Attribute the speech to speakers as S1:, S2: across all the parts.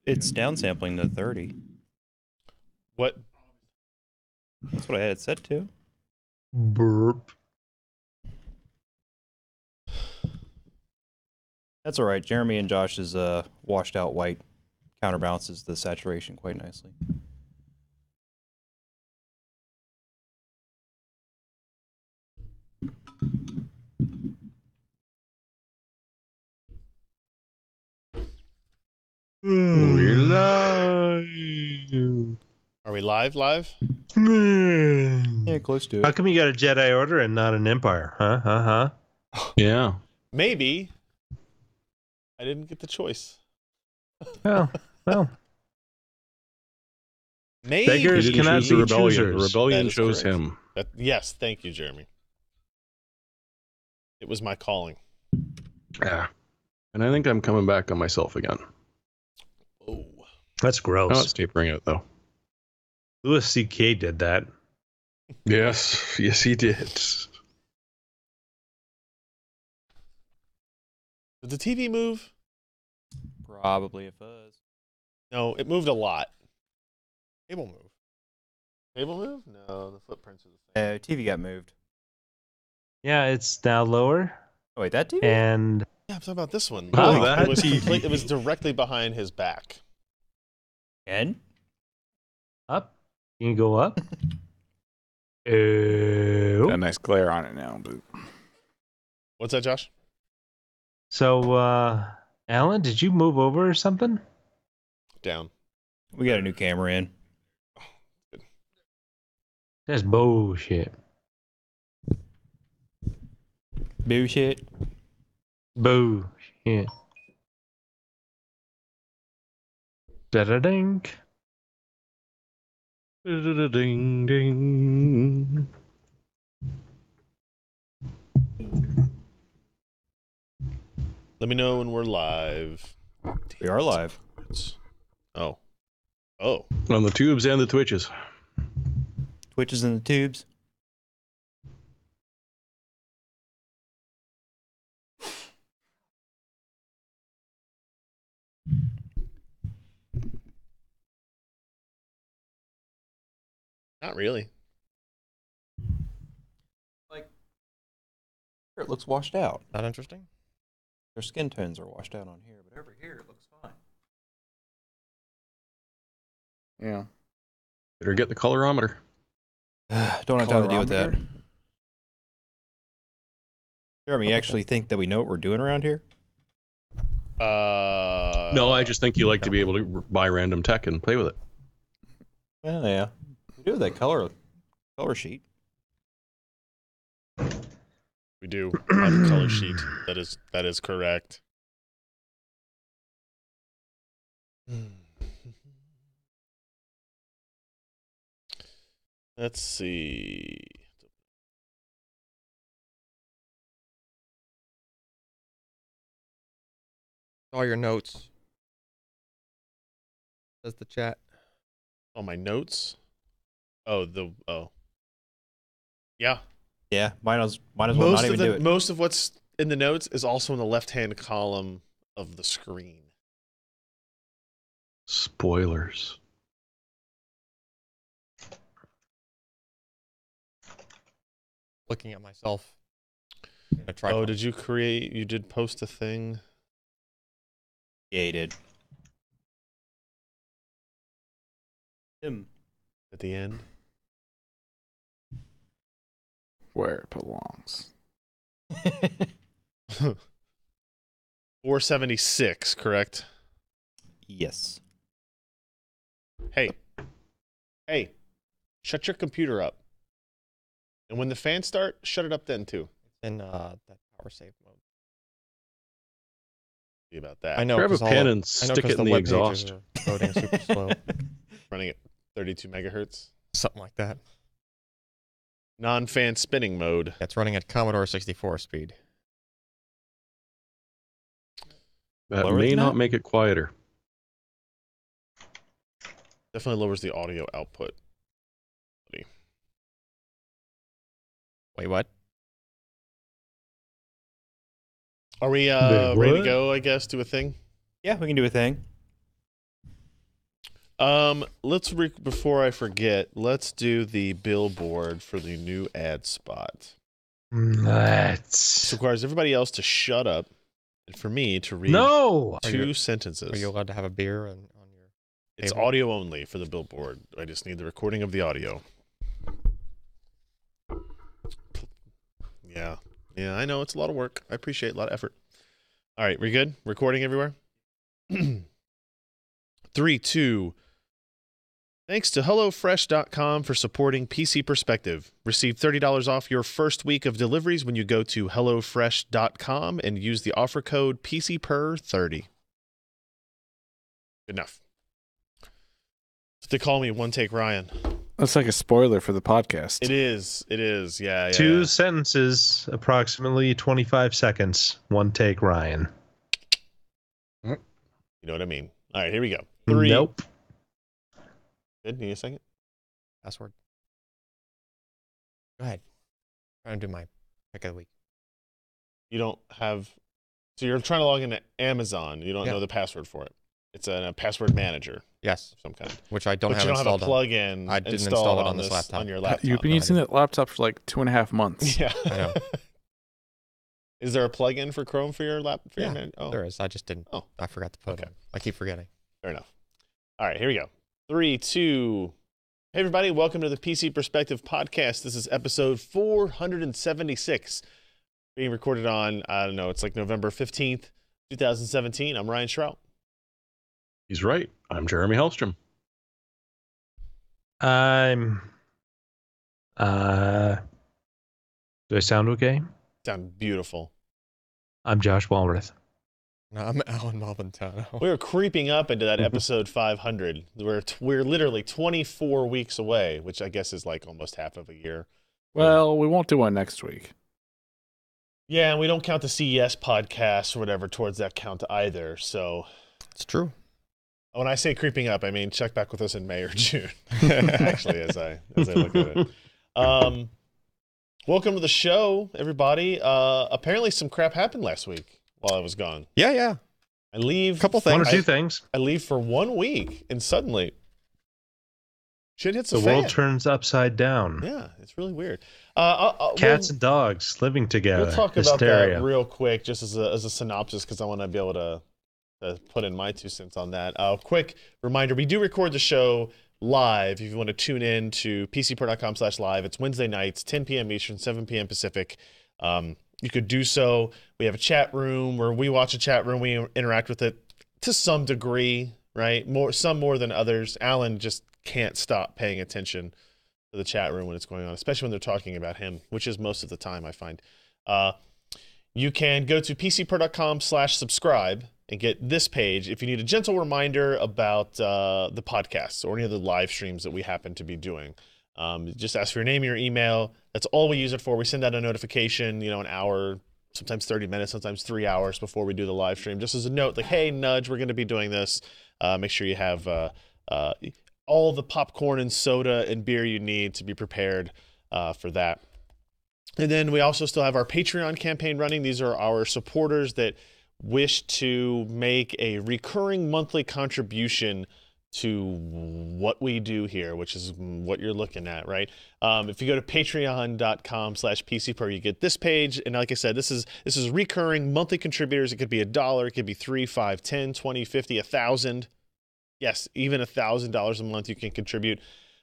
S1: It's downsampling to 30.
S2: What?
S1: That's what I had it set to.
S3: Burp.
S1: That's all right. Jeremy and Josh's washed out white counterbalances the saturation quite nicely.
S3: We're live.
S2: Are we live? Live?
S1: Yeah, close to
S3: How
S1: it.
S3: come you got a Jedi Order and not an Empire? Huh?
S4: Yeah.
S2: Maybe. I didn't get the choice.
S3: Well.
S2: Maybe.
S3: Beggars
S4: He didn't
S3: cannot
S4: choose the
S3: be
S4: rebellion.
S3: choosers.
S4: The rebellion
S2: That is
S4: chose
S2: correct.
S4: him.
S2: Yes, thank you, Jeremy. It was my calling.
S4: Yeah. And I think I'm coming back on myself again.
S2: Oh.
S3: That's gross.
S4: Oh, it's tapering out though.
S3: Louis C.K. did that.
S4: Yes, yes, he did.
S2: Did the TV move?
S1: Probably a fuzz.
S2: No, it moved a lot. Table move. Table move? No, the footprints are the same.
S1: TV got moved.
S3: Yeah, it's now lower.
S1: Oh, wait, that TV?
S3: And
S2: Yeah, I'm talking about this one.
S4: Oh,
S2: Like,
S4: that
S2: it was
S4: TV.
S2: It was directly behind his back.
S1: And?
S3: up. You can go up.
S5: Got a
S3: Oh.
S5: nice glare on it now, but
S2: What's that, Josh?
S3: So, Alan, did you move over or something?
S2: Down.
S1: We got a new camera in.
S3: That's bullshit.
S1: Bullshit.
S3: Bullshit. Da-da-ding.
S4: Ding, ding.
S2: Let me know when we're live.
S1: We are live.
S2: Oh. Oh.
S4: On the tubes and the twitches.
S1: Twitches in the tubes.
S2: Not really.
S1: Here it looks washed out.
S6: Not interesting?
S1: Their skin tones are washed out on here, but over here it looks fine.
S5: yeah.
S4: Better get the colorometer.
S1: Don't have time to deal with that.
S5: Colorometer?
S1: Jeremy, you actually think that we know what we're doing around here?
S4: No, I just think you like to be able to buy random tech and play with it.
S1: Well, yeah. We do have that color sheet.
S2: We do have a color sheet. That is correct. Let's see.
S6: All your notes. Says the chat.
S2: Oh, my notes. Oh. Yeah.
S1: Yeah, might as well not even do it.
S2: Most of what's in the notes is also in the left-hand column of the screen.
S4: Spoilers.
S6: Looking at myself.
S2: Oh, you did post a thing?
S1: Yeah, he did. Him.
S2: At the end?
S5: Where it belongs.
S2: 476, correct?
S1: Yes.
S2: Hey, shut your computer up. And when the fans start, shut it up then too.
S6: In that power save mode.
S2: See about that.
S6: I know.
S4: Grab a
S6: 'cause all
S4: pen
S6: the-
S4: and
S6: I know
S4: stick
S6: 'cause
S4: it in the
S6: web pages
S4: exhaust.
S6: are loading super slow.
S2: Running at 32 megahertz.
S6: Something like that.
S2: Non-fan spinning mode.
S6: Yeah, it's running at Commodore 64 speed.
S4: That
S1: Lower
S4: may
S1: than
S4: not
S1: that?
S4: make it quieter.
S2: Definitely lowers the audio output.
S6: Wait, what?
S2: Are we
S3: Wait,
S2: ready to
S3: what?
S2: go, I guess, do a thing?
S1: Yeah, we can do a thing.
S2: Before I forget, let's do the billboard for the new ad spot. This requires everybody else to shut up and for me to read
S3: No.
S2: two sentences.
S6: Are you allowed to have a beer on your
S2: It's
S6: table?
S2: audio only for the billboard. I just need the recording of the audio. Yeah. Yeah, I know. It's a lot of work. I appreciate it. A lot of effort. All right. We good? Recording everywhere? 3, 2. Thanks to HelloFresh.com for supporting PC Perspective. Receive $30 off your first week of deliveries when you go to HelloFresh.com and use the offer code PCPer30. Good enough. They call me One Take Ryan.
S5: That's like a spoiler for the podcast.
S2: It is. It is. Yeah.
S3: 2 sentences, approximately 25 seconds. One take, Ryan.
S2: You know what I mean. All right, here we go. 3.
S3: Nope.
S2: Good. Need a second?
S6: Password. Go ahead. I'm trying to do my pick of the week.
S2: You don't have. So you're trying to log into Amazon. You don't
S6: Yeah.
S2: know the password for it. It's a password manager
S6: Yes,
S2: of some kind.
S6: which I don't
S2: But
S6: have
S2: you don't have
S6: installed.
S2: a plug-in.
S6: I didn't
S2: installed
S6: install it on this laptop.
S2: On your laptop.
S5: You've been
S6: no, I
S5: using that laptop for like 2.5 months.
S2: Yeah.
S6: I know.
S2: Is there a plug-in for Chrome for your laptop?
S6: Yeah,
S2: Oh,
S6: there is. I just didn't.
S2: Oh.
S6: I forgot to put it
S2: Okay.
S6: on. I keep forgetting.
S2: fair enough. All right, here we go. 3, 2. Hey, everybody. Welcome to the PC Perspective podcast. This is episode 476, being recorded on, I don't know, it's like November 15th, 2017. I'm Ryan Shrout.
S4: He's right. I'm Jeremy Hellstrom.
S3: I'm. Do I sound okay?
S2: Sound beautiful.
S3: I'm Josh Walrath.
S6: No, I'm Alan Malventano.
S2: We're creeping up into that episode 500. We're literally 24 weeks away, which I guess is like almost half of a year.
S5: Well, we won't do one next week.
S2: Yeah, and we don't count the CES podcast or whatever towards that count either. So
S6: It's true.
S2: when I say creeping up, I mean check back with us in May or June. Actually, as I look at it. Welcome to the show, everybody. Apparently, some crap happened last week while I was gone.
S6: Yeah.
S2: I leave.
S6: Couple
S3: One or
S6: things.
S3: two things.
S2: I leave for 1 week, and suddenly shit hits
S3: The
S2: the fan.
S3: world turns upside down.
S2: Yeah, it's really weird.
S3: Cats and dogs living together.
S2: We'll talk
S3: Hysteria.
S2: about that real quick, just as a synopsis, because I want to be able to put in my 2 cents on that. Quick reminder: we do record the show live. If you want to tune in to PCPer.com/live, it's Wednesday nights, 10 p.m. Eastern, 7 p.m. Pacific. You could do so. We have a chat room where we watch a chat room. We interact with it to some degree, right? Some more than others. Alan just can't stop paying attention to the chat room when it's going on, especially when they're talking about him, which is most of the time, I find. You can go to PCPer.com/subscribe and get this page if you need a gentle reminder about the podcasts or any of the live streams that we happen to be doing. Just ask for your name and your email. That's all we use it for. We send out a notification, an hour, sometimes 30 minutes, sometimes 3 hours before we do the live stream. Just as a note, like, hey, nudge, we're going to be doing this. Make sure you have all the popcorn and soda and beer you need to be prepared for that. And then we also still have our Patreon campaign running. These are our supporters that wish to make a recurring monthly contribution to what we do here, which is what you're looking at, right? If you go to patreon.com/PCPer, you get this page. And like I said, this is recurring monthly contributors. It could be $1, it could be $3, $5, $10, $20, $50, $1,000. Yes, even $1,000 a month you can contribute.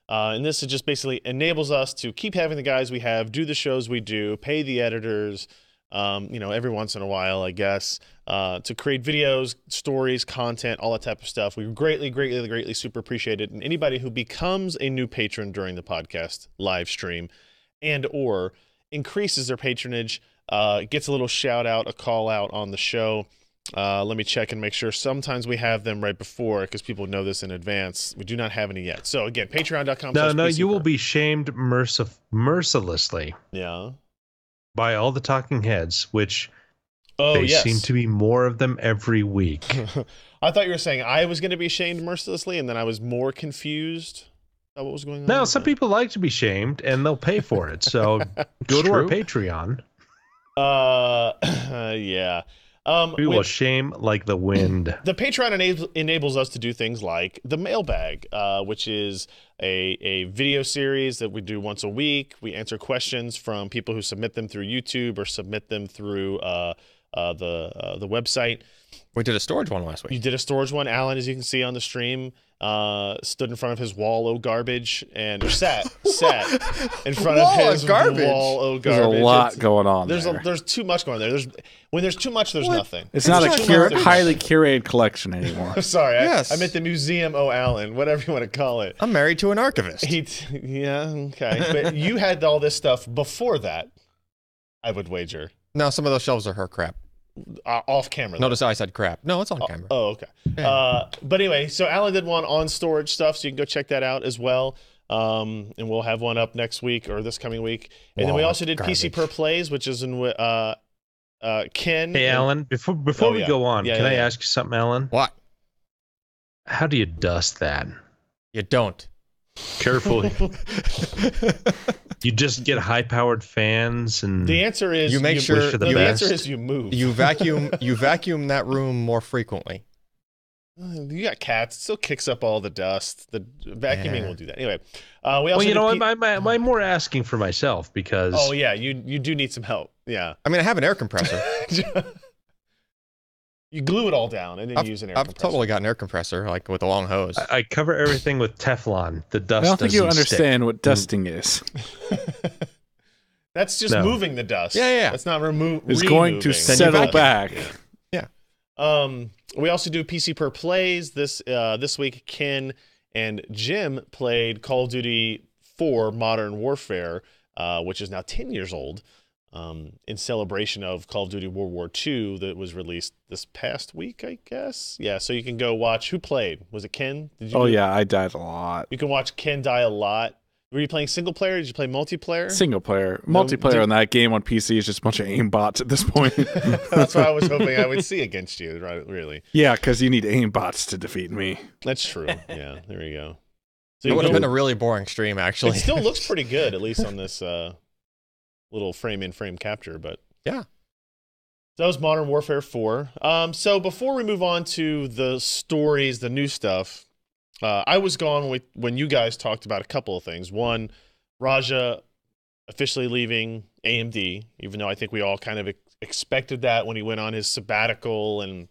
S2: And this is just basically enables us to keep having the guys we have, do the shows we do, pay the editors, every once in a while, I guess, to create videos, stories, content, all that type of stuff. We greatly super appreciate it. And anybody who becomes a new patron during the podcast live stream and or increases their patronage, gets a little shout out, a call out on the show. Let me check and make sure. Sometimes we have them right before because people know this in advance. We do not have any yet. So again, patreon.com.
S3: No, you will be shamed mercilessly
S2: Yeah.
S3: by all the talking heads, which
S2: Yes.
S3: seem to be more of them every week.
S2: I thought you were saying I was going to be shamed mercilessly, and then I was more confused about what was going on.
S3: Now, some people like to be shamed, and they'll pay for it. So go to our
S4: True.
S3: Patreon.
S2: Yeah.
S3: We will shame like the wind.
S2: The Patreon enables us to do things like the mailbag, which is a video series that we do once a week. We answer questions from people who submit them through YouTube or submit them through the website.
S6: We did a storage one last
S2: You
S6: week.
S2: did a storage one. Alan, as you can see on the stream, stood in front of his wall o' garbage and sat in front
S6: Wall
S2: of
S6: of
S2: his
S6: garbage?
S2: wall o'
S5: There's
S2: garbage.
S5: a lot going on
S2: There's
S5: there.
S2: there's too much going there. When there's too much, there's nothing.
S5: It's not a
S2: There's too much, there's
S5: highly curated collection anymore.
S2: Sorry,
S6: Yes.
S2: I meant the Museum O. Allen, whatever you want to call it.
S6: I'm married to an archivist.
S2: Yeah, okay. But you had all this stuff before that, I would wager.
S6: No, some of those shelves are her crap.
S2: Off camera. though.
S6: Notice I said crap. No, it's on camera.
S2: Oh, okay. But anyway, so Alan did one on storage stuff, so you can go check that out as well. And we'll have one up next week or this coming week. And then we
S6: Wall
S2: also
S6: of
S2: did PC
S6: garbage.
S2: Per Plays, which is in Ken.
S3: Hey,
S2: and-
S3: Alan, before
S2: Oh,
S3: we
S2: yeah.
S3: go on,
S2: Yeah,
S3: can
S2: yeah,
S3: I
S2: yeah.
S3: ask you something, Alan?
S6: What?
S3: How do you dust that?
S6: You don't.
S3: Carefully. You just get high-powered fans and
S2: The answer is
S6: You make
S3: wish
S6: sure
S3: for the
S2: the
S3: best.
S2: answer is you move.
S6: you vacuum that room more frequently.
S2: You got cats. It still kicks up all the dust. The vacuuming
S6: Yeah.
S2: will do that. Anyway, we also
S3: well, you
S2: did
S3: know,
S2: P-
S3: I'm more asking for myself because
S2: Oh yeah, you do need some help. Yeah,
S6: I mean, I have an air compressor.
S2: you glue it all down and then
S6: I've,
S2: you use an air
S6: I've
S2: compressor.
S6: totally got an air compressor, like with a long hose.
S3: I cover everything with Teflon. The
S5: I
S3: dust
S5: don't think you
S3: doesn't
S5: understand
S3: stick.
S5: what dusting is.
S2: That's just
S3: No.
S2: moving the dust.
S6: Yeah.
S2: That's not removing.
S5: It's going to
S6: Then you
S5: settle
S6: vacuum.
S5: back.
S2: We also do PC Per Plays. This week, Ken and Jim played Call of Duty 4 Modern Warfare, which is now 10 years old, in celebration of Call of Duty World War II that was released this past week, I guess. Yeah, so you can go watch. Who played? Was it Ken? Did you
S5: Oh
S2: do-
S5: yeah, I died a lot.
S2: You can watch Ken die a lot. Were you playing single player? Did you play multiplayer?
S5: Single player, multiplayer on that game on PC is just a bunch of aim bots at this point.
S2: That's what I was hoping I would see against you, right? Really.
S5: Yeah, because you need aim bots to defeat me.
S2: That's true. Yeah, there you go. So
S6: It
S2: you
S6: would have
S2: go-
S6: been a really boring stream, actually.
S2: It still looks pretty good, at least on this little frame-in-frame capture. But
S6: Yeah.
S2: so that was Modern Warfare 4. So before we move on to the stories, the new stuff, I was gone when you guys talked about a couple of things. One, Raja officially leaving AMD, even though I think we all kind of expected that when he went on his sabbatical and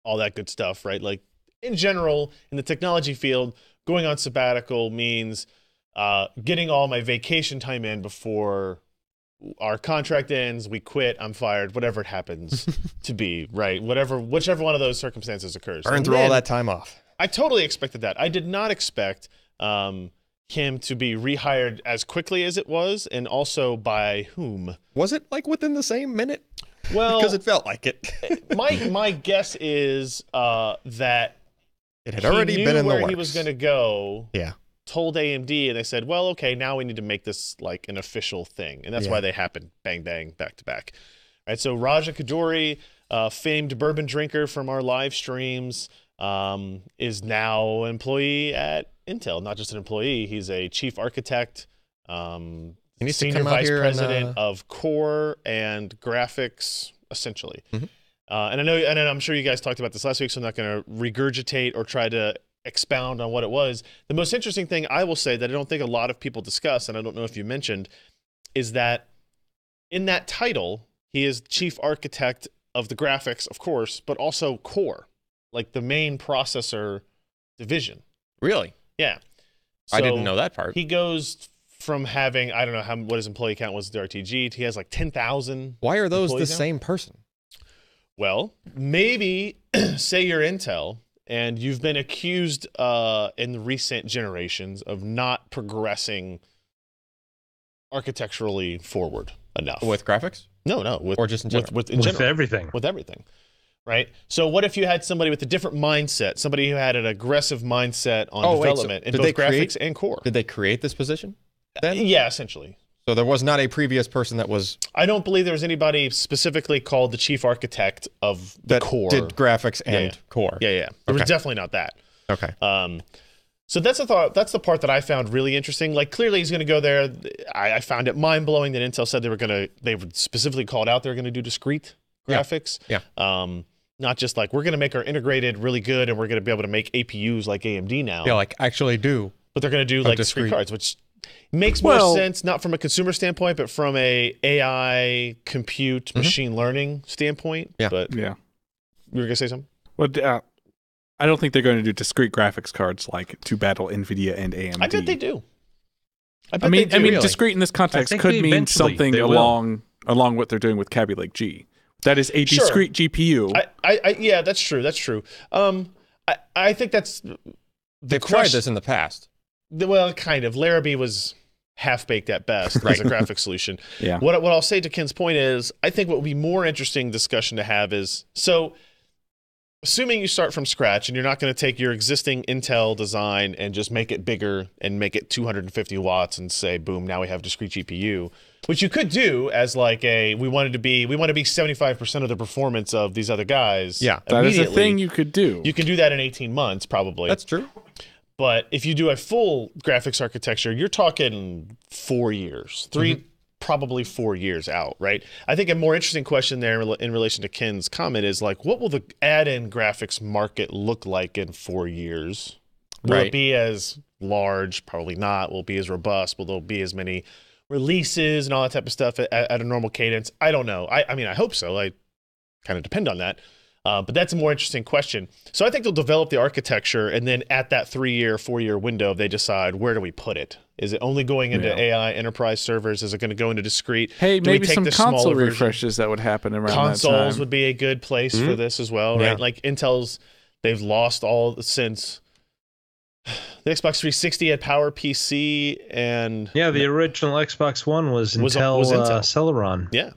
S2: all that good stuff, right? Like in general, in the technology field, going on sabbatical means getting all my vacation time in before our contract ends, we quit, I'm fired, whatever it happens to be, right? Whichever one of those circumstances occurs.
S6: Burn
S2: And
S6: through all
S2: then-
S6: that time off.
S2: I totally expected that. I did not expect him to be rehired as quickly as it was, and also by whom.
S6: Was it like within the same minute?
S2: Well,
S6: Because it felt like it.
S2: my guess is that
S6: It had
S2: he
S6: already
S2: knew
S6: been in the
S2: where
S6: works.
S2: he was going to go.
S6: Yeah.
S2: Told AMD, and they said, "Well, okay, now we need to make this like an official thing," and that's
S6: Yeah.
S2: why they happened, bang bang, back to back. Right. So Raja Kaduri, famed bourbon drinker from our live streams, is now an employee at Intel. Not just an employee; he's a chief architect,
S6: He needs to
S2: senior
S6: come out
S2: vice
S6: here
S2: president
S6: and,
S2: of core and graphics, essentially.
S6: Mhm.
S2: And I know, and I'm sure you guys talked about this last week, so I'm not going to regurgitate or try to expound on what it was. The most interesting thing I will say that I don't think a lot of people discuss, and I don't know if you mentioned, is that in that title, he is chief architect of the graphics, of course, but also core, like the main processor division.
S6: Really?
S2: Yeah.
S6: I didn't
S2: So
S6: know that part.
S2: He goes from having, I don't know what his employee count was at the RTG, he has like 10,000.
S6: Why are those the
S2: employees now?
S6: same person?
S2: Well, maybe say you're Intel and you've been accused in the recent generations of not progressing architecturally forward enough.
S6: With graphics?
S2: no, with,
S6: Or just in general?
S2: with in
S3: with
S2: general,
S3: everything.
S2: with everything, right? So what if you had somebody with a different mindset, somebody who had an aggressive mindset on
S6: Oh, wait, so
S2: development in
S6: did
S2: both
S6: they create-
S2: graphics and core?
S6: Did they create this position then?
S2: Yeah, essentially.
S6: So there was not a previous person that was
S2: I don't believe there was anybody specifically called the chief architect of the
S6: that
S2: core.
S6: did graphics and
S2: yeah.
S6: core.
S2: Yeah. There was
S6: Okay.
S2: definitely not that.
S6: Okay.
S2: So that's the part that I found really interesting. Like clearly he's going to go there. I found it mind blowing that Intel said they were specifically called out. They were going to do discrete
S6: Yeah.
S2: graphics.
S6: Yeah.
S2: Not just like we're going to make our integrated really good and we're going to be able to make APUs like AMD now.
S6: Yeah, like actually do.
S2: But they're going to do like discrete
S6: discrete.
S2: cards, which makes more
S5: Well-
S2: sense, not from a consumer standpoint, but from a AI compute machine learning standpoint.
S6: Yeah.
S2: But
S5: Yeah.
S2: you were going to say something?
S5: Well, I don't think they're going to do discrete graphics cards like to battle NVIDIA and AMD.
S2: I bet they do.
S5: I mean,
S6: Really?
S5: discrete in this context
S3: think
S5: could
S3: they
S5: mean
S3: eventually-
S5: something
S3: they will.
S5: along what they're doing with Kaby Lake G. That is a
S2: Sure.
S5: discrete GPU.
S2: Yeah, that's true. That's true. I think that's
S6: They've tried this in the past.
S2: well, kind of. Larrabee was half baked at best as a graphic solution.
S5: Yeah.
S2: What I'll say to Ken's point is, I think what would be more interesting discussion to have is so. Assuming you start from scratch and you're not going to take your existing Intel design and just make it bigger and make it 250 watts and say, boom, now we have discrete GPU, which you could do as like we want to be 75% of the performance of these other guys.
S6: Yeah.
S5: That is a
S2: immediately.
S5: thing you could do.
S2: You can do that in 18 months probably.
S6: That's true.
S2: But if you do a full graphics architecture, you're talking 4 years, probably 4 years out, right? I think a more interesting question there in relation to Ken's comment is like, what will the add-in graphics market look like in 4 years? Will
S6: Right.
S2: it be as large? Probably not. Will it be as robust? Will there be as many releases and all that type of stuff at a normal cadence? I don't know. I mean, I hope so. I kind of depend on that. But that's a more interesting question. So I think they'll develop the architecture, and then at that 3-year, 4-year window, they decide, where do we put it? Is it only going into AI enterprise servers? Is it going to go into discrete?
S5: Hey,
S2: Do we
S5: maybe
S2: take
S5: some
S2: the smaller
S5: console
S2: version?
S5: refreshes that would happen around that
S2: Consoles
S5: time.
S2: would be a good place for this as well, right?
S6: Yeah.
S2: Like Intel's, they've lost all since the Xbox 360 had PowerPC, and
S3: Yeah, the original Xbox One was
S2: Was
S3: Intel,
S2: Intel.
S3: Celeron.
S2: yeah.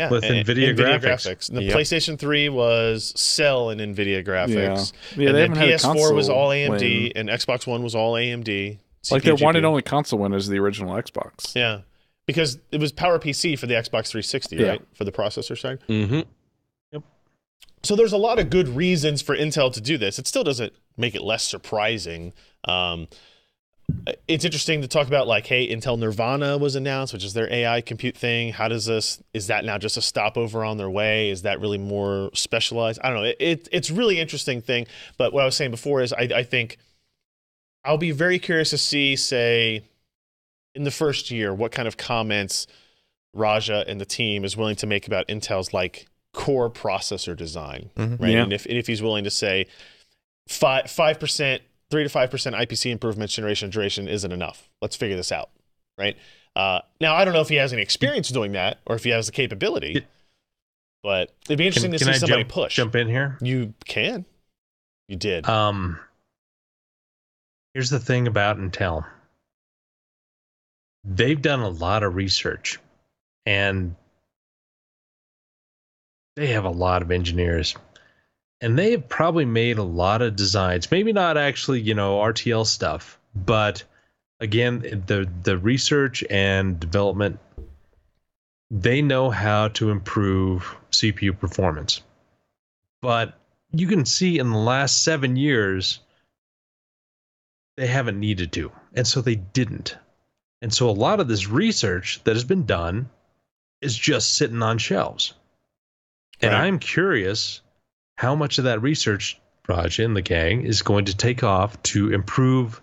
S3: With NVIDIA graphics.
S2: And the
S6: Yep.
S2: PlayStation 3 was Cell and NVIDIA graphics.
S5: Yeah,
S2: And
S5: they
S2: then
S5: haven't had a
S2: PS4 was
S5: console
S2: all AMD,
S5: win.
S2: and Xbox One was all AMD.
S5: Like their
S2: CPU,
S5: one and
S2: GPU.
S5: only console win is the original Xbox.
S2: Yeah, because it was PowerPC for the Xbox 360,
S5: Yeah.
S2: right? For the processor side.
S4: Mm-hmm.
S2: So there's a lot of good reasons for Intel to do this. It still doesn't make it less surprising. It's interesting to talk about like, hey, Intel Nirvana was announced, which is their AI compute thing. How does this, is that now just a stopover on their way? Is that really more specialized? I don't know. It's really interesting thing. But what I was saying before is I think I'll be very curious to see, say, in the first year, what kind of comments Raja and the team is willing to make about Intel's like core processor design, right?
S5: Yeah.
S2: And if he's willing to say 5%, 3 to 5% IPC improvements generation duration isn't enough. Let's figure this out, right? Now I don't know if he has any experience doing that or if he has the capability, but it'd be interesting to see somebody push.
S3: Jump in here.
S2: You can. You did.
S3: Here's the thing about Intel. They've done a lot of research, and they have a lot of engineers, and they have probably made a lot of designs. Maybe not actually, RTL stuff, but again, the research and development, they know how to improve CPU performance. But you can see in the last 7 years, they haven't needed to, and so they didn't. And so a lot of this research that has been done is just sitting on shelves. And
S2: Right.
S3: I'm curious how much of that research, Raj and the gang, is going to take off to improve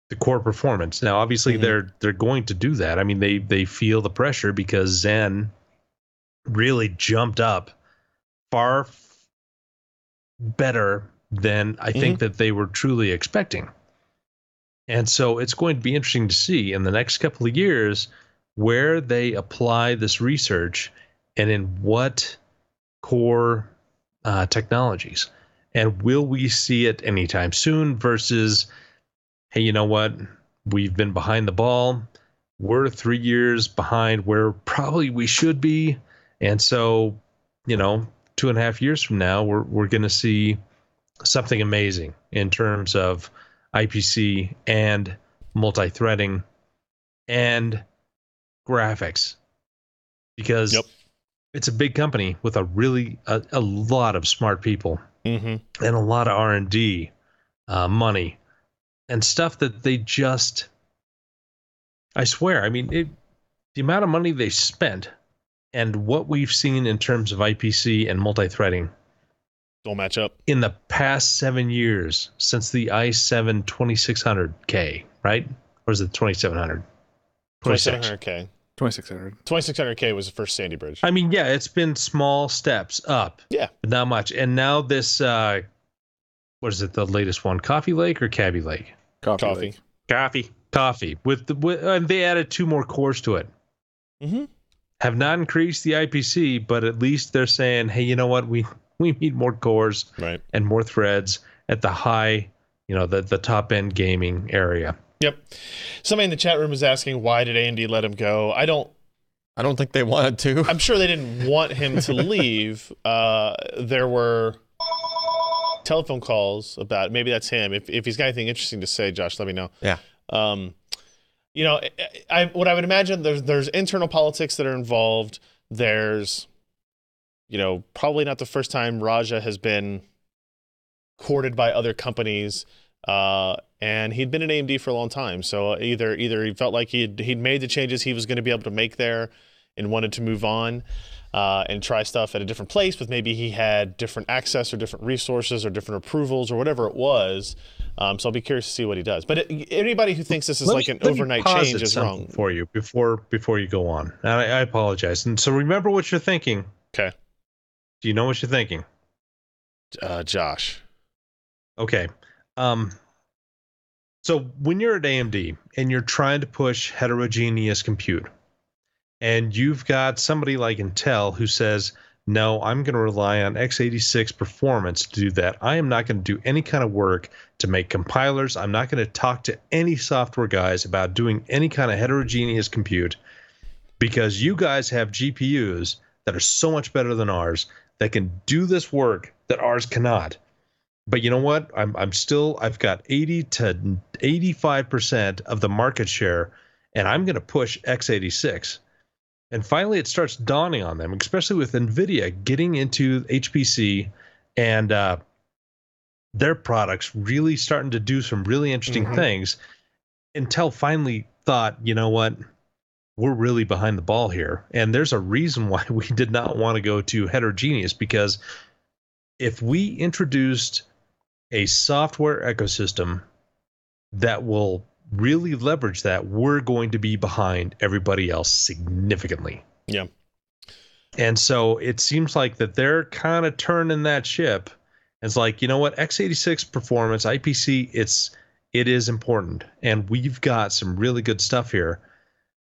S3: the core performance. Now, obviously, they're going to do that. I mean, they feel the pressure because Zen really jumped up far better than I think that they were truly expecting. And so it's going to be interesting to see in the next couple of years where they apply this research and in what core technologies. And will we see it anytime soon versus, hey, you know what? We've been behind the ball. We're 3 years behind where probably we should be. And so, 2.5 years from now, we're going to see something amazing in terms of IPC and multi-threading and graphics, because it's a big company with a lot of smart people and a lot of R&D money and stuff that they just, I swear, I mean, the amount of money they spent and what we've seen in terms of IPC and multi-threading
S2: Don't match up.
S3: in the past 7 years since the i7 2600K, right? Or is it 2700?
S2: 2700K.
S5: 2600.
S2: 2600K was the first Sandy Bridge.
S3: I mean, yeah, it's been small steps up.
S2: Yeah.
S3: But not much. And now this, what is it, the latest one? Coffee Lake or Cabby Lake?
S2: Coffee.
S5: Lake.
S3: Coffee. And they added 2 more cores to it.
S2: Mm-hmm.
S3: Have not increased the IPC, but at least they're saying, hey, you know what? We need more cores
S2: Right.
S3: and more threads at the high, the top end gaming area.
S2: Yep. Somebody in the chat room was asking, why did AMD let him go? I don't
S6: think they wanted to.
S2: I'm sure they didn't want him to leave. There were telephone calls about, maybe that's him. If he's got anything interesting to say, Josh, let me know.
S6: Yeah.
S2: What I would imagine, there's internal politics that are involved. There's, probably not the first time Raja has been courted by other companies. And he'd been at AMD for a long time. So either he felt like he'd made the changes he was going to be able to make there and wanted to move on and try stuff at a different place, but maybe he had different access or different resources or different approvals or whatever it was. So I'll be curious to see what he does. But anybody who thinks this is like an overnight change is wrong.
S3: For you before you go on. And I apologize. And so remember what you're thinking.
S2: Okay.
S3: Do you know what you're thinking?
S2: Josh.
S3: Okay. So when you're at AMD and you're trying to push heterogeneous compute, and you've got somebody like Intel who says, no, I'm going to rely on x86 performance to do that. I am not going to do any kind of work to make compilers. I'm not going to talk to any software guys about doing any kind of heterogeneous compute because you guys have GPUs that are so much better than ours that can do this work that ours cannot. But you know what? I've got 80 to 85% of the market share, and I'm going to push x86. And finally, it starts dawning on them, especially with NVIDIA getting into HPC and their products really starting to do some really interesting things. Intel finally thought, you know what? We're really behind the ball here. And there's a reason why we did not want to go to heterogeneous, because if we introduced a software ecosystem that will really leverage that, we're going to be behind everybody else significantly.
S2: Yeah.
S3: And so it seems like that they're kind of turning that ship. It's like, you know what, x86 performance, IPC, it is important, and we've got some really good stuff here.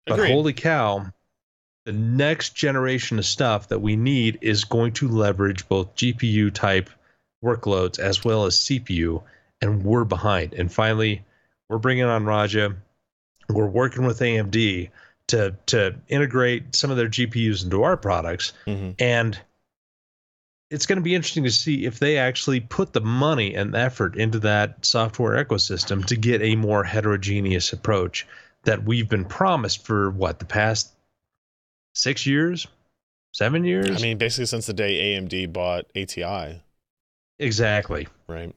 S3: But
S2: Agreed.
S3: Holy cow, the next generation of stuff that we need is going to leverage both GPU type workloads as well as CPU, and we're behind. And finally, we're bringing on Raja. We're working with AMD to integrate some of their GPUs into our products. And it's going to be interesting to see if they actually put the money and effort into that software ecosystem to get a more heterogeneous approach that we've been promised for the past 6 years, 7 years?
S2: I mean, basically since the day AMD bought ATI.
S3: Exactly.
S2: Right.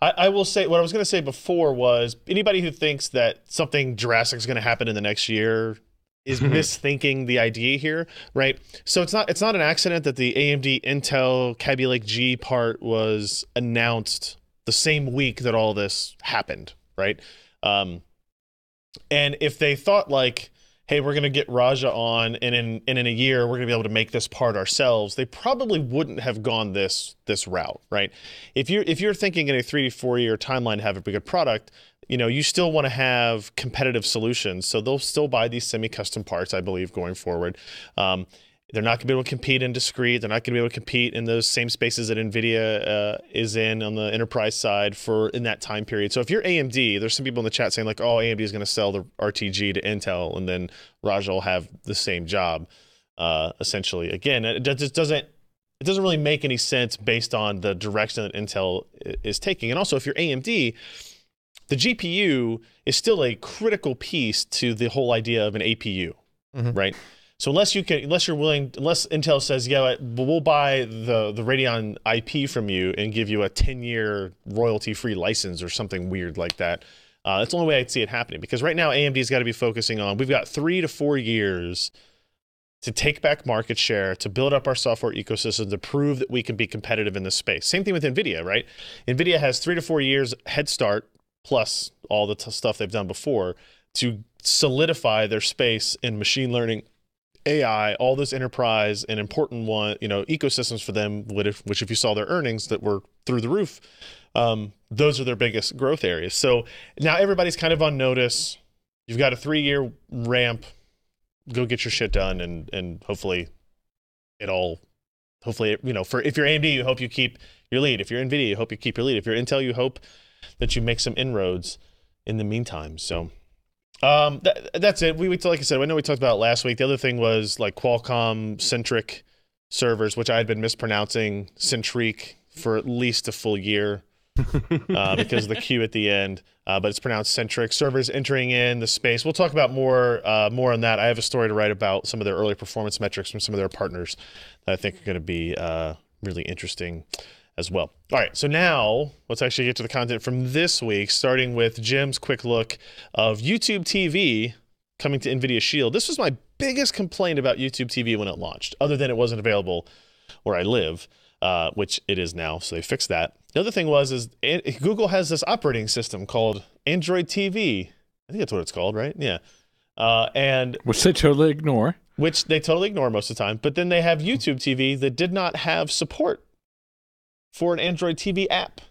S2: I will say, what I was going to say before was, anybody who thinks that something drastic is going to happen in the next year is misthinking the idea here, right? So it's not an accident that the AMD Intel Kaby Lake G part was announced the same week that all this happened, right? And if they thought like, hey, we're going to get Raja on, and in a year we're going to be able to make this part ourselves, they probably wouldn't have gone this route, right? If you're thinking in a 3 to 4 year timeline to have a good product, you still want to have competitive solutions. So they'll still buy these semi-custom parts, I believe, going forward. They're not going to be able to compete in discrete. They're not going to be able to compete in those same spaces that NVIDIA is in on the enterprise side in that time period. So if you're AMD, there's some people in the chat saying like, oh, AMD is going to sell the RTG to Intel, and then Raja will have the same job, essentially. Again, it doesn't really make any sense based on the direction that Intel is taking. And also, if you're AMD, the GPU is still a critical piece to the whole idea of an APU, right? So unless Intel says, yeah, we'll buy the Radeon IP from you and give you a 10-year royalty-free license or something weird like that, that's the only way I'd see it happening. Because right now AMD's got to be focusing on, we've got 3 to 4 years to take back market share, to build up our software ecosystem, to prove that we can be competitive in this space. Same thing with NVIDIA, right? NVIDIA has 3 to 4 years head start, plus all the stuff they've done before, to solidify their space in machine learning, AI, all this enterprise and important ecosystems for them, which if you saw their earnings that were through the roof, those are their biggest growth areas. So now everybody's kind of on notice. You've got a 3-year ramp. Go get your shit done, and hopefully if you're AMD, you hope you keep your lead. If you're NVIDIA, you hope you keep your lead. If you're Intel, you hope that you make some inroads in the meantime. So that's it. Like I said, I know we talked about it last week. The other thing was like Qualcomm Centric servers, which I had been mispronouncing Centrique for at least a full year because of the Q at the end. But it's pronounced Centric. Servers entering in the space. We'll talk about more on that. I have a story to write about some of their early performance metrics from some of their partners that I think are going to be really interesting as well. All right, so now let's actually get to the content from this week, starting with Jim's quick look of YouTube TV coming to NVIDIA Shield. This was my biggest complaint about YouTube TV when it launched, other than it wasn't available where I live, which it is now, so they fixed that. The other thing is Google has this operating system called Android TV. I think that's what it's called, right? Yeah. And
S5: which they totally ignore.
S2: Which they totally ignore most of the time. But then they have YouTube TV that did not have support for an Android TV app.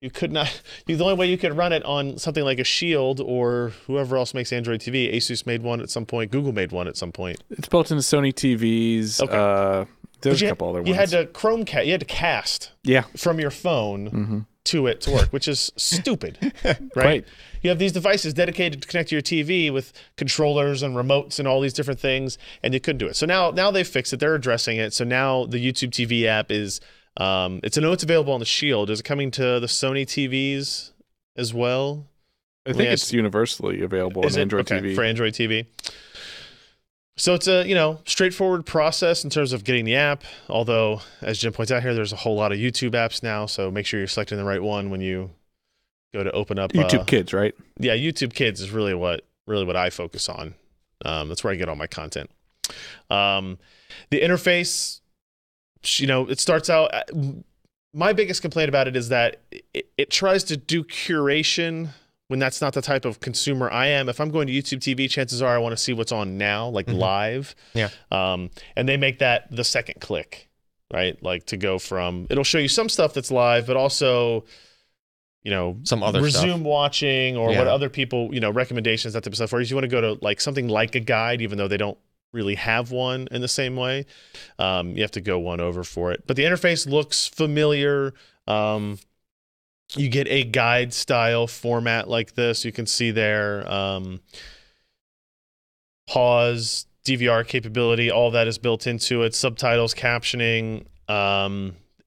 S2: You could not. The only way you could run it on something like a Shield or whoever else makes Android TV. Asus made one at some point. Google made one at some point.
S5: It's built into Sony TVs.
S2: Okay.
S5: There's a couple other ones.
S2: You had to Chromecast. You had to cast from your phone to it to work, which is stupid, right? You have these devices dedicated to connect to your TV with controllers and remotes and all these different things, and you couldn't do it. So now they fixed it. They're addressing it. So now the YouTube TV app is it's available on the Shield. Is it coming to the Sony TVs as well?
S5: I think it's universally available on Android TV.
S2: For Android TV. So it's a straightforward process in terms of getting the app. Although, as Jim points out here, there's a whole lot of YouTube apps now. So make sure you're selecting the right one when you go to open up
S5: YouTube Kids, right?
S2: Yeah, YouTube Kids is really what I focus on. That's where I get all my content. The interface, it starts out. My biggest complaint about it is that it tries to do curation when that's not the type of consumer I am. If I'm going to YouTube TV, chances are I want to see what's on now, like live.
S6: Yeah.
S2: And they make that the second click, right? Like to go from, it'll show you some stuff that's live, but also,
S6: some other
S2: resume
S6: stuff.
S2: Watching or what other people, recommendations, that type of stuff. Whereas you want to go to like something like a guide, even though they don't really have one in the same way. You have to go one over for it. But the interface looks familiar. You get a guide style format like this. You can see there pause, DVR capability, all that is built into it. Subtitles, captioning.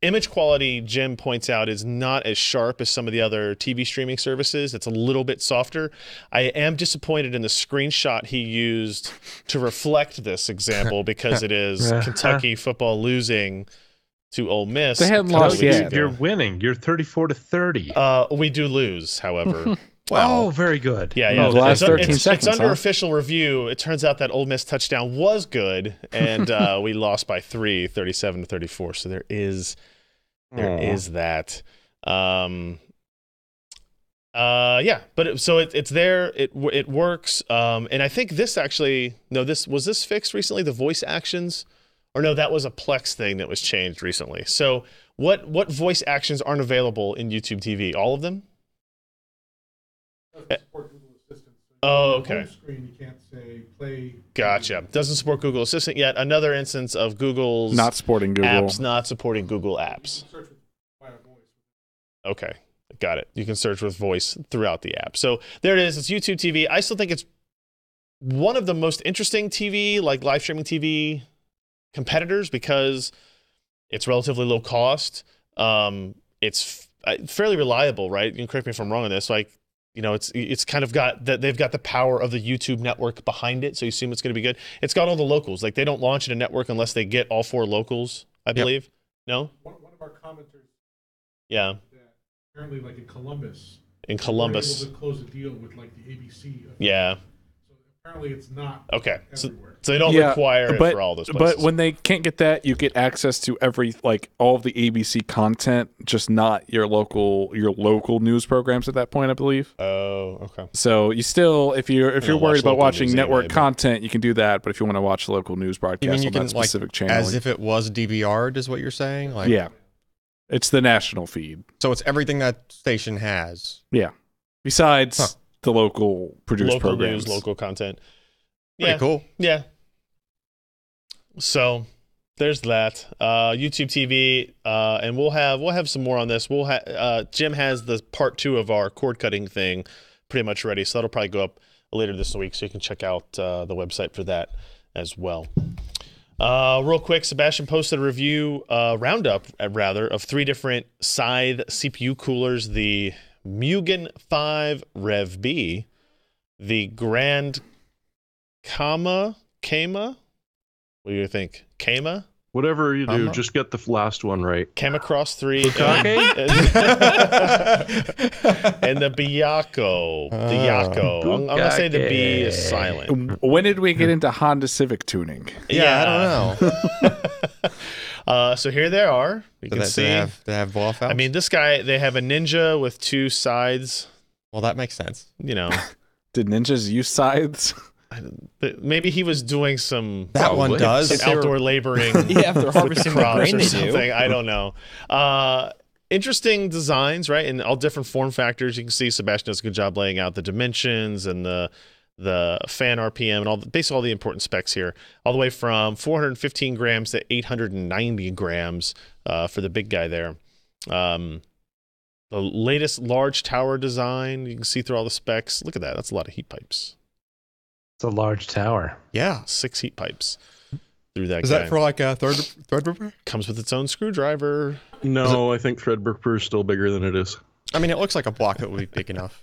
S2: Image quality, Jim points out, is not as sharp as some of the other TV streaming services. It's a little bit softer. I am disappointed in the screenshot he used to reflect this example because it is Kentucky football losing to Ole Miss.
S5: They hadn't lost yet.
S3: You're winning. You're 34-30.
S2: We do lose, however.
S3: Wow. Oh, very good.
S2: Yeah.
S5: The last 13 seconds.
S2: It's under official review. It turns out that Ole Miss touchdown was good, and we lost by 3, 37-34. So there is that. But it's there. It works. And I think this actually, was this fixed recently? The voice actions. Or no, that was a Plex thing that was changed recently. So what voice actions aren't available in YouTube TV? All of them?
S7: Doesn't support Google Assistant. So
S2: okay.
S7: On the screen, you can't say play.
S2: Gotcha. Doesn't support Google Assistant yet. Another instance of Google's
S5: not supporting Google
S2: apps not supporting Google apps.
S7: Search with voice.
S2: Okay, got it. You can search with voice throughout the app. So there it is. It's YouTube TV. I still think it's one of the most interesting TV, like live streaming TV competitors, because it's relatively low cost. It's fairly reliable, right? You can correct me if I'm wrong on this. Like, it's kind of got that. They've got the power of the YouTube network behind it, so you assume it's going to be good. It's got all the locals. Like, they don't launch in a network unless they get all 4 locals, I believe. No?
S7: One of our commenters.
S2: Yeah.
S7: That apparently, like in Columbus.
S2: In Columbus.
S7: They were able to close a deal with like the ABC.
S2: Yeah.
S7: So Apparently, it's not
S2: Okay, so
S7: everywhere.
S2: they don't require it for all those places.
S5: But when they can't get that, you get access to all of the ABC content, just not your local news programs at that point, I believe.
S2: Oh, okay.
S5: So you still, if you're
S2: watch
S5: worried about
S2: local
S5: watching
S2: news
S5: network
S2: anyway, but-
S5: content, you can do that. But if you want to watch the local news
S6: You
S5: broadcast
S6: mean you
S5: on
S6: can
S5: that
S6: like
S5: specific channel,
S6: as if it was DVR'd, is what you're saying? Like,
S5: yeah, it's the national feed.
S6: So it's everything that station has.
S5: Yeah, besides the local produced
S2: Local
S5: programs.
S2: news, local content.
S6: Pretty
S2: Yeah,
S6: cool.
S2: yeah. So there's that. YouTube TV, and we'll have some more on this. Jim has the part 2 of our cord cutting thing pretty much ready, so that'll probably go up later this week. So you can check out the website for that as well. Real quick, Sebastian posted a review roundup, of 3 different Scythe CPU coolers: the Mugen 5 Rev B, the Grand Kama. What do you think? Kama?
S4: Whatever you do,
S6: Kama?
S4: just get the last one right.
S2: Kama Cross 3 and the Byaku. The Yako. I'm gonna say the B is silent.
S5: When did we get into Honda Civic tuning?
S6: Yeah, I don't know.
S2: So here they are. You can see.
S6: They have ball fouls?
S2: I mean, this guy, they have a Ninja with 2 sides.
S6: well, that makes sense.
S2: You know,
S5: Did ninjas use scythes?
S2: maybe he was doing some
S6: That one does.
S2: some outdoor laboring.
S1: Yeah, if they're
S2: with the
S1: harvesting the
S2: crops
S1: grain,
S2: or
S1: they
S2: something.
S1: do.
S2: I don't know. Interesting designs, right? In all different form factors. You can see Sebastian does a good job laying out the dimensions and the fan RPM and basically all the important specs here, all the way from 415 grams to 890 grams for the big guy there. The latest large tower design. You can see through all the specs. Look at that. That's a lot of heat pipes.
S3: It's a large tower.
S6: Yeah.
S2: 6 heat pipes through that
S6: Is
S2: guy.
S6: that for like a Threadripper?
S2: Comes with its own screwdriver.
S4: No, I think Threadripper is still bigger than it is.
S6: I mean, it looks like a block that would be big enough.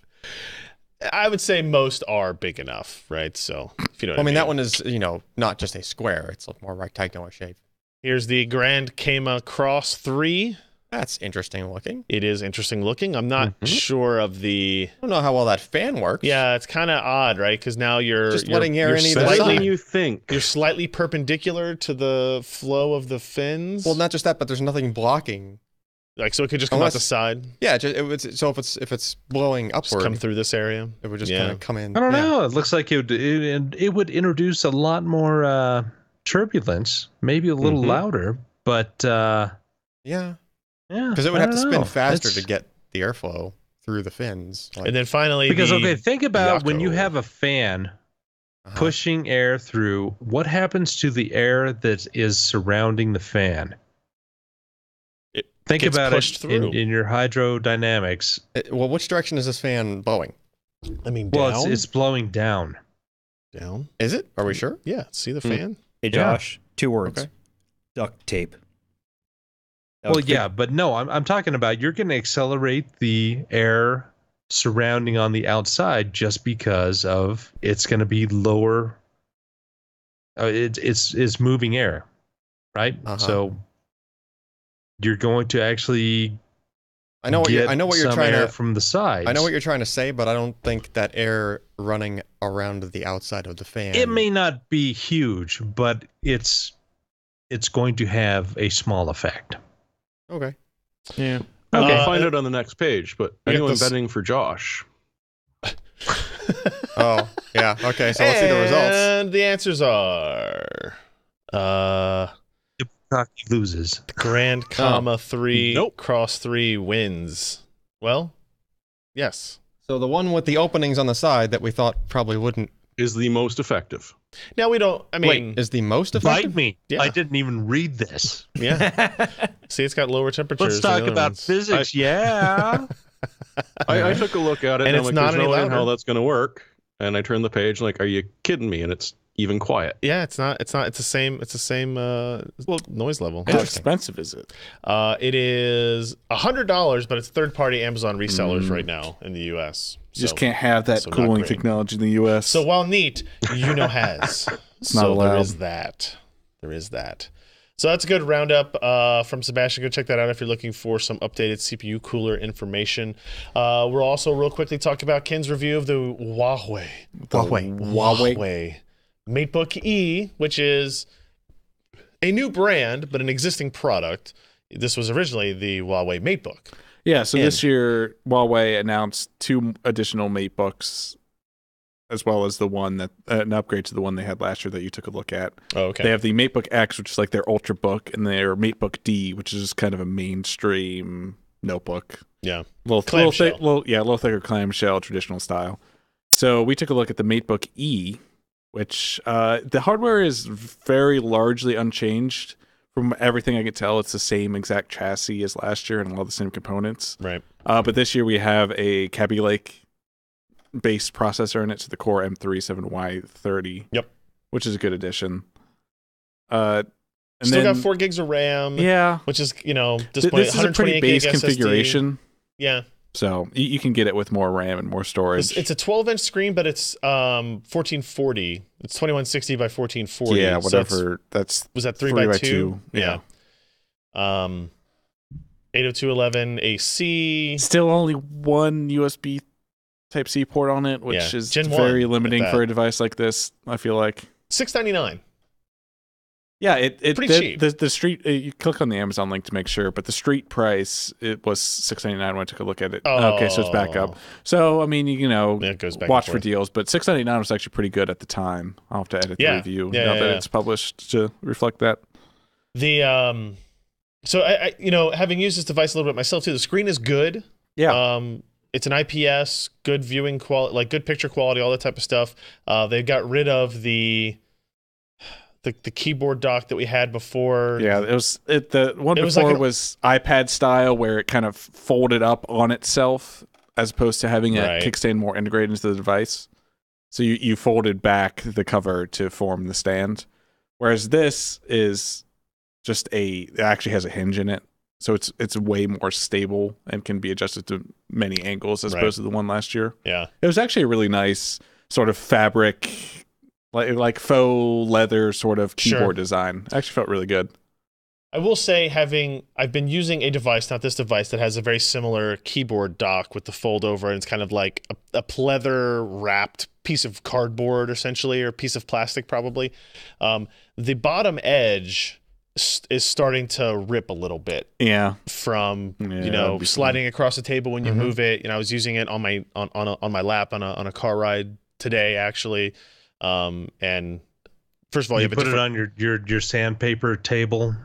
S2: I would say most are big enough, right? So, if you know what
S6: I mean, that one is, not just a square. It's like more rectangular shape.
S2: Here's the Grand Kama Cross 3.
S6: That's interesting looking.
S2: It is interesting looking. I'm not sure of the...
S6: I don't know how well that fan works.
S2: Yeah, it's kind of odd, right? Because now you're
S6: Just letting air
S2: you're
S6: in either
S4: Better
S6: side.
S4: than you think.
S2: You're slightly perpendicular to the flow of the fins.
S6: Well, not just that, but there's nothing blocking.
S2: like so it could just come out the side,
S6: Yeah, so if it's blowing
S2: just
S6: upward,
S2: come through this area.
S6: it would just
S2: Yeah.
S6: kind of come in.
S3: I don't
S6: Yeah.
S3: know. It looks like it would introduce a lot more turbulence, maybe a little louder, but
S6: Yeah,
S3: yeah,
S6: because it would
S3: I
S6: have to
S3: don't
S6: spin
S3: know.
S6: faster
S3: It's-
S6: to get the airflow through the fins. Like,
S2: And then finally,
S3: Because
S2: the
S3: okay, think about when you
S2: Yako.
S3: have a fan
S6: uh-huh.
S3: pushing air through. What happens to the air that is surrounding the fan?
S2: It
S3: Think
S2: gets
S3: about
S2: pushed
S3: it
S2: through.
S3: in your hydrodynamics.
S6: Well, which direction is this fan blowing?
S2: I mean, down,
S3: Well, it's blowing down.
S2: down.
S6: Is it? Are we sure?
S2: Yeah, see the fan.
S1: Hey,
S3: Yeah.
S1: Josh, 2 words.
S6: Okay.
S1: Duct tape. That
S3: Well,
S1: would
S3: yeah, but no, I'm talking about you're going to accelerate the air surrounding on the outside just because of it's going to be lower. It's moving air, right?
S6: Uh-huh.
S3: So you're going to actually
S6: I know what
S3: get
S6: you're
S3: some
S6: trying
S3: air
S6: to.
S3: from the sides.
S6: I know what you're trying to say, but I don't think that air running around the outside of the fan.
S3: It may not be huge, but it's going to have a small effect.
S6: Okay.
S5: Yeah.
S4: I'll find it on the next page, but
S2: we got
S4: anyone
S2: this-
S4: betting for Josh?
S6: Oh, yeah. Okay. So let's see the results.
S2: And the answers are
S3: Kentucky loses.
S2: Grand Comma 3
S4: Nope.
S2: Cross 3 wins. Well, yes.
S6: So the one with the openings on the side that we thought probably wouldn't.
S4: Is the most effective.
S2: Now we don't. I mean,
S6: Wait, is the most
S3: Bite
S6: effective?
S3: me.
S2: Yeah.
S3: I didn't even read this.
S2: yeah. See, it's got lower temperatures.
S3: Let's
S2: than the
S3: talk
S2: other
S3: about
S2: ones.
S3: physics. Yeah.
S4: I took a look at it,
S2: And
S4: and
S2: it's
S4: I'm like,
S2: not
S4: there's
S2: any
S4: no way in
S2: louder.
S4: hell that's going to work. And I turned the page, like, are you kidding me? And it's even quiet.
S2: Yeah, it's not. It's the same. It's the same noise level.
S5: How expensive is it?
S2: It is $100, but it's third-party Amazon resellers right now in the U.S.
S5: You just can't have that
S2: so not
S5: cooling
S2: great.
S5: technology in the U.S.
S2: So while neat, has.
S5: not
S2: so there
S5: allowed.
S2: is that. There is that. So that's a good roundup from Sebastian. Go check that out if you're looking for some updated CPU cooler information. We'll also real quickly talk about Ken's review of the Huawei MateBook E, which is a new brand, but an existing product. This was originally the Huawei MateBook.
S5: Yeah, so this year, Huawei announced 2 additional MateBooks, as well as the one that an upgrade to the one they had last year that you took a look at.
S2: Oh, okay.
S5: They have the MateBook X, which is like their Ultrabook, and their MateBook D, which is just kind of a mainstream notebook.
S2: Yeah.
S5: Little
S2: Clamshell.
S5: little thicker clamshell, traditional style. So we took a look at the MateBook E, which the hardware is very largely unchanged. From everything I can tell, it's the same exact chassis as last year and all the same components.
S2: Right.
S5: But this year we have a Kaby Lake based processor in it, so the Core M3 7Y30.
S2: Yep.
S5: Which is a good addition. And
S2: Still
S5: then,
S2: got 4 gigs of RAM.
S5: Yeah.
S2: Which is, this
S5: This is a pretty base
S2: gig SSD.
S5: configuration.
S2: Yeah.
S5: So you can get it with more RAM and more storage.
S2: It's a 12-inch screen, but it's 1440. It's 2160 by 1440.
S5: Yeah,
S2: So
S5: whatever.
S2: was that 3 by 2?
S5: Yeah.
S2: 802.11 AC.
S5: Still only one USB Type-C port on it, which is
S2: Gen 1
S5: very
S2: at
S5: limiting
S2: that.
S5: for a device like this, I feel like.
S2: $699.
S5: Yeah, it
S2: Pretty cheap.
S5: The street you click on the Amazon link to make sure, but the street price it was $699 when I took a look at it. Okay, so it's back
S2: Oh.
S5: up. So I mean,
S2: It goes back
S5: watch
S2: and
S5: for
S2: forth.
S5: deals, but $699 was actually pretty good at the time. I'll have to edit the review now that it's published to reflect that.
S2: The so I having used this device a little bit myself too, the screen is good.
S5: Yeah.
S2: It's an IPS, good viewing quality, like good picture quality, all that type of stuff. They got rid of the keyboard dock that we had before.
S5: Yeah, the one
S2: It was
S5: before
S2: like
S5: was iPad style where it kind of folded up on itself as opposed to having a
S2: Right.
S5: kickstand more integrated into the device. So you folded back the cover to form the stand. Whereas this is just it actually has a hinge in it. So it's way more stable and can be adjusted to many angles as
S2: Right.
S5: opposed to the one last year.
S2: Yeah.
S5: It was actually a really nice sort of fabric, like faux leather sort of
S2: Sure.
S5: keyboard design. Actually felt really good.
S2: I will say, I've been using a device, not this device, that has a very similar keyboard dock with the fold over, and it's kind of like a pleather wrapped piece of cardboard, essentially, or piece of plastic, probably. The bottom edge is starting to rip a little bit
S5: Yeah.
S2: from
S5: that'd be
S2: sliding across the table when you
S5: Mhm.
S2: move it. I was using it on my on my lap on a car ride today, actually. And first of all,
S3: You
S2: have a
S3: put it
S2: different-
S3: on your sandpaper table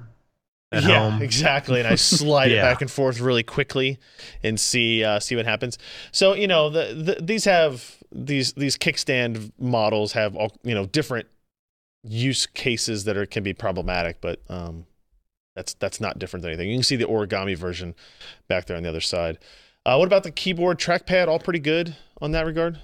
S3: at
S2: yeah,
S3: home.
S2: exactly. And I slide it
S3: Yeah.
S2: back and forth really quickly and see what happens. So these kickstand models have all different use cases that can be problematic, but that's not different than anything. You can see the origami version back there on the other side. What about the keyboard, trackpad? All pretty good on that regard.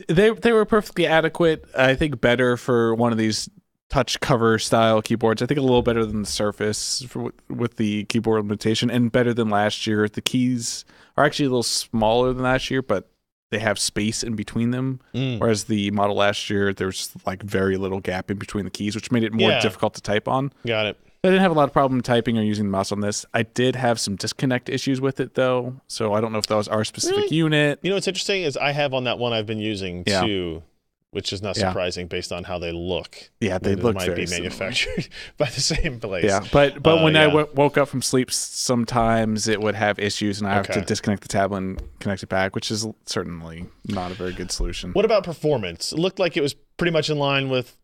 S5: They were perfectly adequate. I think better for one of these touch cover style keyboards. I think a little better than the Surface with the keyboard limitation, and better than last year. The keys are actually a little smaller than last year, but they have space in between them. Whereas the model last year, there's like very little gap in between the keys, which made it more
S2: Yeah.
S5: difficult to type on.
S2: Got it.
S5: I didn't have a lot of problem typing or using the mouse on this. I did have some disconnect issues with it though, so I don't know if that was our specific
S2: Really?
S5: unit.
S2: What's interesting is I have on that one I've been using
S5: Yeah.
S2: too, which is not
S5: Yeah.
S2: surprising based on how they look.
S5: Yeah, they
S2: It
S5: look
S2: might
S5: very
S2: be
S5: similar.
S2: manufactured by the same place.
S5: Yeah, but when I
S2: yeah.
S5: woke up from sleep, sometimes it would have issues, and I have to
S2: Okay.
S5: disconnect the tablet and connect it back, which is certainly not a very good solution.
S2: What about performance? It looked like it was pretty much in line with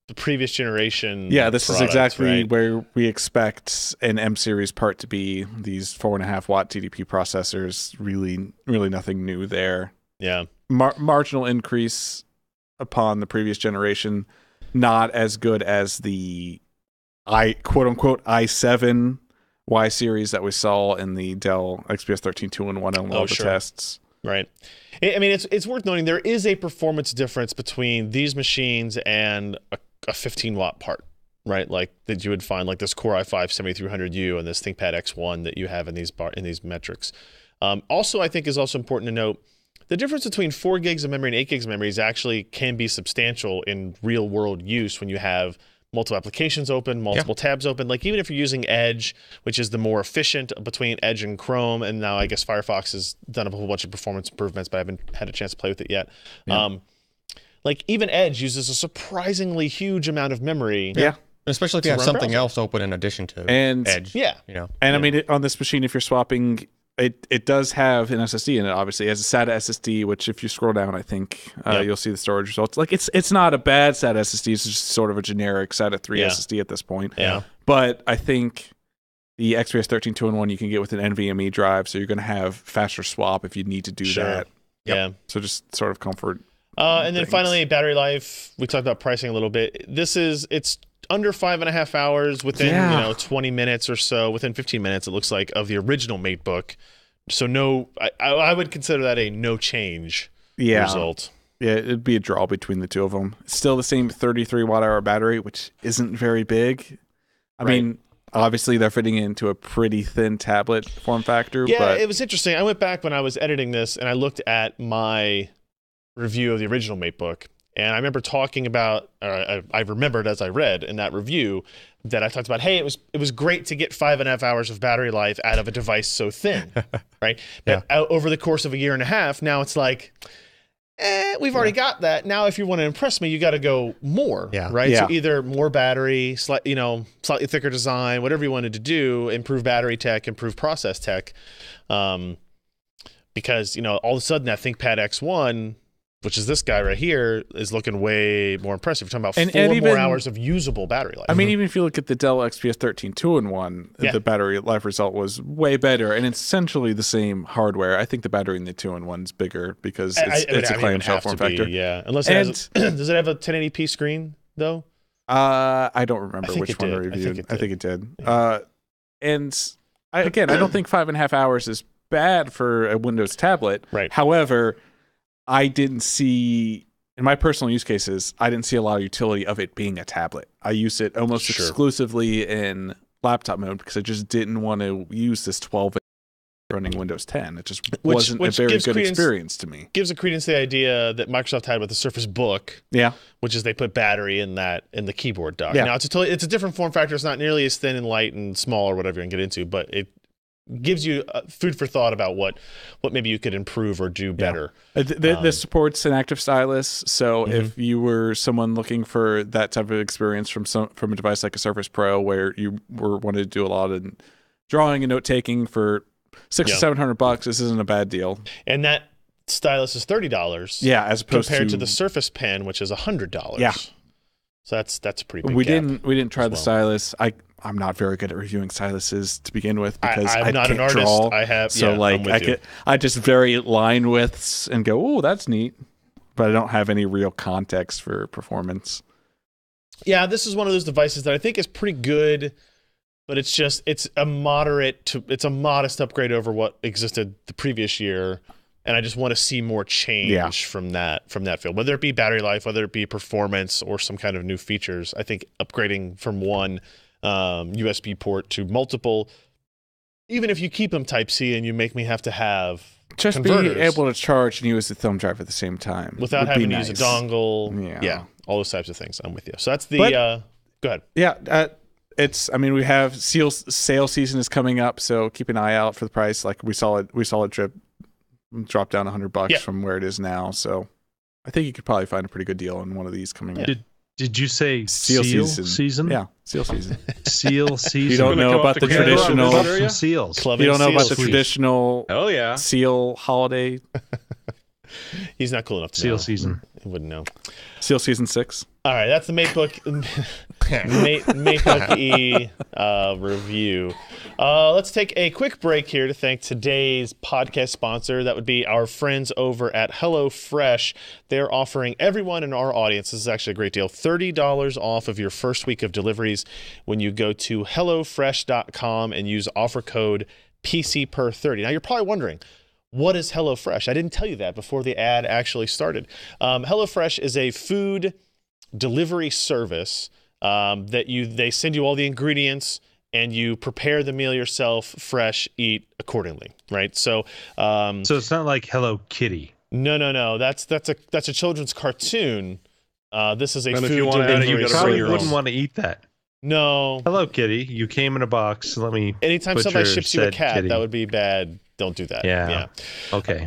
S2: the previous generation.
S5: Yeah, this is
S2: product,
S5: exactly
S2: right?
S5: where we expect an M series part to be. These 4.5 watt TDP processors, really nothing new there.
S2: Yeah.
S5: Marginal increase upon the previous generation, not as good as the quote unquote i7 Y series that we saw in the Dell XPS 13 2-in-1 and all the
S2: sure.
S5: tests.
S2: Right. I mean, it's worth noting there is a performance difference between these machines and a 15 watt part, right? Like that you would find like this Core i5 7300U and this ThinkPad X1 that you have in these metrics. Also, I think is also important to note the difference between 4 gigs of memory and 8 gigs of memory actually can be substantial in real world use when you have multiple applications open, multiple tabs open. Like even if you're using Edge, which is the more efficient between Edge and Chrome, and now I guess Firefox has done a whole bunch of performance improvements, but I haven't had a chance to play with it yet. Like even Edge uses a surprisingly huge amount of memory.
S5: Yeah.
S6: Especially if you have
S2: run
S6: something
S2: browser.
S6: else open in addition to
S5: And
S6: Edge.
S2: Yeah.
S6: You know.
S5: And I mean, on this machine, if you're swapping, it does have an SSD in it. Obviously, it has a SATA SSD, which if you scroll down, I think you'll see the storage results. Like it's not a bad SATA SSD. It's just sort of a generic SATA 3 SSD at this point.
S2: Yeah.
S5: But I think the XPS 13 2-in-1 you can get with an NVMe drive, so you're going to have faster swap if you need to do
S2: Sure.
S5: that.
S2: Yeah.
S5: So just sort of comfort.
S2: And then
S5: things.
S2: finally, battery life. We talked about pricing a little bit. It's under 5.5 hours within 20 minutes or so, within 15 minutes, it looks like, of the original MateBook. So I would consider that a no change result.
S5: Yeah, it'd be a draw between the two of them. Still the same 33 watt-hour battery, which isn't very big. I mean, obviously they're fitting into a pretty thin tablet form factor.
S2: Yeah,
S5: but
S2: it was interesting. I went back when I was editing this and I looked at my review of the original MateBook. And I remember talking about, or I remembered as I read in that review that I talked about, hey, it was great to get 5.5 hours of battery life out of a device so thin, right? But over the course of a year and a half, now it's like, we've already got that. Now, if you want to impress me, you got to go more, right?
S5: Yeah.
S2: So either more battery, slightly thicker design, whatever you wanted to do, improve battery tech, improve process tech, because all of a sudden that ThinkPad X1, which is this guy right here, is looking way more impressive. We're talking about four more hours of usable battery life.
S5: I mean, even if you look at the Dell XPS 13 2-in-1, the battery life result was way better, and it's essentially the same hardware. I think the battery in the 2-in-1 is bigger because it's a clamshell form factor.
S2: Unless it has, does it have a 1080p screen though?
S5: I don't remember which one I reviewed. I think it did. And I don't think 5.5 hours is bad for a Windows tablet.
S2: Right.
S5: However, I didn't see, in my personal use cases, I didn't see a lot of utility of it being a tablet. I use it almost exclusively in laptop mode because I just didn't want to use this 12 running Windows 10. It just wasn't a very good experience to me.
S2: Gives a credence to the idea that Microsoft had with the Surface Book, which is they put battery in the keyboard dock. Now it's a different form factor. It's not nearly as thin and light and small or whatever you can get into, but it gives you food for thought about what maybe you could improve or do better.
S5: This supports an active stylus, so if you were someone looking for that type of experience from a device like a Surface Pro, where you wanted to do a lot of drawing and note taking for $600 or $700, this isn't a bad deal.
S2: And that stylus is $30.
S5: Yeah, as opposed
S2: compared to the Surface Pen, which is $100.
S5: Yeah.
S2: So that's a pretty big
S5: we
S2: gap.
S5: didn't try the stylus. I'm not very good at reviewing styluses to begin with because
S2: I'm not
S5: can't
S2: an artist.
S5: draw.
S2: I have
S5: I just vary line widths and go, oh, that's neat, but I don't have any real context for performance.
S2: Yeah, this is one of those devices that I think is pretty good, but it's a modest upgrade over what existed the previous year, and I just want to see more change from that field, whether it be battery life, whether it be performance, or some kind of new features. I think upgrading from one USB port to multiple, even if you keep them Type-C and you make me have to have
S5: just
S2: converters,
S5: being able to charge and use the thumb drive at the same time
S2: without having to use a dongle, all those types of things. I'm with you. So that's the go ahead.
S5: Yeah, we have sale season is coming up, so keep an eye out for the price. Like we saw it drop down $100 from where it is now, so I think you could probably find a pretty good deal on one of these coming up.
S3: Did you say
S5: seal season? Yeah, seal season.
S3: Seal season.
S5: You don't know about the traditional
S3: seals.
S5: You don't know about the traditional seal holiday.
S2: He's not cool enough to know.
S3: Seal season.
S2: He wouldn't know.
S5: Seal season 6.
S2: All right, that's the MateBook MateBook E review. Let's take a quick break here to thank today's podcast sponsor. That would be our friends over at HelloFresh. They're offering everyone in our audience, this is actually a great deal, $30 off of your first week of deliveries when you go to HelloFresh.com and use offer code PCPer30. Now, you're probably wondering, what is HelloFresh? I didn't tell you that before the ad actually started. HelloFresh is a food delivery service that they send you all the ingredients and you prepare the meal yourself, fresh, eat accordingly, right? So
S3: it's not like Hello Kitty.
S2: No. That's a children's cartoon This is a
S4: And if
S2: food
S4: you wanna add it,
S2: delivery
S4: you gotta
S3: Probably
S4: bring your
S3: wouldn't
S4: own.
S3: want to eat that.
S2: No.
S3: Hello, kitty. You came in a box. Let me.
S2: Anytime
S3: put
S2: somebody
S3: your
S2: ships you a
S3: said
S2: cat,
S3: kitty.
S2: that would be bad. Don't do that.
S3: Yeah. Okay.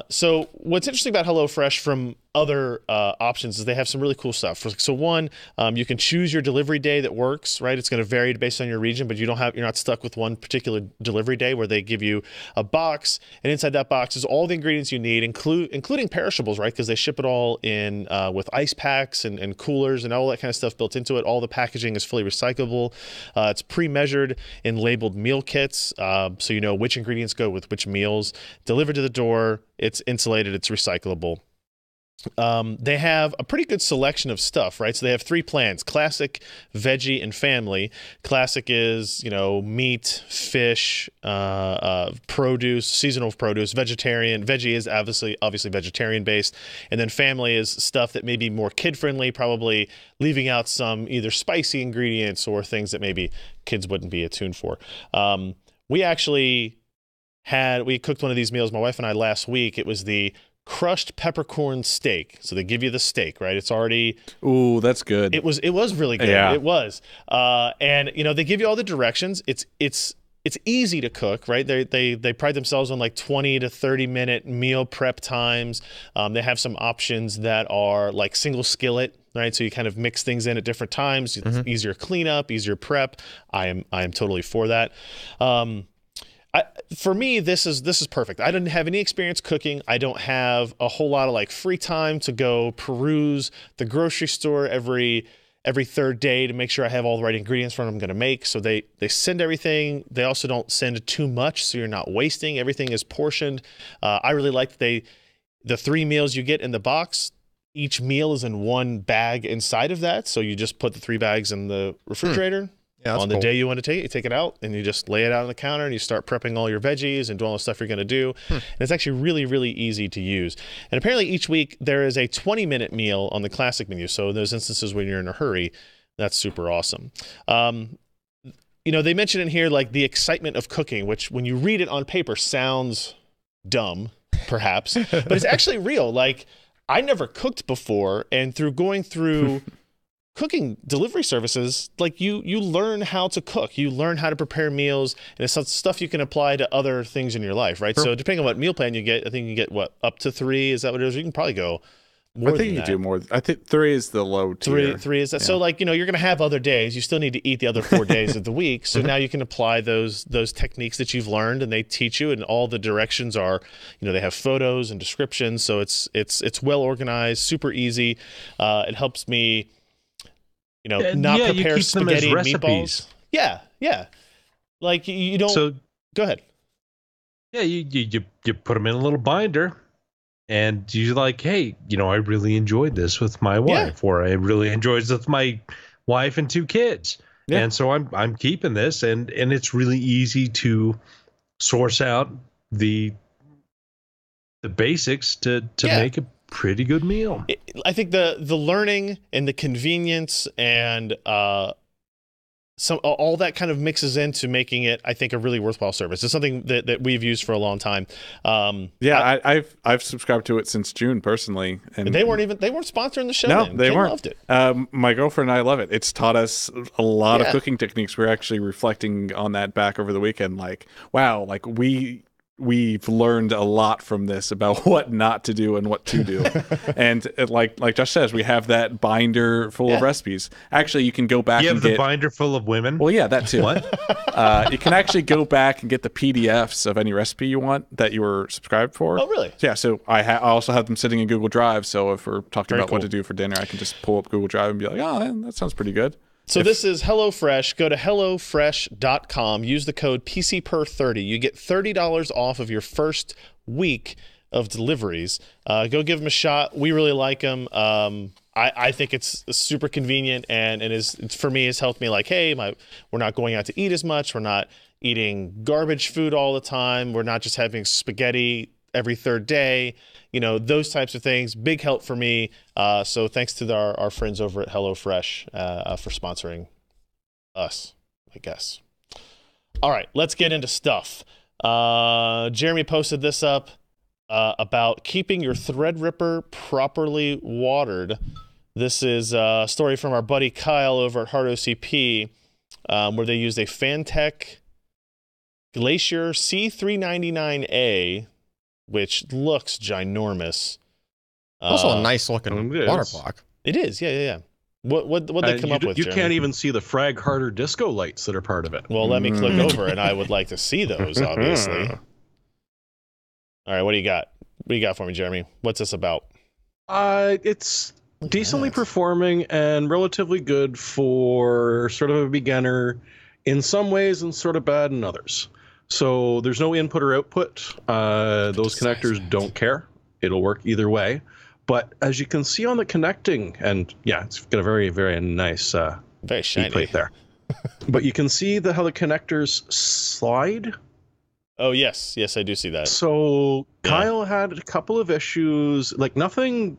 S2: So what's interesting about HelloFresh from other options is they have some really cool stuff. So one, you can choose your delivery day that works, right? It's going to vary based on your region, but you're not stuck with one particular delivery day where they give you a box, and inside that box is all the ingredients you need, including perishables, right? Because they ship it all in with ice packs and coolers and all that kind of stuff built into it. All the packaging is fully recyclable. It's pre-measured in labeled meal kits, so you know which ingredients go with which meals. Delivered to the door. It's insulated. It's recyclable. They have a pretty good selection of stuff, right? So they have 3 plans: classic, veggie, and family. Classic is, meat, fish, produce, seasonal produce. Vegetarian, veggie is obviously vegetarian based. And then family is stuff that may be more kid friendly, probably leaving out some either spicy ingredients or things that maybe kids wouldn't be attuned for. We cooked one of these meals, my wife and I, last week. It was the crushed peppercorn steak. So they give you the steak, right? It's already.
S5: Ooh, that's good.
S2: It was really good.
S5: Yeah.
S2: It was. And they give you all the directions. It's easy to cook, right? They pride themselves on like 20 to 30 minute meal prep times. They have some options that are like single skillet, right? So you kind of mix things in at different times. It's easier cleanup, easier prep. I am totally for that. For me, this is perfect. I didn't have any experience cooking. I don't have a whole lot of like free time to go peruse the grocery store every third day to make sure I have all the right ingredients for what I'm going to make. So they send everything. They also don't send too much, so you're not wasting. Everything is portioned. I really like that the 3 meals you get in the box, each meal is in one bag inside of that. So you just put the 3 bags in the refrigerator.
S6: Yeah, that's
S2: On the
S6: cool.
S2: day you want to take it, you take it out and you just lay it out on the counter and you start prepping all your veggies and doing all the stuff you're going to do. And it's actually really, really easy to use. And apparently each week there is a 20-minute meal on the classic menu. So in those instances when you're in a hurry, that's super awesome. They mention in here like the excitement of cooking, which when you read it on paper sounds dumb, perhaps, but it's actually real. Like, I never cooked before, and through going through cooking delivery services, like you learn how to cook, you learn how to prepare meals, and it's stuff you can apply to other things in your life, right? So depending on what meal plan you get, I think you get up to 3. Is that what it is? You can probably go more
S5: I think
S2: than
S5: you
S2: that.
S5: do more. I think 3 is the low tier.
S2: Three is that. So like, you're going to have other days. You still need to eat the other 4 days of the week. So now you can apply those techniques that you've learned, and they teach you, and all the directions are, they have photos and descriptions. So it's well organized, super easy. It helps me, not
S3: you
S2: prepare
S3: keep them as
S2: spaghetti and
S3: recipes.
S2: meatballs. Yeah. Like you don't.
S3: So
S2: Go ahead.
S3: yeah, you put them in a little binder, and you're like, hey, I really enjoyed this with my wife, or I really enjoyed this with my wife and 2 kids, and so I'm keeping this, and it's really easy to source out the basics to make a pretty good meal.
S2: I think the learning and the convenience and all that kind of mixes into making it, I think, a really worthwhile service. It's something that we've used for a long time.
S5: I've subscribed to it since June personally, and
S2: they weren't sponsoring the show.
S5: No,
S2: then.
S5: they
S2: Ken
S5: weren't.
S2: Loved it.
S5: My girlfriend and I love it. It's taught us a lot of
S2: Yeah.
S5: cooking techniques. We're actually reflecting on that back over the weekend. Like, wow, like we've learned a lot from this about what not to do and what to do. And like Josh says, we have that binder full of recipes. Actually, you can go back
S3: You
S5: and
S3: have the
S5: get.
S3: binder full of women.
S5: Well, yeah, that too.
S3: What?
S5: You can actually go back and get the PDFs of any recipe you want that you were subscribed for.
S2: Oh, really?
S5: Yeah, so I also have them sitting in Google Drive. So if we're talking
S2: Very
S5: about what
S2: cool.
S5: to do for dinner, I can just pull up Google Drive and be like, oh, man, that sounds pretty good.
S2: So this is HelloFresh. Go to HelloFresh.com. Use the code PCPer30. You get $30 off of your first week of deliveries. Go give them a shot. We really like them. I think it's super convenient, and for me, it's helped me like, hey, we're not going out to eat as much. We're not eating garbage food all the time. We're not just having spaghetti every third day. Those types of things, big help for me. So thanks to our friends over at HelloFresh for sponsoring us, I guess. All right, let's get into stuff. Jeremy posted this up about keeping your Threadripper properly watered This is a story from our buddy Kyle over at Hard OCP, where they used a Fantech Glacier C399A, which looks ginormous.
S6: Also a nice looking
S4: it is.
S6: water block.
S2: It is, yeah. What they come up with?
S4: You
S2: Jeremy?
S4: can't even see the Frag Harder disco lights that are part of it.
S2: Well, let me click over, and I would like to see those. Obviously. All right, what do you got? What do you got for me, Jeremy? What's this about?
S4: It's decently performing and relatively good for sort of a beginner in some ways and sort of bad in others. So there's no input or output. Those connectors don't care. It'll work either way. But as you can see on the connecting, and yeah, it's got a very, very nice
S2: Very shiny
S4: plate there. But you can see how the connectors slide.
S2: Oh yes, I do see that.
S4: So
S2: Yeah.
S4: Kyle had a couple of issues, like nothing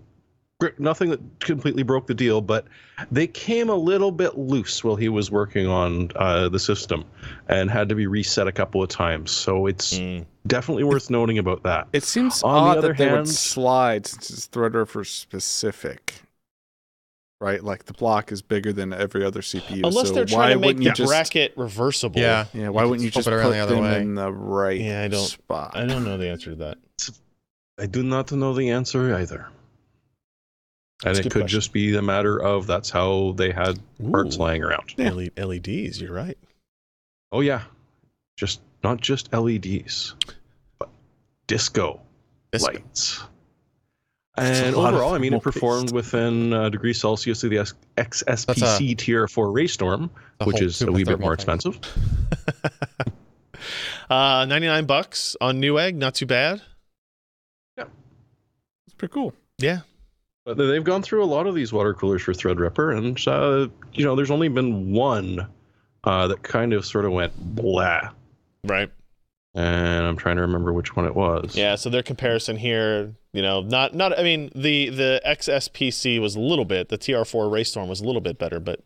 S4: that completely broke the deal, but they came a little bit loose while he was working on the system and had to be reset a couple of times. So it's definitely worth noting about that.
S5: It seems
S4: On the
S5: odd
S4: other
S5: that they would
S4: hand-
S5: slide since it's Threadripper specific, right? Like the block is bigger than every other CPU.
S2: Unless
S5: so
S2: they're
S5: why
S2: trying to make
S5: wouldn't
S2: the
S5: you just,
S2: bracket reversible.
S6: Yeah.
S5: Yeah, why wouldn't you
S6: flip
S5: just
S6: it around
S5: put
S6: the other
S5: them
S6: way.
S5: in the right
S2: Yeah, I don't-
S5: spot?
S2: I don't know the answer to that.
S4: I do not know the answer either.
S2: That's a
S4: And it
S2: good
S4: could
S2: question.
S4: just be a matter of that's how they had parts
S2: Ooh.
S4: lying around.
S5: Yeah.
S2: LEDs, you're right.
S4: Oh yeah, just not just LEDs, but disco
S6: Disco.
S4: lights.
S5: That's a
S4: And
S5: lot of
S4: overall, I mean, it
S5: thermal
S4: performed
S5: paste.
S4: within degrees Celsius of the XSPC Tier 4 Raystorm,
S6: The
S4: which
S6: whole
S4: is a wee bit
S6: super
S4: more
S6: thermal thing.
S4: expensive.
S2: $99 on Newegg, not too bad.
S5: It's pretty cool.
S2: Yeah.
S4: But they've gone through a lot of these water coolers for Threadripper, and there's only been one that kind of sort of went blah.
S2: Right.
S4: And I'm trying to remember which one it was.
S2: Yeah, so their comparison here, not I mean, the XSPC was a little bit, the TR4 Raystorm was a little bit better, but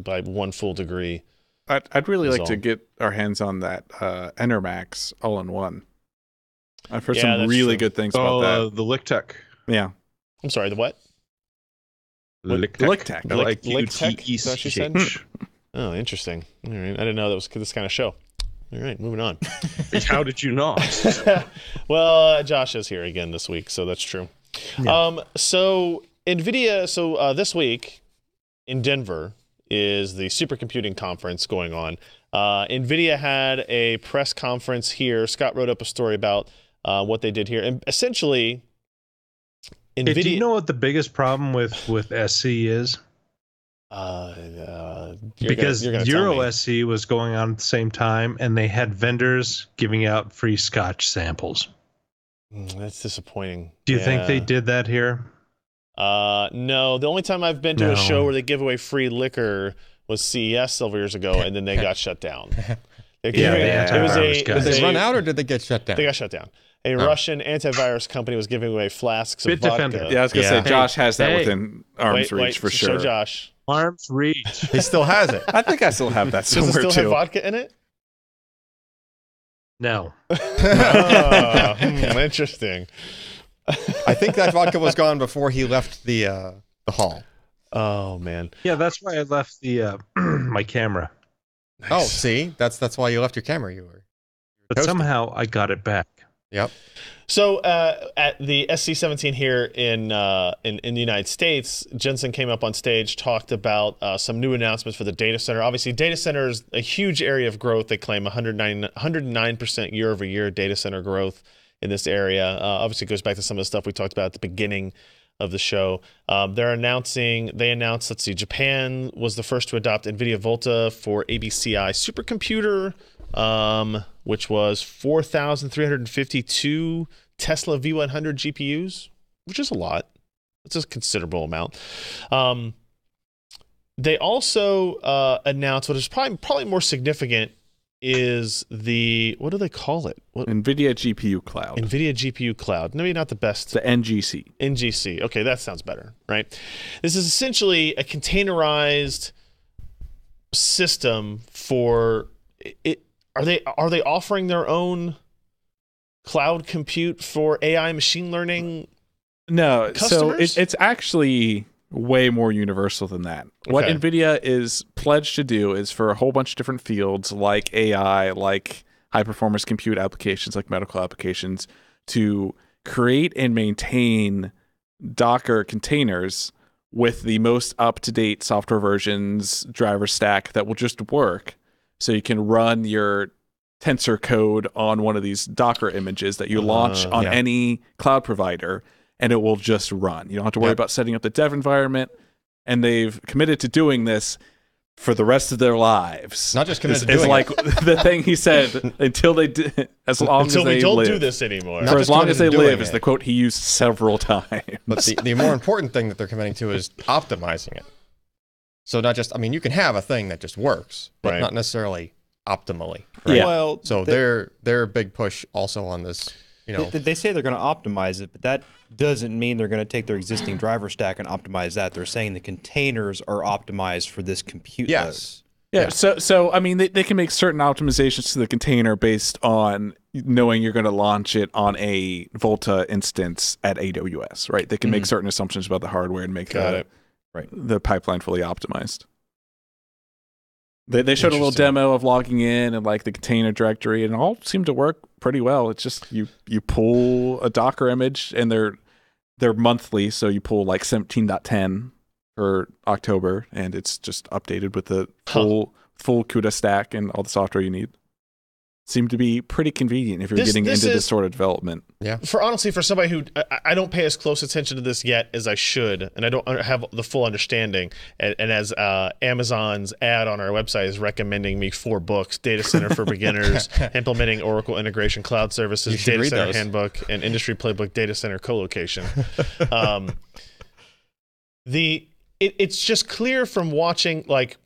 S2: by one full degree.
S5: I'd really
S2: That's
S5: like to
S2: all.
S5: get our hands on that Enermax all-in-one. I've heard
S2: Yeah,
S5: some
S2: that's
S5: really
S2: true.
S5: good things about that.
S4: The Lictech.
S5: Yeah,
S2: I'm sorry, the what?
S5: Lictech.
S2: Lictech? Is that what you said?
S4: LIQTECH.
S2: Oh, interesting. All right. I didn't know that was this kind of show. All right, moving on.
S4: How did you not?
S2: Well, Josh is here again this week, so that's true. So NVIDIA, this week in Denver is the supercomputing conference going on. NVIDIA had a press conference here. Scott wrote up a story about what they did here. And essentially, NVIDIA...
S3: Hey, do you know what the biggest problem with SC is?
S2: you're
S3: Because
S2: gonna tell
S3: Euro
S2: me.
S3: SC was going on at the same time, and they had vendors giving out free Scotch samples.
S2: That's disappointing.
S3: Do you think they
S2: Yeah.
S3: did that here?
S2: No, the only time I've been to a
S3: No.
S2: show where they give away free liquor was CES several years ago, and then they got shut down. They're
S3: Yeah,
S2: giving-
S3: the
S2: it was
S3: antivirus
S2: a,
S3: guys.
S2: it was
S6: Did they
S2: a-
S6: run out or did they get shut down?
S2: They got shut down. A Russian antivirus company was giving away flasks of
S3: Bitdefender.
S2: vodka.
S5: Yeah, I was gonna say Josh has that
S3: Hey.
S5: within arm's reach for
S2: show
S5: sure.
S2: Josh.
S3: Arms reach.
S6: He still has it.
S5: I think I still have that
S2: Does it
S5: somewhere
S2: still have
S5: too.
S2: vodka in it?
S3: No.
S2: Oh, interesting.
S6: I think that vodka was gone before he left the hall.
S2: Oh man.
S3: Yeah, that's why I left the my camera.
S6: Oh,
S2: Nice.
S6: see, that's why you left your camera. You were.
S3: But
S6: Toasty.
S3: somehow I got it back.
S6: Yep.
S2: So at the SC17 here in the United States, Jensen came up on stage, talked about some new announcements for the data center. Obviously, data center is a huge area of growth. They claim 109% year over year data center growth in this area. Obviously, it goes back to some of the stuff we talked about at the beginning of the show. They announced, let's see, Japan was the first to adopt NVIDIA Volta for ABCI supercomputer, which was 4,352 Tesla V100 GPUs, which is a lot. It's a considerable amount. They also announced what is probably more significant is what do they call it?
S5: NVIDIA GPU Cloud.
S2: NVIDIA GPU Cloud. Maybe not the best.
S5: The NGC.
S2: NGC. Okay, that sounds better, right? This is essentially a containerized system for it. Are they offering their own cloud compute for AI machine learning?
S5: No, so
S2: Customers?
S5: it's actually way more universal than that. What
S2: Okay.
S5: NVIDIA is pledged to do is for a whole bunch of different fields like AI, like high performance compute applications, like medical applications, to create and maintain Docker containers with the most up-to-date software versions, driver stack that will just work. So you can run your Tensor code on one of these Docker images that you launch on
S6: yeah.
S5: any cloud provider, and it will just run. You don't have to worry
S6: Yep.
S5: about setting up the dev environment. And they've committed to doing this for the rest of their lives.
S6: Not just committed to
S5: It's
S6: doing
S5: like the thing he said, until they as long
S2: Until
S5: as
S2: we
S5: they
S2: don't
S5: live.
S2: do this anymore.
S6: Not
S5: For
S6: just
S5: as long as they
S6: committed to
S5: live
S6: doing
S5: is
S6: it.
S5: the quote he used several times.
S6: But the more important thing that they're committing to is optimizing it. So not just, I mean, you can have a thing that just works, but
S2: Right.
S6: not necessarily optimally.
S5: Yeah.
S1: Well,
S6: So their big push also on this, you know,
S1: they say they're going to optimize it, but that doesn't mean they're going to take their existing driver stack and optimize that. They're saying the containers are optimized for this compute load.
S6: yes.
S5: Yeah, so I mean, they can make certain optimizations to the container based on knowing you're going to launch it on a Volta instance at AWS, right? They can make certain assumptions about the hardware and make
S2: Got it.
S5: the pipeline fully optimized. They showed a little
S2: Interesting.
S5: demo of logging in and like the container directory, and it all seemed to work pretty well. It's just you pull a Docker image, and they're monthly, so you pull like 17.10 for October, and it's just updated with the full CUDA stack and all the software you need. Seemed to be pretty convenient if you're getting into this sort of development.
S2: For honestly, for somebody who I don't pay as close attention to this yet as I should, and I don't have the full understanding, and as Amazon's ad on our website is recommending me 4 books: Data Center for Beginners, Implementing Oracle Integration Cloud Services,
S6: You should
S2: Data
S6: read
S2: Center
S6: those.
S2: Handbook, and Industry Playbook Data Center Colocation. It's just clear from watching, like,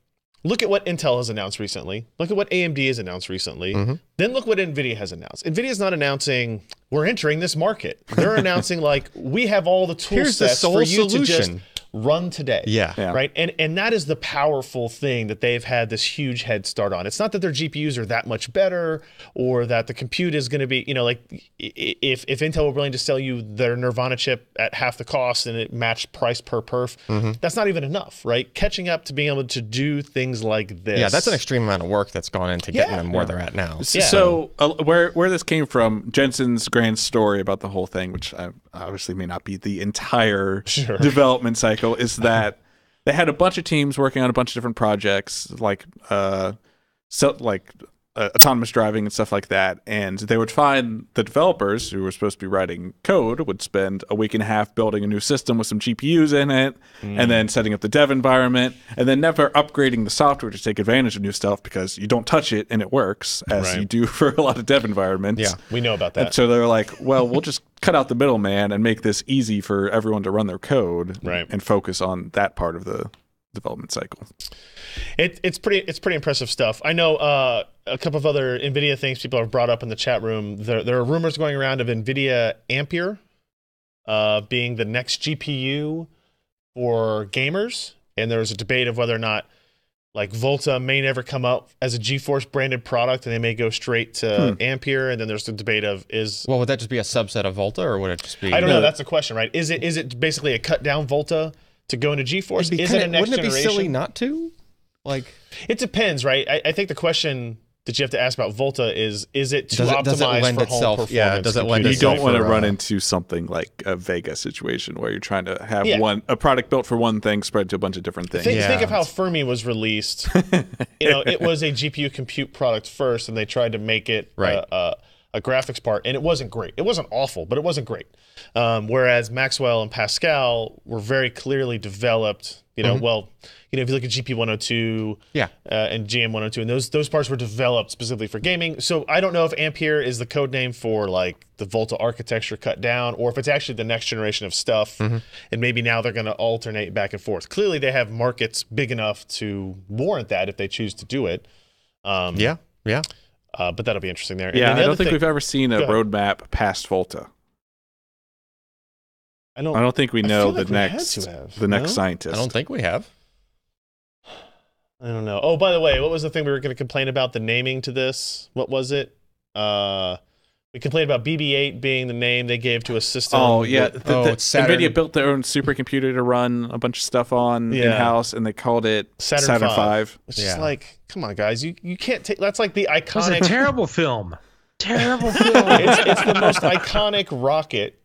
S2: look at what Intel has announced recently. Look at what AMD has announced recently. Then look what NVIDIA has announced. NVIDIA's not announcing, we're entering this market. They're announcing, like, we have all the tool
S6: Here's the
S2: sets for
S6: sole
S2: you to just
S6: solution.
S2: run today.
S6: Yeah.
S2: Right? And that is the powerful thing that they've had this huge head start on. It's not that their GPUs are that much better or that the compute is going to be, you know, like if Intel were willing to sell you their Nirvana chip at half the cost and it matched price per perf, that's not even enough, right? Catching up to being able to do things like this.
S6: Yeah, that's an extreme amount of work that's gone into getting them where they're at now.
S5: So where this came from, Jensen's grand story about the whole thing, which obviously may not be the entire development cycle, is that they had a bunch of teams working on a bunch of different projects, like autonomous driving and stuff like that, and they would find the developers who were supposed to be writing code would spend a week and a half building a new system with some GPUs in it, and then setting up the dev environment, and then never upgrading the software to take advantage of new stuff because you don't touch it and it works, as
S2: Right.
S5: you do for a lot of dev environments.
S6: Yeah.
S2: we know about
S5: And
S2: that.
S5: so they're like, well, we'll just cut out the middleman and make this easy for everyone to run their code,
S2: Right.
S5: and focus on that part of the development cycle.
S2: It's pretty impressive stuff. I know a couple of other NVIDIA things people have brought up in the chat room. There are rumors going around of NVIDIA Ampere being the next GPU for gamers, and there's a debate of whether or not, like, Volta may never come out as a GeForce branded product, and they may go straight to Ampere. And then there's the debate of
S6: Well, would that just be a subset of Volta, or would it just be?
S2: I don't know. That's the question, right? Is it basically a cut down Volta to go into GeForce? Is it a next
S6: wouldn't it be
S2: generation?
S6: silly not to? Like,
S2: It depends, right? I think the question that you have to ask about Volta is it to
S6: Does it
S2: optimize
S6: lend
S2: for
S6: itself-
S2: home performance?
S6: yeah, does it lend
S2: computing?
S5: You don't
S6: itself
S5: want to
S6: for,
S5: run into something like a Vega situation where you're trying to have
S2: Yeah.
S5: a product built for one thing spread to a bunch of different things.
S2: Think of how Fermi was released. It was a GPU compute product first, and they tried to make it
S6: Right.
S2: a graphics part, and it wasn't great. It wasn't awful, but it wasn't great. Whereas Maxwell and Pascal were very clearly developed. If you look at GP 102
S6: Yeah.
S2: and GM 102, and those parts were developed specifically for gaming. So I don't know if Ampere is the code name for, like, the Volta architecture cut down, or if it's actually the next generation of stuff, and maybe now they're going to alternate back and forth. Clearly, they have markets big enough to warrant that if they choose to do it.
S6: yeah.
S2: But that'll be interesting there. And
S5: Yeah,
S2: then the
S5: I don't
S2: other
S5: think
S2: thing-
S5: we've ever seen a
S2: Go ahead.
S5: roadmap past Volta.
S2: I
S5: I don't think we
S2: I
S5: know
S2: feel
S5: the
S2: like we had
S5: next
S2: to have,
S5: the next
S2: no?
S5: scientist.
S6: I don't think we have.
S2: I don't know. Oh, by the way, what was the thing we were going to complain about? The naming to this? What was it? We We complained about BB-8 being the name they gave to a system.
S5: Oh yeah,
S6: it's Saturn.
S5: NVIDIA built their own supercomputer to run a bunch of stuff on
S2: Yeah.
S5: in-house, and they called it
S2: Saturn
S5: V.
S2: It's just like, come on, guys, you can't take. That's like the
S3: It was a
S2: iconic.
S3: terrible film. Terrible film.
S2: it's the most iconic rocket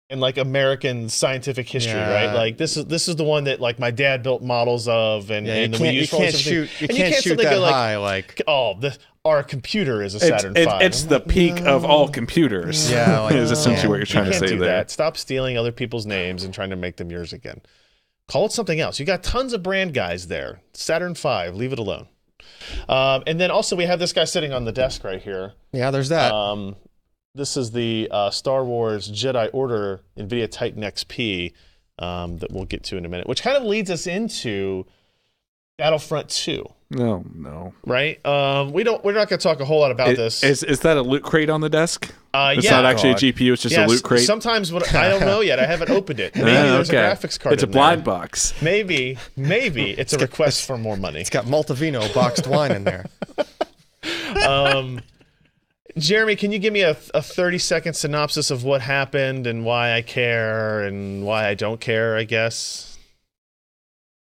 S2: in like American scientific history,
S6: Yeah.
S2: right? Like this is the one that like my dad built models of, and
S6: Yeah,
S2: and
S6: you
S2: then we
S6: can't, you
S2: used for all
S6: can't
S2: this
S6: shoot.
S2: stuff.
S6: You
S2: And
S6: can't shoot
S2: suddenly
S6: that
S2: go like,
S6: high. Like,
S2: oh, our computer is a Saturn V.
S5: It's the peak of all computers.
S6: Yeah, like-
S5: is essentially what you're
S2: You
S5: trying to
S2: can't
S5: say
S2: do
S5: there.
S2: that. Stop stealing other people's names and trying to make them yours again. Call it something else. You got tons of brand guys there. Saturn V, leave it alone. And then also we have this guy sitting on the desk right here.
S6: yeah, there's that.
S2: This is the Star Wars Jedi Order NVIDIA Titan XP that we'll get to in a minute, which kind of leads us into Battlefront 2,
S5: No.
S2: right? We're not going to talk a whole lot about this.
S5: Is that a loot crate on the desk? It's
S2: yeah.
S5: not actually a GPU. It's just a loot crate.
S2: Sometimes I don't know yet. I haven't opened it. Maybe there's a graphics card.
S5: It's a
S2: in
S5: blind
S2: there.
S5: box.
S2: Maybe it's a request for more money.
S6: It's got Maltavino boxed wine in there.
S2: Jeremy, can you give me a 30-second synopsis of what happened and why I care and why I don't care, I guess?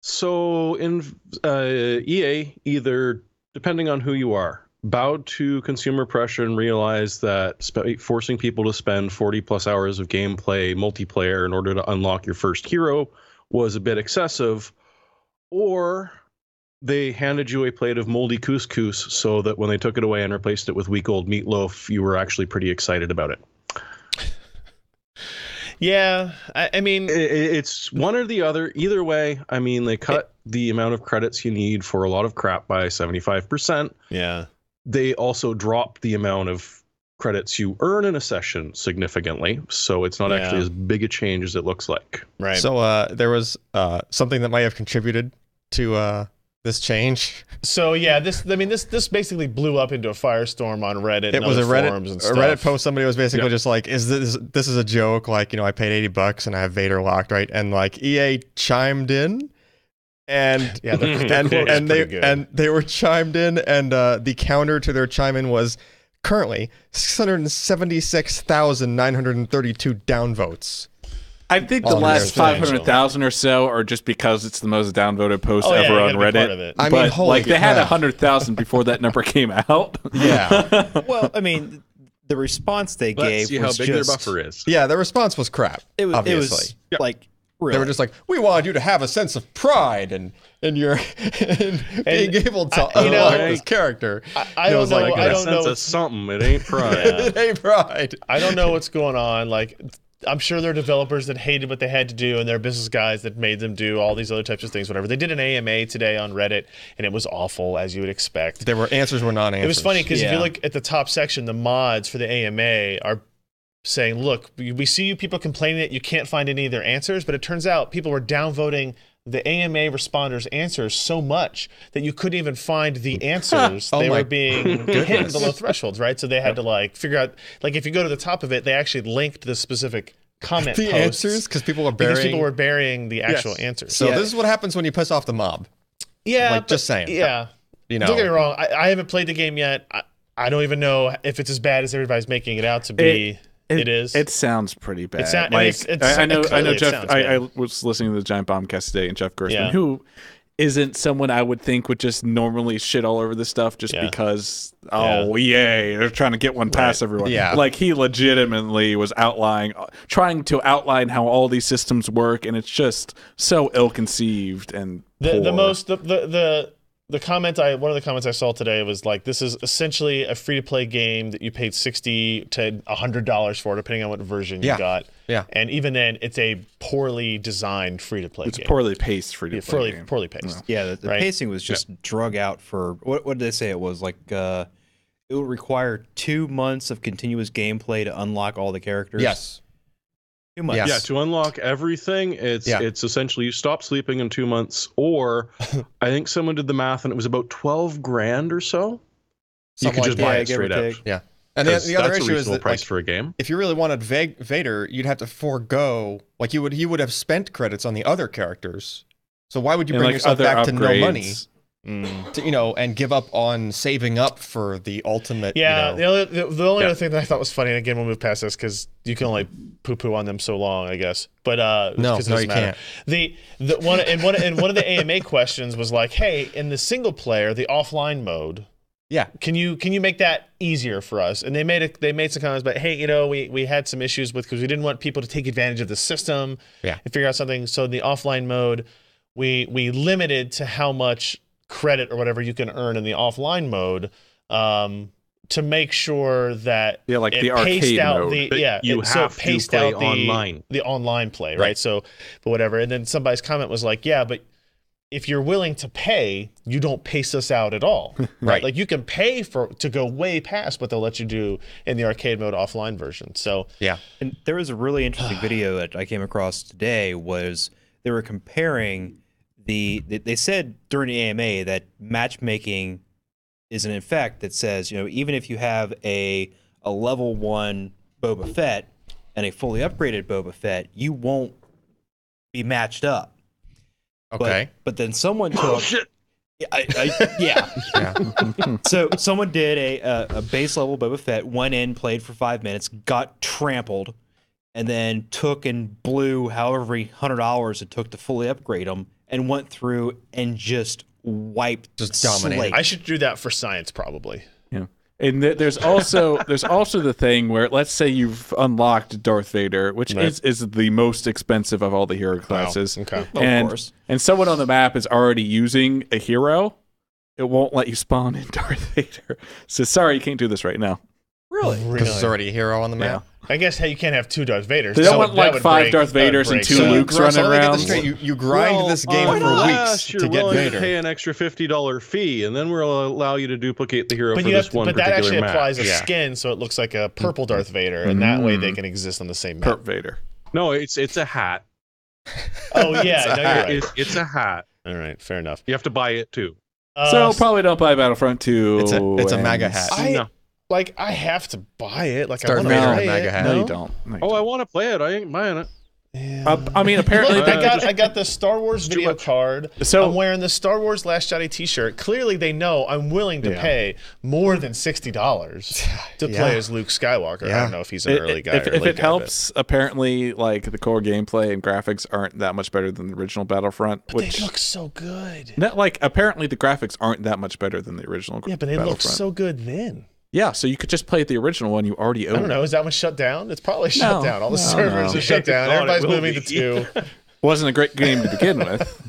S4: So in EA, either, depending on who you are, bowed to consumer pressure and realized that forcing people to spend 40 plus hours of gameplay multiplayer in order to unlock your first hero was a bit excessive, or they handed you a plate of moldy couscous so that when they took it away and replaced it with week old meatloaf, you were actually pretty excited about it.
S2: Yeah, I mean,
S4: it's one or the other. Either way, I mean, they cut the amount of credits you need for a lot of crap by 75%.
S2: yeah.
S4: They also dropped the amount of credits you earn in a session significantly. So it's not actually as big a change as it looks like.
S2: Right.
S6: So there was something that might have contributed to this change.
S2: So yeah, this basically blew up into a firestorm on Reddit.
S6: It was a
S2: and forums and
S6: a
S2: stuff.
S6: Reddit post. Somebody was basically just like, "Is this is a joke? Like, I paid $80 and I have Vader locked, right?" And like EA chimed in, and
S2: Yeah, their quote is
S6: and
S2: pretty good.
S6: they were chimed in, and the counter to their chime in was currently 676,932 downvotes.
S5: I think the
S6: On
S5: last
S6: their thing.
S5: 500,000 or so are just because it's the most downvoted post
S2: Oh, yeah,
S5: ever
S2: you
S5: on
S2: gotta be part
S5: Reddit.
S2: of it.
S6: I mean,
S5: But
S6: holy
S5: they had
S6: crap.
S5: 100,000 before that number came out.
S6: Yeah,
S1: Well, I mean, the response they
S3: Let's
S1: gave
S3: see how
S1: was
S3: big
S1: just
S3: their buffer is.
S6: yeah. The response was crap.
S1: It was
S6: obviously.
S1: like really.
S6: They were just like, "We wanted you to have a sense of pride and your in being able to unlock this character."
S2: I
S6: It
S2: don't
S6: was
S2: know.
S6: like,
S2: I
S4: A
S2: don't
S4: sense
S2: know.
S4: of something. It ain't pride.
S6: It ain't pride.
S2: I don't know what's going on. Like, I'm sure there are developers that hated what they had to do, and there are business guys that made them do all these other types of things. Whatever. They did an AMA today on Reddit, and it was awful, as you would expect.
S6: There were answers were non-answers.
S2: It was funny because if you
S1: Yeah.
S2: look at the top section, the mods for the AMA are saying, look, we see you people complaining that you can't find any of their answers, but it turns out people were downvoting the AMA responders' answers so much that you couldn't even find the answers.
S6: Oh
S2: They
S6: my
S2: were being hidden below thresholds, right? So they had to like figure out, like if you go to the top of it, they actually linked the specific comment
S6: the
S2: posts
S6: answers because people were
S2: because
S6: burying.
S2: people were burying the actual answers.
S6: So this is what happens when you piss off the mob.
S2: yeah,
S6: like, just saying.
S2: Yeah.
S6: You know,
S2: Don't get me wrong. I haven't played the game yet. I don't even know if it's as bad as everybody's making it out to be. It is.
S5: It sounds pretty bad.
S2: I mean,
S5: Like,
S2: it's-
S5: I know
S2: clearly it
S5: Jeff.
S2: sounds
S5: I
S2: bad.
S5: was listening to the Giant Bombcast today, and Jeff Gerstmann,
S2: Yeah.
S5: who isn't someone I would think would just normally shit all over this stuff just
S2: Yeah.
S5: because, yay, they're trying to get one past everyone.
S6: Yeah.
S5: Like, he legitimately was trying to outline how all these systems work, and it's just so ill-conceived and
S2: the
S5: poor.
S2: most the comment one of the comments I saw today was like, this is essentially a free to play game that you paid $60 to $100 for, depending on what version you
S6: Yeah.
S2: got.
S6: Yeah.
S2: And even then, it's a poorly designed free to play
S5: It's
S2: game.
S5: poorly paced for
S2: Yeah,
S5: play.
S2: poorly paced.
S1: Yeah, the
S2: Right.
S1: pacing was just drug out for what did they say it was like? It would require 2 months of continuous gameplay to unlock all the characters.
S6: yes.
S1: 2 months.
S6: Yes.
S4: Yeah, to unlock everything, it's essentially you stop sleeping in 2 months, or I think someone did the math and it was about 12 grand or so. You
S6: Something
S4: could just
S6: like
S4: buy
S1: that,
S4: it
S1: give or
S4: straight out.
S1: take.
S6: Yeah. And the
S4: 'Cause
S6: other
S4: that's a
S6: issue is
S4: reasonable
S6: that
S4: price
S6: like,
S4: for a game.
S6: if you really wanted Vader, you'd have to forego like he would have spent credits on the other characters. So why would you
S5: And
S6: bring
S5: like
S6: yourself
S5: other
S6: back to no money?
S5: upgrades.
S6: to, and give up on saving up for the ultimate.
S2: Yeah, the only
S3: Yeah.
S2: other thing that I thought was funny, and again, we'll move past this because you can only poo-poo on them so long, I guess. But
S6: No,
S2: 'cause it
S6: no,
S2: doesn't
S6: you
S2: matter. The one of the AMA questions was like, hey, in the single player, the offline mode,
S6: Yeah.
S2: can you make that easier for us? And they made some comments, but hey, we had some issues because we didn't want people to take advantage of the system and figure out something. So in the offline mode, we limited to how much credit or whatever you can earn in the offline mode to make sure that
S5: like
S2: it
S5: the
S2: paced
S5: arcade
S2: out
S5: mode.
S2: the
S4: But you
S2: so
S4: have
S2: it
S4: to
S2: paced
S4: play
S2: out
S4: online.
S2: the online play, right? So but whatever. And then somebody's comment was like, yeah, but if you're willing to pay, you don't pace us out at all.
S6: Right.
S2: Like you can pay to go way past what they'll let you do in the arcade mode offline version. So
S6: Yeah.
S1: And there was a really interesting video that I came across today. Was they were comparing they said during the AMA that matchmaking is an effect that says, even if you have a level 1 Boba Fett and a fully upgraded Boba Fett, you won't be matched up.
S6: Okay.
S1: But then someone took yeah.
S6: Yeah.
S1: So someone did a base level Boba Fett, went in, played for 5 minutes, got trampled, and then took and blew however many $100 it took to fully upgrade them, and went through and just wiped,
S6: Just dominated.
S1: slate.
S2: I should do that for science probably.
S5: Yeah. And there's also the thing where, let's say you've unlocked Darth Vader, which is the most expensive of all the hero classes.
S2: Okay.
S1: Of course.
S5: And someone on the map is already using a hero, it won't let you spawn in Darth Vader. So sorry, you can't do this right now.
S1: Really?
S6: Because there's already a hero on the map.
S2: I guess you can't have two Darth Vaders.
S5: They don't want like 5 Darth Vaders and 2
S6: So
S5: Lukes
S6: so
S5: running
S6: let me get this
S5: around.
S6: straight. You grind this game for
S4: unless
S6: weeks
S4: you're
S6: to get
S4: willing
S6: Vader.
S4: to pay an extra $50 fee, and then we'll allow you to duplicate the hero
S2: But
S4: for this one
S2: but that
S4: particular
S2: actually
S4: map.
S2: applies a
S6: Yeah.
S2: skin, so it looks like a purple Darth Vader, and that way they can exist on the same map.
S5: Perp Vader.
S4: No, it's a hat.
S2: Oh yeah, no, you're right.
S4: It's a hat.
S2: All right, fair enough.
S4: You have to buy it too.
S5: So probably don't buy Battlefront 2.
S6: It's a
S5: and-
S6: MAGA hat.
S2: I have to buy it. Like
S6: Darth
S2: I want
S6: Vader
S2: to
S6: in a
S2: play
S6: MAGA
S2: it.
S6: hat.
S5: No, you don't. No, you
S4: Oh, I
S5: don't.
S4: want to play it. I ain't buying it.
S5: I mean, apparently,
S2: Look, I got the Star Wars video card.
S5: So-
S2: I'm wearing the Star Wars Last Jedi T-shirt. Clearly, they know I'm willing to pay more than $60 to play as Luke Skywalker. I don't know if he's an early guy.
S5: if
S2: or late
S5: it
S2: guy,
S5: helps, apparently, like the core gameplay and graphics aren't that much better than the original Battlefront.
S2: but
S5: Which
S2: they look so good.
S5: not like apparently the graphics aren't that much better than the original.
S2: Yeah, but they look
S5: Battlefront.
S2: so good then.
S5: Yeah, so you could just play the original one you already own.
S2: I don't know. Is that one shut down? It's probably shut
S5: No,
S2: down. All the
S5: no,
S2: servers
S5: no.
S2: are shut down.
S4: God, it
S2: Everybody's
S4: will
S2: moving
S4: be.
S2: to 2.
S5: Wasn't a great game to begin with.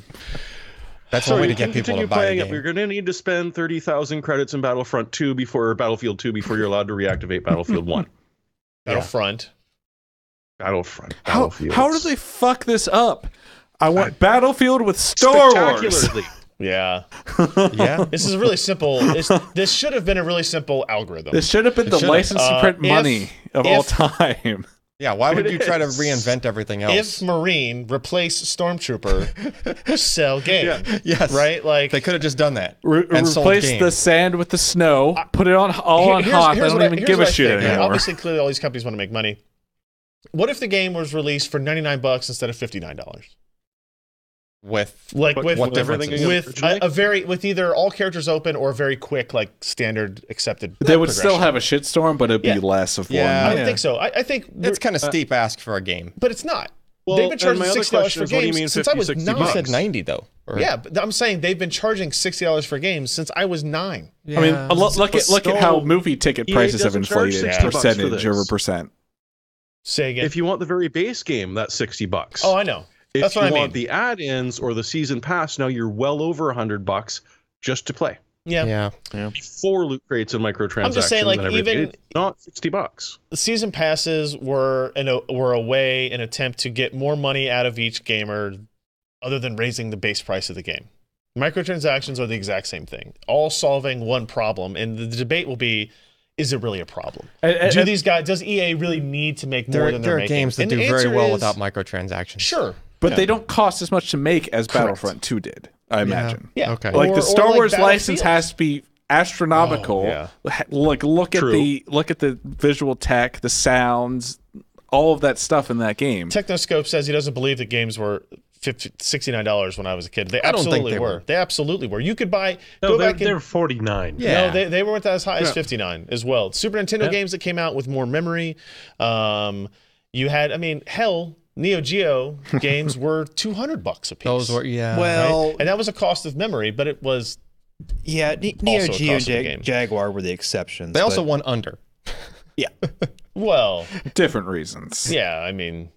S6: That's
S4: So
S6: one way
S4: you
S6: to get
S4: can
S6: people
S4: continue
S6: to buy
S4: playing
S6: the
S4: it.
S6: game.
S4: You're going to need to spend 30,000 credits in Battlefield 2 before you're allowed to reactivate Battlefield 1.
S2: Battlefront.
S4: Battlefront.
S5: How
S4: Battlefield.
S5: did they fuck this up? I want Battlefield with Star Wars.
S4: Spectacularly.
S2: Yeah.
S6: Yeah.
S2: This is really simple. This should have been a really simple algorithm.
S5: This should have been the
S6: should've.
S5: license to print
S2: If-
S5: money of all time.
S6: Yeah. Why would
S4: It
S6: you try to
S4: is.
S6: reinvent everything
S2: If
S6: else?
S2: Marine replace Stormtrooper, sell game.
S6: Yes.
S2: Right? Like
S6: They could have just done that. and sold
S5: Replace
S6: game.
S5: the sand with the snow. Put it on all on
S2: here's-
S5: hot. I
S2: here's
S5: don't
S2: what
S5: even
S2: here's
S5: give a
S2: what I
S5: shit
S2: think.
S5: anymore.
S2: Obviously, clearly, all these companies want to make money. What if the game was released for $99 instead of $59?
S6: with
S2: Like
S6: what
S2: with
S6: differences?
S4: everything
S2: with with either all characters open or a very quick like standard accepted.
S5: They would still
S2: progression.
S5: have a shitstorm, but it'd be
S2: Yeah.
S5: less of
S6: Yeah.
S2: I
S5: one.
S2: don't think so. I think
S6: It's kind of steep ask for a game.
S2: but it's not.
S4: Well,
S2: They've been
S4: and
S2: charging
S4: my other
S2: $60
S4: question
S2: for
S4: is, what do you
S2: games
S4: mean
S2: since I was
S4: 50, 60
S2: 9.
S6: You
S4: bucks?
S6: said 90 though. Or-
S2: Yeah, but I'm saying they've been charging $60 for games since I was 9.
S5: I mean, look at how movie ticket
S4: EA
S5: prices have
S4: doesn't charge
S5: inflated
S4: $60 for
S5: percentage over
S4: this.
S5: percent.
S2: Say again.
S4: If you want the very base game, that's $60.
S2: Oh, I know.
S4: If
S2: That's
S4: you
S2: what I mean.
S4: want the add-ins or the season pass, now you're well over $100 just to play.
S2: Yeah.
S4: Before loot crates and microtransactions.
S2: I'm just saying, like,
S4: and everything.
S2: even-
S4: It's not $60.
S2: The season passes were a way, an attempt to get more money out of each gamer other than raising the base price of the game. Microtransactions are the exact same thing, all solving one problem. And the debate will be, is it really a problem? Does EA really need to make more than
S6: There
S2: they're
S6: are
S2: making?
S6: games that
S2: And
S6: do
S2: the
S6: very
S2: answer
S6: well
S2: is,
S6: without microtransactions.
S2: Sure.
S5: But they don't cost as much to make as Battlefront 2 did, I imagine.
S2: Yeah.
S6: Okay.
S5: Like
S2: Or-
S5: the
S2: or
S5: Star
S2: like
S5: Wars license
S2: Battlefield.
S5: has to be astronomical.
S2: Oh, yeah.
S5: Like look at
S4: True.
S5: the visual tech, the sounds, all of that stuff in that game.
S2: Technoscope says he doesn't believe the games were $69 when I was a kid. They
S6: I don't think
S2: absolutely
S6: they
S2: were.
S6: were.
S2: They absolutely were. You could buy.
S3: No,
S2: go back and,
S3: they're 49.
S6: Yeah.
S2: No, they weren't as high as
S5: Yeah.
S2: 59 as well. Super Nintendo
S3: Yeah.
S2: games that came out with more memory. You had, I mean, hell, Neo Geo games were $200 a piece.
S6: Those were
S1: Well,
S2: and that was a cost of memory, but it was
S1: yeah, Neo
S2: Also a
S1: Geo and
S2: cost of the game.
S1: Jaguar were the exceptions.
S6: They also
S1: but-
S6: won under.
S2: well,
S5: Different reasons.
S2: yeah. I mean,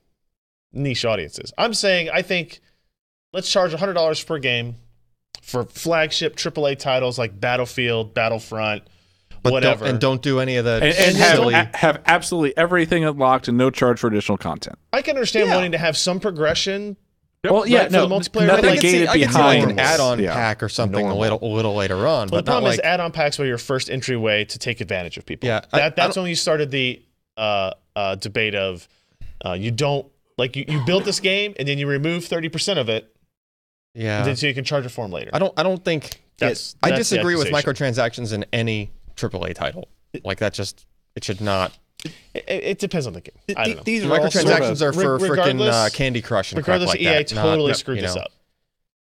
S2: niche audiences. I'm saying, I think let's charge $100 per game for flagship AAA titles like Battlefield, Battlefront,
S6: But
S2: whatever.
S6: don't do any of the
S5: And
S6: silly.
S5: have absolutely everything unlocked and no charge for additional content.
S2: I can understand
S1: Yeah.
S2: wanting to have some progression.
S5: Well, yeah,
S2: Right, for
S5: no,
S2: the multiplayer,
S5: nothing
S2: but
S6: I can see,
S5: gated
S6: I can see like
S5: behind
S6: an add-on
S5: Yeah.
S6: pack or something a
S2: Normal.
S6: little later on,
S2: Well,
S6: but
S2: the
S6: not
S2: problem
S6: like
S2: is add-on packs were your first entryway to take advantage of people.
S6: Yeah, I
S2: that's
S6: don't-
S2: when you started the debate of you don't like you build this game and then you remove 30% of it, and
S6: yeah.
S2: then so you can charge it for them later.
S6: I don't think
S2: That's
S6: I
S2: the
S6: disagree with
S2: accusation.
S6: microtransactions in any AAA title. Like that just it should not.
S2: It depends on the game. I don't know.
S1: These are all sort
S6: Microtransactions
S1: of,
S6: are for freaking
S2: regardless-
S6: Candy Crush and crap
S2: Regardless,
S6: like
S2: EA
S6: that.
S2: totally
S6: not,
S2: screwed
S6: you
S2: this
S6: know.
S2: up,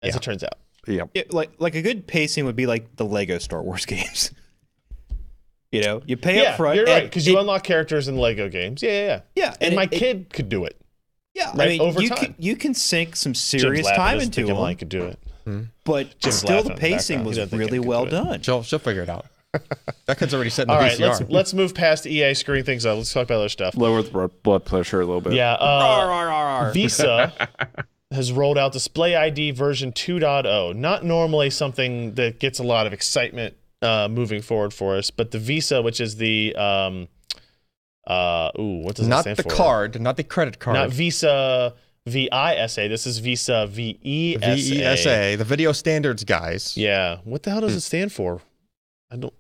S2: as
S6: Yeah.
S2: it turns out.
S5: Yeah.
S1: like a good pacing would be like the Lego Star Wars games. You know, you pay up front.
S2: You're right,
S1: and
S2: because you
S1: it-
S2: unlock characters in Lego games. Yeah.
S1: yeah,
S2: And my
S1: it-
S2: kid could do it.
S1: yeah,
S2: right,
S1: I mean,
S2: over
S1: you
S2: time.
S1: you can sink some
S2: Jim's
S1: serious
S2: laughing,
S1: time
S2: doesn't
S1: into
S2: think
S1: them,
S2: Emily could do it.
S1: but
S2: Jim's
S1: still
S2: laughing
S1: the
S2: in the
S1: pacing
S2: background.
S1: was
S2: He doesn't think
S1: really
S2: he could
S1: well
S2: do it.
S1: done.
S6: She'll figure it out. That kid's already sitting in
S2: All
S6: the
S2: right,
S6: VCR.
S2: let's move past EA screwing things up. Let's talk about other stuff.
S5: Lower the blood pressure a little bit.
S2: Yeah. Visa has rolled out Display ID version 2.0. Not normally something that gets a lot of excitement moving forward for us, but the Visa, which is the what does it
S6: not
S2: stand
S6: the
S2: for?
S6: card, not the credit card.
S2: Not Visa VISA. This is Visa VESA.
S6: VESA, the video standards guys.
S2: Yeah. What the hell does it stand for? I don't.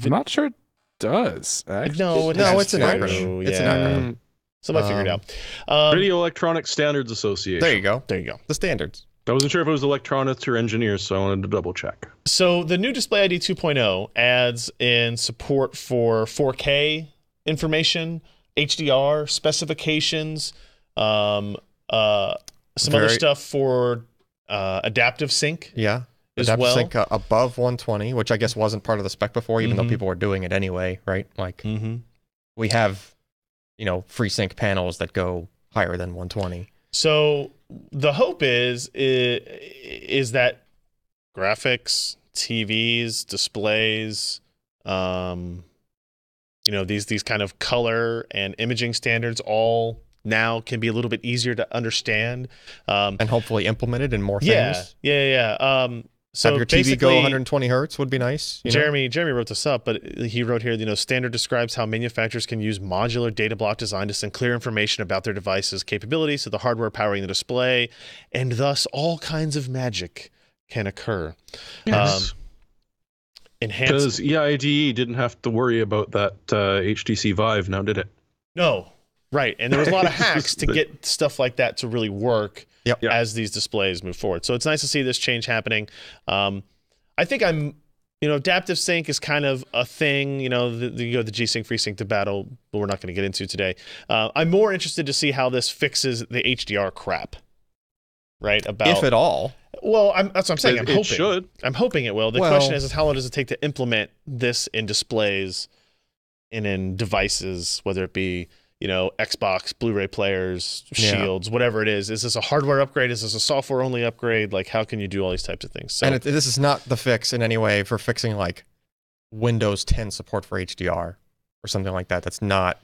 S5: I'm not sure it does. Actually.
S2: No, it
S6: No,
S2: has
S6: it's an
S2: to.
S6: acronym. It's an
S2: Yeah.
S6: acronym.
S2: Somebody figure it out.
S4: Video Electronic Standards Association.
S6: There you go.
S2: There you go.
S6: The standards.
S4: I wasn't sure if it was electronics or engineers, so I wanted to double check.
S2: So the new Display ID 2.0 adds in support for 4K information, HDR specifications, some other
S6: Very-
S2: stuff for adaptive sync.
S6: Yeah.
S2: As
S6: Adaptive
S2: well?
S6: sync above 120, which I guess wasn't part of the spec before, even though people were doing it anyway, right? Like
S2: Mm-hmm.
S6: we have, free sync panels that go higher than 120.
S2: So the hope is that graphics, TVs, displays, these kind of color and imaging standards all now can be a little bit easier to understand.
S6: And hopefully implemented in more
S2: Yeah,
S6: things.
S2: yeah. So
S6: Have your TV go
S2: basically,
S6: 120 hertz would be nice. you know?
S2: Jeremy wrote this up, but he wrote here, standard describes how manufacturers can use modular data block design to send clear information about their device's capabilities to the hardware powering the display, and thus all kinds of magic can occur.
S4: Yes.
S2: Enhanced.
S4: Because EIDE didn't have to worry about that HTC Vive now, did it?
S2: No, right. And there was a lot of hacks to get stuff like that to really work
S6: Yep.
S4: Yeah.
S2: as these displays move forward. So it's nice to see this change happening. I think adaptive sync is kind of a thing, you go the G-Sync, FreeSync to battle, but we're not going to get into today. I'm more interested to see how this fixes the HDR crap, right?
S6: If at all.
S2: Well, that's what I'm saying. I'm hoping.
S4: It should.
S2: I'm hoping it will. The
S6: Well-
S2: question is how long does it take to implement this in displays and in devices, whether it be, Xbox, Blu-ray players,
S6: Yeah.
S2: shields, whatever it is. Is this a hardware upgrade? Is this a software only upgrade? Like, how can you do all these types of things? So,
S6: And this is not the fix in any way for fixing like Windows 10 support for HDR or something like that. That's not.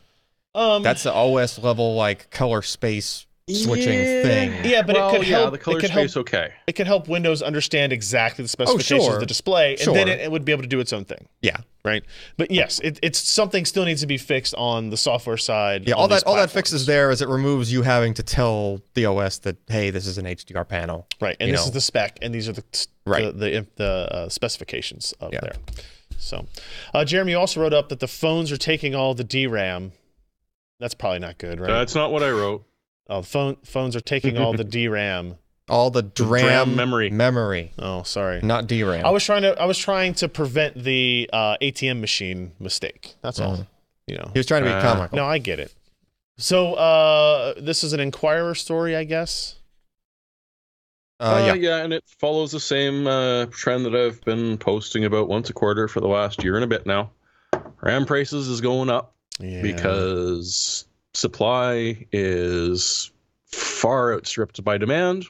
S6: That's the OS level like color space switching thing.
S2: yeah, but it could help.
S4: the color
S2: it could
S4: space,
S2: help.
S4: okay.
S2: It could help Windows understand exactly the specifications of
S6: sure.
S2: the display, and then
S6: Sure.
S2: it would be able to do its own thing.
S6: Yeah.
S2: Right. But yes, it's something still needs to be fixed on the software side.
S6: Yeah,
S2: on
S6: all
S2: these
S6: that
S2: platforms.
S6: fixes there is it removes you having to tell the OS that, hey, this is an HDR panel.
S2: Right, and
S6: you
S2: this
S6: know.
S2: is the spec, and these are the
S6: Right.
S2: the specifications up
S6: Yeah.
S2: there. So, Jeremy also wrote up that the phones are taking all the DRAM. That's probably not good, right?
S4: That's not what I wrote.
S2: Phones are taking all the DRAM.
S6: All the DRAM
S4: memory.
S6: memory,
S2: Oh, sorry.
S6: not DRAM.
S2: I was trying to prevent the ATM machine mistake. That's all.
S6: He was trying to be comical.
S2: No, I get it. So, this is an Inquirer story, I guess.
S6: Yeah.
S4: Yeah, and it follows the same trend that I've been posting about once a quarter for the last year and a bit now. RAM prices is going up because supply is far outstripped by demand.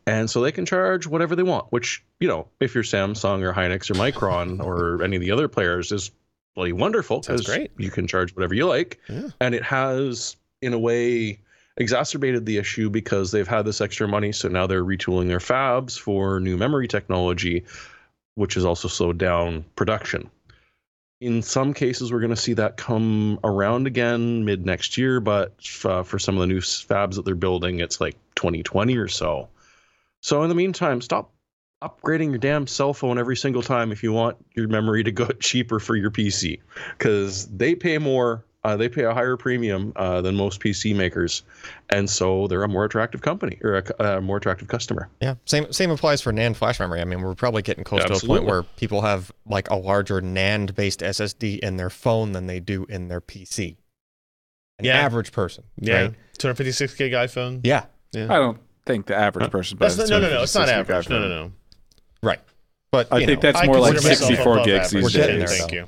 S4: And so they can charge whatever they want, which, if you're Samsung or Hynix or Micron or any of the other players is bloody wonderful.
S2: Sounds
S4: 'cause
S2: great.
S4: You can charge whatever you like.
S2: Yeah.
S4: And it has, in a way, exacerbated the issue because they've had this extra money. So now they're retooling their fabs for new memory technology, which has also slowed down production. In some cases, we're going to see that come around again mid next year. But for some of the new fabs that they're building, it's like 2020 or so. So in the meantime, stop upgrading your damn cell phone every single time if you want your memory to go cheaper for your PC, because they pay more. They pay a higher premium than most PC makers, and so they're a more attractive company or a more attractive customer.
S6: Yeah, same applies for NAND flash memory. I mean, we're probably getting close to a
S4: Absolutely.
S6: point where people have like a larger NAND-based SSD in their phone than they do in their PC. An average person, right?
S2: 256 gig iPhone.
S6: Yeah,
S5: I don't think the average person
S2: That's
S5: buys
S2: no, it's not
S5: 256
S2: average.
S5: gig iPhone.
S2: No.
S6: right. But
S5: I think that's more like 64 gigs
S6: We're
S5: these
S6: getting
S5: days.
S6: there,
S2: Thank
S6: though.
S2: you.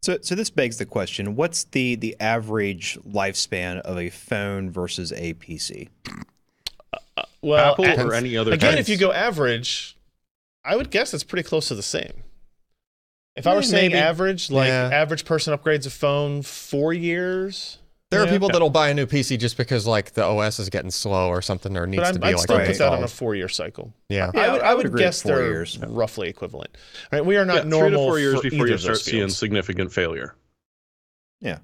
S1: So this begs the question: what's the average lifespan of a phone versus a PC?
S2: Well,
S4: Apple or any other
S2: again,
S4: type.
S2: if you go average, I would guess it's pretty close to the same. If I were saying
S6: Maybe.
S2: average, like
S6: Yeah.
S2: average person upgrades a phone 4 years.
S6: There are
S2: Yeah.
S6: people that'll buy a new PC just because like the OS is getting slow or something, or needs
S2: But
S6: to be
S2: I'd
S6: like
S2: still put that on a
S6: installed.
S2: 4-year cycle.
S6: Yeah.
S2: I would
S1: agree
S2: guess
S1: with 4
S2: they're
S1: years.
S2: roughly equivalent. Right? We are not
S4: 3
S2: normal
S4: to 4 years
S2: for
S4: before
S2: either
S4: you
S2: of
S4: start
S2: those
S4: seeing
S2: fields.
S4: significant failure.
S6: Yeah.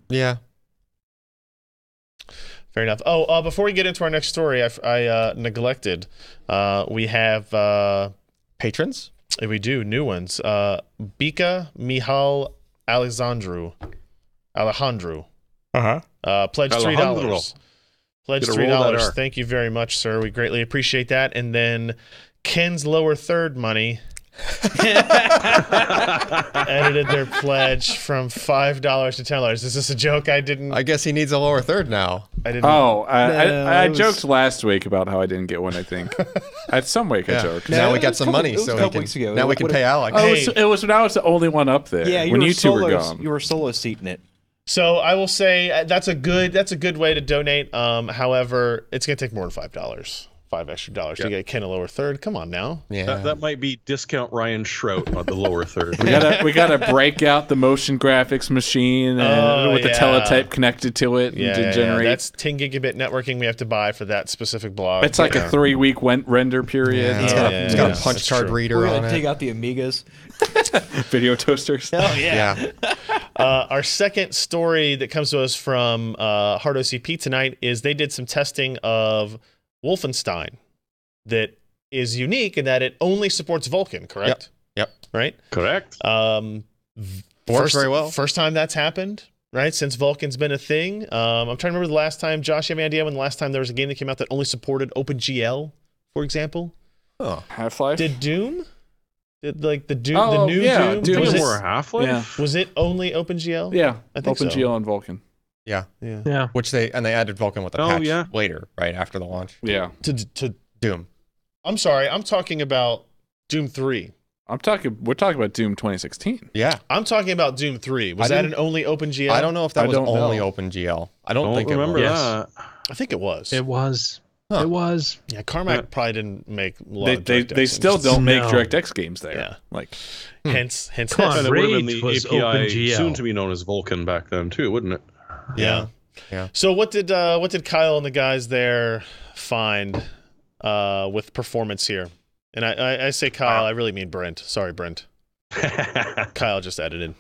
S2: Fair enough. Oh, before we get into our next story, I neglected. We have
S6: Patrons?
S2: we do new ones. Bika Mihal Alejandro. Pledged $3.
S4: Alejandro.
S2: Pledged
S4: Gotta roll that
S2: $3.
S4: R.
S2: Thank you very much, sir. We greatly appreciate that. And then Ken's lower third money edited their pledge from $5 to $10. Is this a joke? I
S6: I guess he needs a lower third now.
S2: didn't.
S5: Oh,
S1: No,
S5: I
S1: it was-
S5: joked last week about how I didn't get one. I think at some week I joked.
S6: Now we
S1: it
S6: got
S1: was
S6: some
S1: a couple-
S6: money,
S1: it was
S6: so
S1: a
S6: we
S1: couple
S6: can.
S1: weeks ago.
S6: Now we
S1: What
S6: can
S1: if-
S6: pay Alex.
S5: Oh,
S2: Hey.
S5: it was when I was the only one up there.
S1: Yeah,
S5: when you two were
S1: solo,
S5: gone.
S1: you were solo seating it.
S2: So I will say that's a good way to donate. However, it's gonna take more than $5. $5 extra to get Ken a lower third. Come on now.
S6: Yeah.
S4: That might be discount Ryan Shrout on the lower third.
S5: we gotta break out the motion graphics machine and with the
S2: yeah.
S5: teletype connected to it
S2: Yeah,
S5: and generate.
S2: That's 10 gigabit networking we have to buy for that specific blog.
S5: It's like a 3-week render period.
S6: Yeah, it's got
S2: Yeah,
S6: a, it's got
S2: yeah,
S6: a punch
S2: that's
S6: card
S2: true.
S6: reader
S1: We're
S6: on
S1: gonna take
S6: it.
S1: out the Amigas.
S5: Video toasters.
S1: Oh
S6: Yeah.
S2: Our second story that comes to us from Hard OCP tonight is they did some testing of Wolfenstein that is unique in that it only supports Vulkan, correct?
S6: Yep.
S2: Right?
S4: Correct.
S6: Works very well.
S2: First time that's happened, right? Since Vulkan's been a thing. I'm trying to remember the last time. Josh, you have any idea when the last time there was a game that came out that only supported OpenGL, for example?
S6: Oh.
S5: Half-Life.
S2: Did Doom? Did like the Doom?
S5: Oh,
S2: the new
S5: yeah,
S2: Doom?
S5: Doom
S2: Was
S5: is-
S2: it,
S4: More Half-Life?
S2: was it only OpenGL?
S5: Yeah,
S2: I think so.
S5: OpenGL and Vulkan.
S6: Yeah.
S2: Yeah.
S4: Yeah.
S6: Which they added Vulkan with a
S4: Oh,
S6: patch
S4: yeah.
S6: later, right after the launch.
S5: Yeah,
S2: To
S6: Doom.
S2: I'm sorry. I'm talking about Doom 3.
S5: we're talking about Doom 2016.
S6: Yeah.
S2: I'm talking about Doom 3. Was
S6: I
S2: that
S6: didn't-
S2: an only OpenGL?
S6: I don't know if that
S5: I
S6: was
S5: don't
S6: only
S5: know.
S6: OpenGL. I don't
S4: Don't
S6: think
S4: remember
S6: it was.
S4: that.
S2: I think it was.
S3: It was.
S6: Huh.
S3: It was.
S2: Yeah, Carmack
S4: Yeah.
S2: probably didn't make a lot
S5: They
S2: of
S5: they,
S2: DirectX
S5: they still
S2: engines.
S5: don't make
S3: No.
S5: DirectX games there.
S2: Yeah.
S5: Like
S2: Hence.
S3: Come on.
S4: And it would have been
S3: Rage
S4: the
S3: was
S4: API,
S3: OpenGL.
S4: soon to be known as Vulkan back then too, wouldn't it?
S2: Yeah.
S6: Yeah.
S2: So what did Kyle and the guys there find with performance here? And I say Kyle, I really mean Brent. Sorry, Brent. Kyle just edited.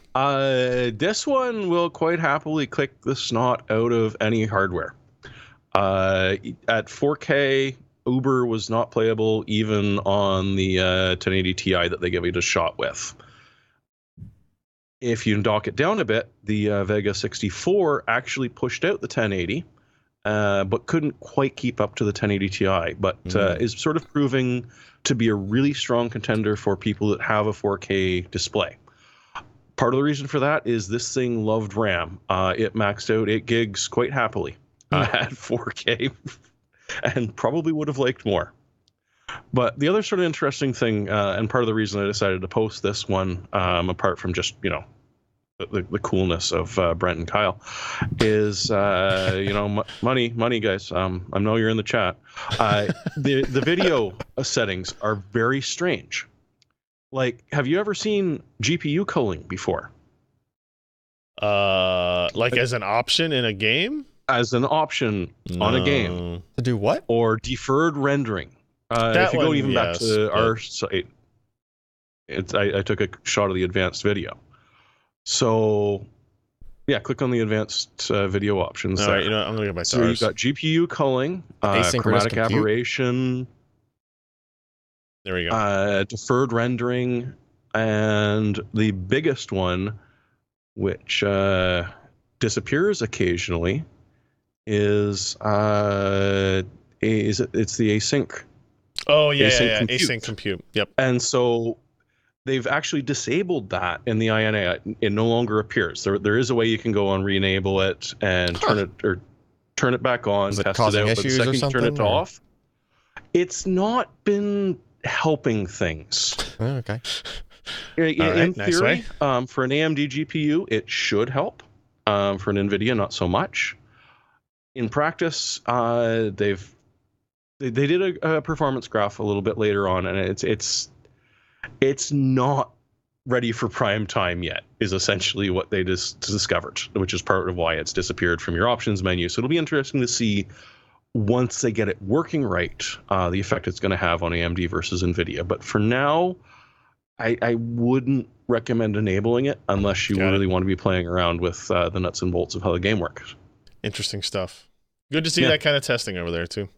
S4: This one will quite happily click the snot out of any hardware. At 4K, Uber was not playable even on the 1080 Ti that they gave it a shot with. If you dock it down a bit, the Vega 64 actually pushed out the 1080, but couldn't quite keep up to the 1080 Ti, but is sort of proving to be a really strong contender for people that have a 4K display. Part of the reason for that is this thing loved RAM. It maxed out 8 gigs quite happily at 4K and probably would have liked more. But the other sort of interesting thing, and part of the reason I decided to post this one, apart from just, the coolness of Brent and Kyle, is, money, guys. I know you're in the chat. The video settings are very strange. Like, have you ever seen GPU culling before?
S2: As an option in a game?
S4: As an option on a game.
S6: To do what?
S4: Or deferred rendering. If you go even back to our site, I took a shot of the advanced video. So, yeah, click on the advanced video options.
S2: All
S4: there.
S2: right, I'm going to get my
S4: So you've got GPU culling,
S6: Asynchronous
S4: chromatic
S6: compute.
S4: aberration,
S2: there we go.
S4: deferred rendering, and the biggest one, which disappears occasionally, is it's the async.
S2: Oh, yeah,
S4: async compute.
S2: Async compute. Yep.
S4: And so they've actually disabled that in the INA. It no longer appears. There is a way you can go and re-enable it and turn it back on,
S6: Is it
S4: test
S6: causing
S4: it out. But the
S6: issues or
S4: second you turn it
S6: something, or?
S4: off, it's not been helping things.
S6: Oh, okay.
S4: In
S2: nice
S4: theory, for an AMD GPU, it should help. For an NVIDIA, not so much. In practice, they did a performance graph a little bit later on, and it's not ready for prime time yet, is essentially what they just discovered, which is part of why it's disappeared from your options menu. So it'll be interesting to see, once they get it working right, the effect it's going to have on AMD versus NVIDIA. But for now, I wouldn't recommend enabling it unless you really want to be playing around with the nuts and bolts of how the game works.
S2: Interesting stuff. Good to see that kind of testing over there, too.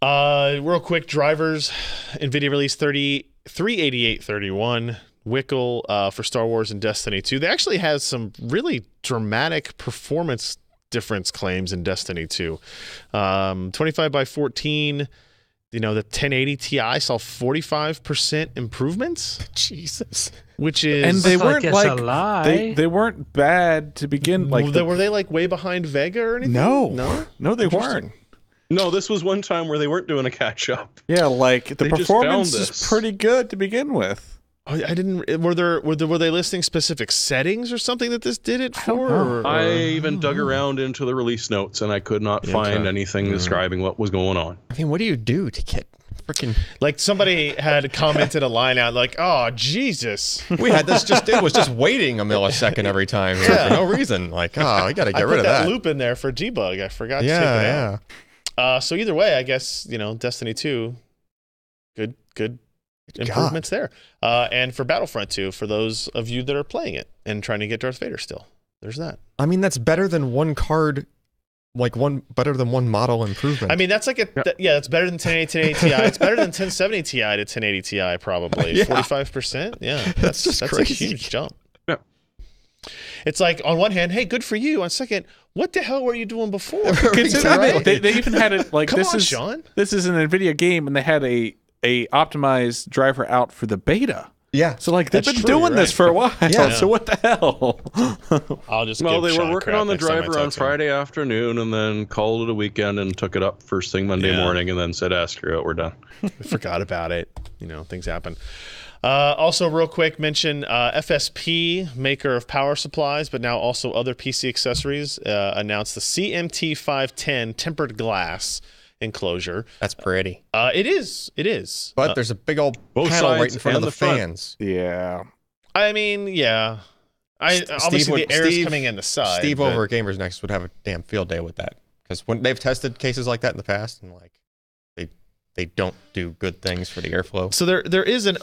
S2: Real quick, drivers. NVIDIA released 38831 Wickel for Star Wars and Destiny 2. They actually has some really dramatic performance difference claims in Destiny 2. 25 by 14. The 1080 Ti saw 45% improvements.
S6: Jesus.
S2: Which is,
S5: And they
S3: Looks
S5: weren't
S3: it's a lie.
S5: they weren't bad to begin. Like
S2: were they like way behind Vega or anything?
S5: no, they weren't.
S4: No, this was one time where they weren't doing a catch up.
S5: Yeah, like the
S4: They just
S5: performance
S4: found
S5: is
S4: this.
S5: pretty good to begin with.
S2: Oh, I didn't. Were they listing specific settings or something that this did it
S5: don't
S2: for?
S5: know.
S2: Or-
S4: I even dug around into the release notes, and I could not find
S2: Okay.
S4: anything describing what was going on.
S6: I mean, what do you do to get freaking?
S2: Like somebody had commented a line out like, "Oh Jesus,
S6: We had this it was just waiting a millisecond every time for no reason. Like, I got to
S2: I
S6: get
S2: put
S6: rid of
S2: that
S6: that.
S2: loop in there for debug. I forgot to take it
S6: Yeah,
S2: out." So either way, I guess Destiny 2, good improvements there. And for Battlefront 2, for those of you that are playing it and trying to get Darth Vader still, there's that.
S6: I mean, that's better than one card, better than one model improvement.
S2: I mean, that's like that's better than 1080 Ti. It's better than 1070 Ti to 1080 Ti probably.
S6: Yeah.
S2: 45%. Yeah,
S6: That's just
S2: a
S6: crazy.
S2: huge jump.
S4: Yeah.
S2: It's like on one hand, hey, good for you. On second, what the hell were you doing before?
S5: Consider
S6: Right.
S5: they even had it like
S2: Come
S5: this
S2: on,
S5: is
S2: Sean.
S5: this is an NVIDIA game, and they had a optimized driver out for the beta.
S6: yeah.
S5: So like they've
S2: That's
S5: been
S2: true,
S5: doing
S2: you're
S5: this
S2: right.
S5: for a while.
S6: Yeah.
S5: So what the hell?
S2: I'll just
S4: Well,
S2: give
S4: they were
S2: Sean
S4: working
S2: crap
S4: on the
S2: next time I
S4: driver
S2: talk
S4: on
S2: to him.
S4: Friday afternoon and then called it a weekend and took it up first thing Monday morning and then said, screw it, we're done.
S2: We forgot about it. Things happen. Also, real quick, mention FSP, maker of power supplies, but now also other PC accessories, announced the CMT510 tempered glass enclosure.
S6: That's pretty.
S2: It is.
S6: But there's a big old
S4: both
S6: panel right
S4: sides
S6: in front of
S4: and
S6: the
S4: the front.
S6: fans.
S5: Yeah.
S2: I mean, yeah. Obviously, the air is coming in the side.
S6: Steve
S2: but-
S6: over at Gamers Next would have a damn field day with that, because when they've tested cases like that in the past, and they don't do good things for the airflow.
S2: So there is an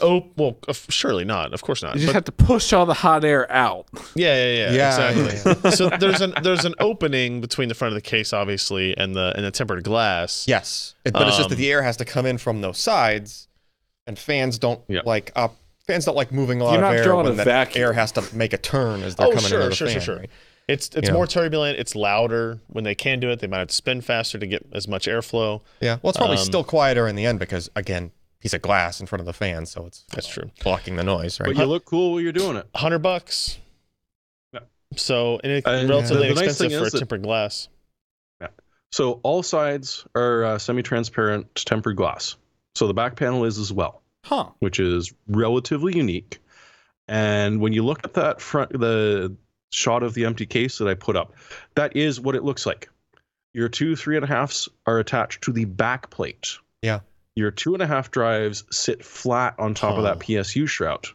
S2: surely not. Of course not.
S5: You just
S2: But
S5: have to push all the hot air out.
S2: yeah, exactly. So there's an opening between the front of the case, obviously, and the tempered glass.
S6: Yes, but it's just that the air has to come in from those sides, and fans don't like moving a lot
S5: You're
S6: of
S5: not
S6: air
S5: drawing
S6: when
S5: a
S6: that
S5: vacuum.
S6: air has to make a turn as they're coming into the fan. Right?
S2: It's more turbulent. It's louder when they can do it. They might have to spin faster to get as much airflow.
S6: Yeah, well, it's probably still quieter in the end because, again, piece of glass in front of the fan, so it's
S2: That's true.
S6: blocking the noise, right?
S4: But you look cool while you're doing it.
S2: $100.
S4: Yeah.
S2: So
S4: the
S2: relatively
S4: nice
S2: expensive
S4: thing
S2: for a
S4: is that-
S2: tempered glass.
S4: So all sides are semi-transparent tempered glass. So the back panel is as well,
S5: Huh.
S4: which is relatively unique. And when you look at that the shot of the empty case that I put up, that is what it looks like. Your two 3.5s are attached to the back plate.
S6: Yeah.
S4: Your 2.5 drives sit flat on top of that PSU shroud.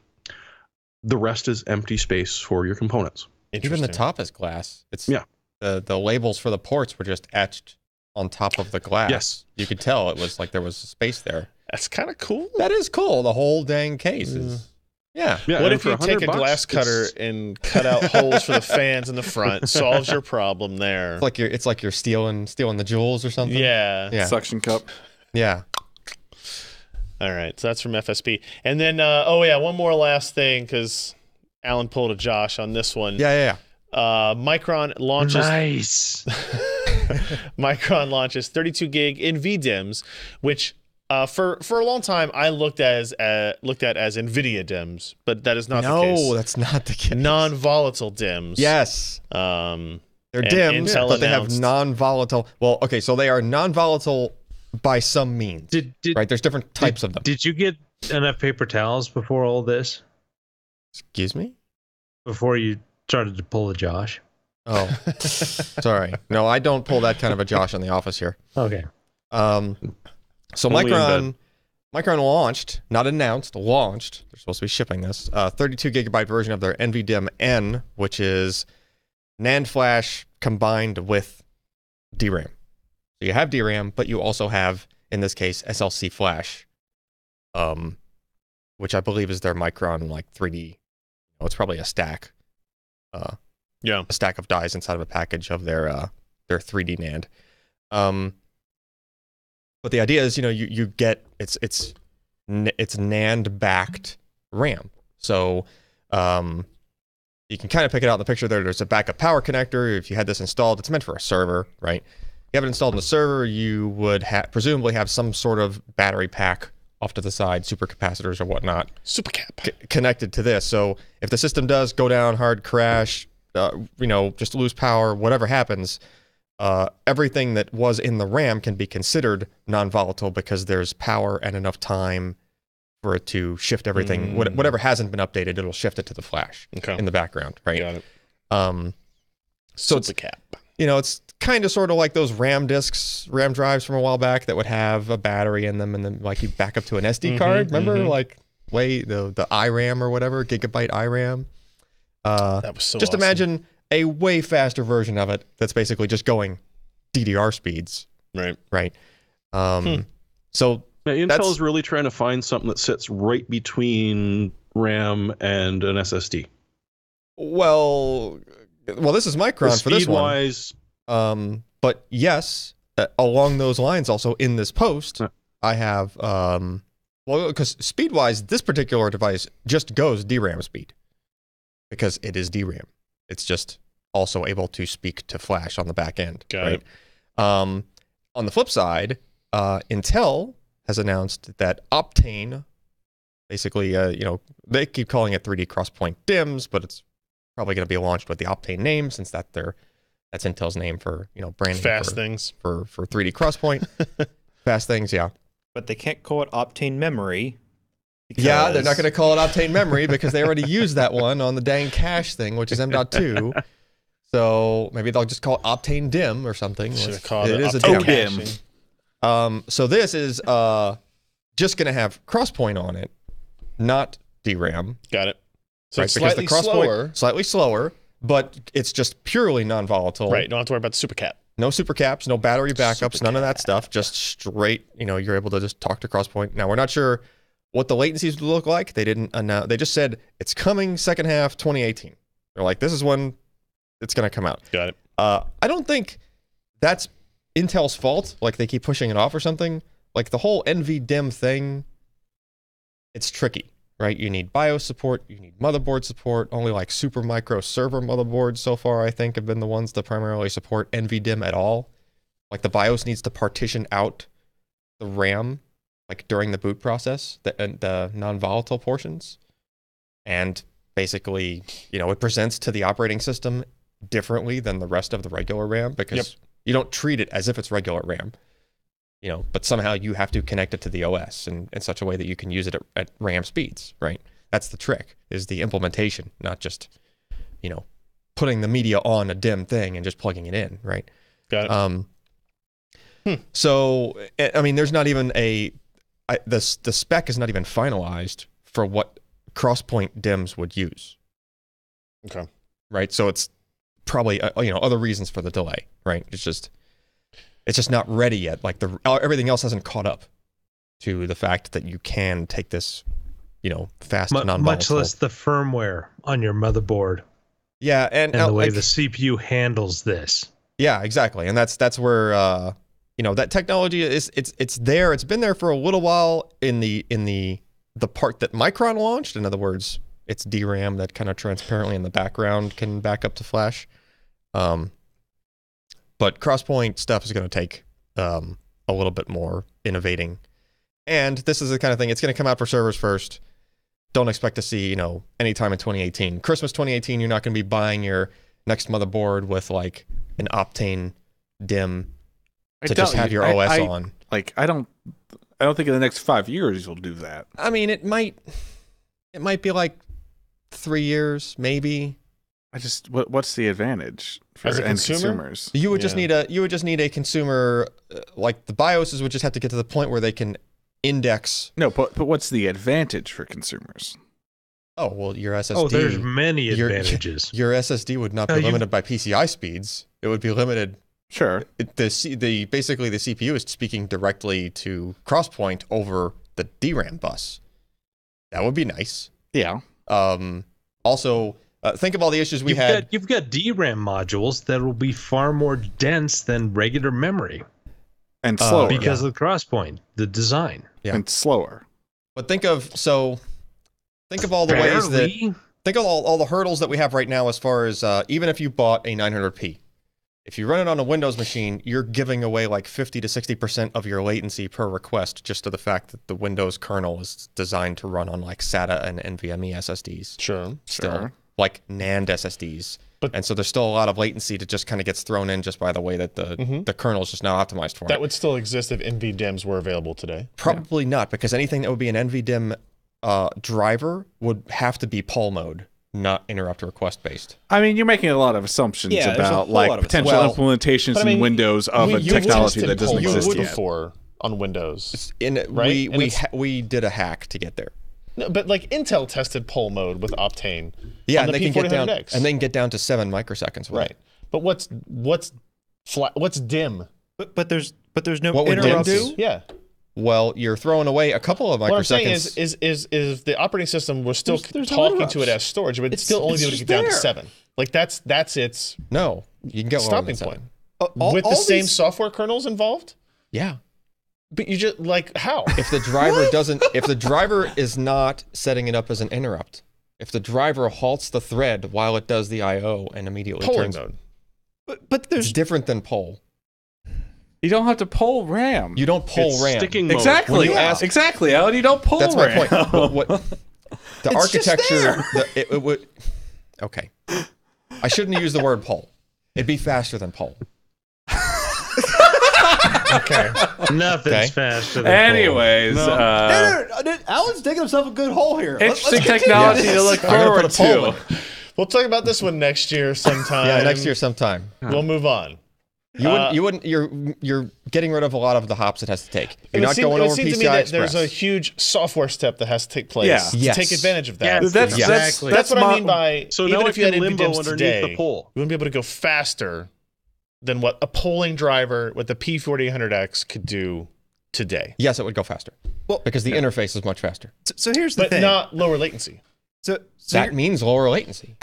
S4: The rest is empty space for your components.
S6: Even the top is glass. It's
S4: Yeah.
S6: The labels for the ports were just etched on top of the glass.
S4: Yes.
S6: You could tell it was like there was space there.
S2: That's kind of cool.
S6: That is cool. The whole dang case is. Yeah.
S4: Yeah,
S2: What
S4: and
S2: if
S4: for
S2: you take a
S4: $100,
S2: glass cutter
S4: it's-
S2: and cut out holes for the fans in the front? Solves your problem there.
S6: It's like you're stealing the jewels or something.
S2: Yeah.
S6: Yeah.
S5: Suction cup.
S6: Yeah.
S2: All right. So that's from FSP. And then, one more last thing, because Alan pulled a Josh on this one.
S6: Yeah.
S2: Micron launches.
S3: Nice.
S2: Micron launches 32 gig NVDIMMs, which for a long time I looked at as NVIDIA DIMMs, but that is not the case.
S6: No, that's not the case.
S2: Non-volatile DIMMs.
S6: Yes.
S2: They're
S6: They're DIMMs,
S2: Intel
S6: but they have
S2: announced-
S6: non-volatile. Well, okay, so they are non-volatile by some means. Right? There's different types of them.
S3: Did you get enough paper towels before all this?
S6: Excuse me?
S3: Before you started to pull a Josh?
S6: Oh, sorry. No, I don't pull that kind of a Josh in the office here.
S3: Okay.
S6: So
S4: Only in
S6: Micron launched, not announced, launched. They're supposed to be shipping this 32 gigabyte version of their NVDIMM N, which is NAND flash combined with DRAM. So you have DRAM, but you also have, in this case, SLC flash, which I believe is their Micron like 3D. It's probably a stack.
S2: Yeah.
S6: A stack of dies inside of a package of their 3D NAND. But the idea is, you get it's NAND backed RAM. So you can kind of pick it out in the picture there. There's a backup power connector. If you had this installed, it's meant for a server, right? If you have it installed in the server, you would presumably have some sort of battery pack off to the side, supercapacitors or whatnot,
S2: Supercap.
S6: connected to this. So if the system does go down, hard crash, just lose power, whatever happens, everything that was in the RAM can be considered non-volatile because there's power and enough time for it to shift everything. Whatever hasn't been updated, it'll shift it to the flash in the background, right?
S2: Got it.
S6: So
S2: Supercap.
S6: it's kind of sort of like those RAM drives from a while back that would have a battery in them, and then like you back up to an SD card. Remember, like the iRAM or whatever, gigabyte iRAM.
S2: That was so
S6: just
S2: awesome.
S6: imagine a way faster version of it that's basically just going DDR speeds.
S2: Right.
S6: So
S4: Yeah, Intel
S6: That's-
S4: is really trying to find something that sits right between RAM and an SSD.
S6: well, this is Micron for this one.
S4: Speed-wise,
S6: But yes, along those lines, also in this post,
S4: Yeah.
S6: I have because speed-wise, this particular device just goes DRAM speed because it is DRAM. It's just also able to speak to flash on the back end.
S2: Got it.
S6: On the flip side, Intel has announced that Optane, basically, they keep calling it 3D Crosspoint DIMMs, but it's probably going to be launched with the Optane name since that's Intel's name for branding
S2: Fast
S6: for,
S2: things.
S6: for 3D Crosspoint. Fast things, yeah.
S1: But they can't call it Optane memory.
S6: Yeah, they're not
S1: because-
S6: going to call it Optane memory because they already used that one on the dang cache thing, which is M.2. So maybe they'll just call it Optane DIMM or something.
S2: Should have called it
S6: is a
S2: Optane
S6: DIMM.
S2: caching.
S6: So this is just going to have Crosspoint on it, not DRAM.
S2: Got it. So
S6: Right,
S2: it's
S6: because
S2: slightly
S6: the Crosspoint
S2: slower.
S6: slightly slower, but it's just purely non-volatile.
S2: Right. Don't have to worry about the supercap.
S6: No super caps, no battery backups, none of that stuff. Just straight, you're able to just talk to Crosspoint. Now, we're not sure what the latencies would look like. They didn't announce. They just said it's coming second half 2018. They're like, this is when it's going to come out.
S2: Got it.
S6: I don't think that's Intel's fault. Like they keep pushing it off or something. Like the whole NVDIMM thing, it's tricky, right? You need BIOS support. You need motherboard support. Only like Supermicro server motherboards so far, I think, have been the ones that primarily support NVDIMM at all. Like the BIOS needs to partition out the RAM, like during the boot process, the non-volatile portions. And basically, it presents to the operating system differently than the rest of the regular RAM because, You don't treat it as if it's regular RAM. You know, but somehow you have to connect it to the OS in such a way that you can use it at RAM speeds, right? That's the trick, is the implementation, not just, you know, putting the media on a DIMM thing and just plugging it in, right?
S2: Got it.
S6: So, I mean, there's not even the spec is not even finalized for what Crosspoint DIMMs would use.
S2: Okay.
S6: Right? So it's probably, you know, other reasons for the delay, right? It's just not ready yet. Like everything else hasn't caught up to the fact that you can take this, you know, fast and non-volatile.
S3: Much less the firmware on your motherboard.
S6: Yeah, and
S3: the way
S6: like,
S3: the CPU handles this.
S6: Yeah, exactly. And that's where you know, that technology is it's there. It's been there for a little while in the part that Micron launched. In other words, it's DRAM that kind of transparently in the background can back up to flash. But Crosspoint stuff is going to take a little bit more innovating. And this is the kind of thing, it's going to come out for servers first. Don't expect to see, you know, anytime in 2018. Christmas 2018, you're not going to be buying your next motherboard with like an Optane DIMM to just have your OS on.
S5: Like, I don't think in the next 5 years you'll do that.
S6: I mean, it might be like 3 years, maybe.
S5: What's the advantage for
S2: As a
S5: end
S2: consumer?
S5: consumers?
S6: You would just need a consumer, like the BIOSes would just have to get to the point where they can index.
S5: No, but what's the advantage for consumers?
S6: Oh, well, your SSD.
S3: Oh, there's many
S6: your-
S3: advantages.
S6: Your SSD would not be limited by PCI speeds. It would be limited.
S5: Sure.
S6: Basically the CPU is speaking directly to Crosspoint over the DRAM bus. That would be nice.
S5: Yeah.
S6: Also, think of all the issues you've had.
S3: You've got DRAM modules that will be far more dense than regular memory
S5: And slower.
S3: because of Crosspoint, the design.
S6: Yeah.
S5: And slower.
S6: But think of all the ways that.
S3: Barely.
S6: Think of all the hurdles that we have right now as far as even if you bought a 900p. If you run it on a Windows machine, you're giving away like 50 to 60% of your latency per request just to the fact that the Windows kernel is designed to run on like SATA and NVMe SSDs.
S2: Sure.
S6: Still, like NAND SSDs. And so there's still a lot of latency that just kind of gets thrown in just by the way that the kernel is just not optimized for it.
S2: That would still exist if NVDIMMs were available today.
S6: Probably not, because anything that would be an NVDIMM driver would have to be POL mode, not interrupt request based.
S5: I mean, you're making a lot of assumptions
S1: Yeah, there's a
S5: about
S1: whole
S5: like
S1: lot of
S5: potential
S6: assumptions.
S5: implementations
S2: But I mean,
S5: in Windows of a
S2: You've
S5: technology
S2: tested
S5: that doesn't
S2: POL
S5: exist
S2: mode
S5: yet.
S2: before on Windows.
S6: We
S2: And
S6: we did a hack to get there.
S2: No, but like Intel tested POL mode with Optane.
S6: Yeah,
S2: on
S6: and
S2: the
S6: they can get down
S2: P4000X.
S6: and they can get down to 7 microseconds. With
S2: Right.
S6: it.
S2: But what's DIMM?
S1: But there's no
S6: What would DIMM
S1: interrupts.
S6: do?
S2: Yeah.
S6: Well, you're throwing away a couple of microseconds.
S2: What I'm saying is the operating system was still
S1: There's no
S2: talking to it
S1: interrupts.
S2: as storage, but it's still only
S1: it's
S2: be able to
S1: just
S2: get down to
S1: there.
S2: 7. Like that's its
S6: No, you can get lower than
S2: stopping
S6: 7.
S2: point. With the same
S1: these-
S2: software kernels involved?
S6: Yeah.
S2: But you just like how?
S6: If the driver if the driver is not setting it up as an interrupt, if the driver halts the thread while it does the I/O and immediately
S2: Polling
S6: turns,
S2: mode.
S1: But
S6: it's
S1: there's
S6: different than poll.
S5: You don't have to pull RAM.
S6: You don't poll
S4: It's
S6: RAM.
S4: sticking mode.
S5: exactly.
S6: When you ask-
S5: Exactly, Alan. You don't pull
S6: That's my
S5: RAM.
S6: point. But what the
S1: It's just
S6: architecture? It would. Okay, I shouldn't use the word poll. It'd be faster than poll.
S2: Okay.
S3: Nothing's
S6: Okay.
S3: faster than
S5: Anyways,
S1: Alan's digging himself a good hole here.
S5: interesting technology to look
S6: I'm gonna
S5: forward
S6: put a poll
S5: to.
S6: in.
S2: We'll talk about this one next year sometime.
S6: Yeah, next year sometime.
S2: We'll move on.
S6: You wouldn't. You're getting rid of a lot of the hops it has to take. You're
S2: It
S6: not
S2: seems-
S6: going
S2: it
S6: over
S2: seems to me
S6: PCI
S2: that there's a
S6: Express.
S2: huge software step that has to take place
S5: Yeah.
S2: to
S6: Yes.
S2: take advantage of that.
S3: Yes.
S5: That's
S2: That's what I mean by
S4: So
S2: even
S4: now
S2: if
S4: it
S2: you had
S4: can limbo
S2: NVDIMMs
S4: underneath
S2: today,
S4: the pole.
S2: you wouldn't be able to go faster than what a polling driver with the P4000X could do today,
S6: Yes, it would go faster.
S1: Well,
S6: because the interface is much faster.
S1: So here's the
S2: but
S1: thing.
S2: not lower latency.
S1: so
S6: That means lower latency.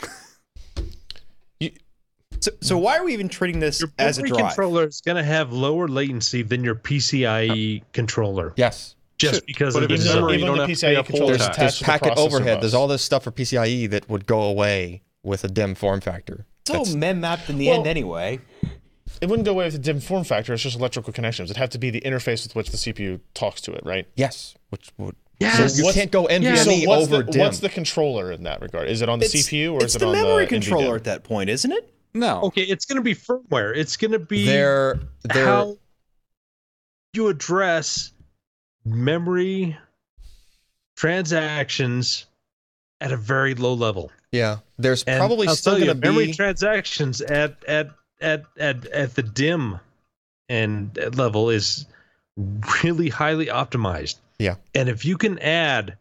S1: so why are we even treating this
S3: Your
S1: as a
S3: memory
S1: drive?
S3: controller is going to have lower latency than your PCIe controller,
S6: Yes.
S3: just because
S4: But
S3: of
S4: if
S3: the
S4: it's
S3: design.
S4: memory, you
S2: Even
S4: don't
S2: the
S4: have to
S2: PCIe
S4: pay a
S2: controller
S4: poll
S2: is
S4: tax.
S2: attached
S6: There's
S2: to the
S6: packet
S2: processor
S6: overhead.
S2: bus.
S6: There's all this stuff for PCIe that would go away with a DIMM form factor.
S1: It's all
S6: That's-
S1: mem mapped in the
S2: Well,
S1: end anyway.
S2: It wouldn't go away with the DIMM form factor. It's just electrical connections. It'd have to be the interface with which the CPU talks to it, right?
S6: Yes, which would.
S3: Yes.
S6: So you
S2: What's-
S6: can't go
S3: Yeah.
S6: NVMe
S2: So
S6: over DIMM.
S2: what's the controller in that regard? Is it on the CPU or
S1: it's
S2: is it
S1: the
S2: on
S1: memory
S2: the
S1: controller
S2: NVDIMM?
S1: at that point, isn't it?
S5: No.
S3: Okay, it's going to be firmware. It's going to be
S6: They're
S3: how you address memory transactions at a very low level.
S6: yeah. There's
S3: And
S6: probably
S3: I'll
S6: still
S3: tell you,
S6: going to
S3: memory
S6: be
S3: transactions at the DIMM and level is really highly optimized.
S6: Yeah.
S3: And if you can add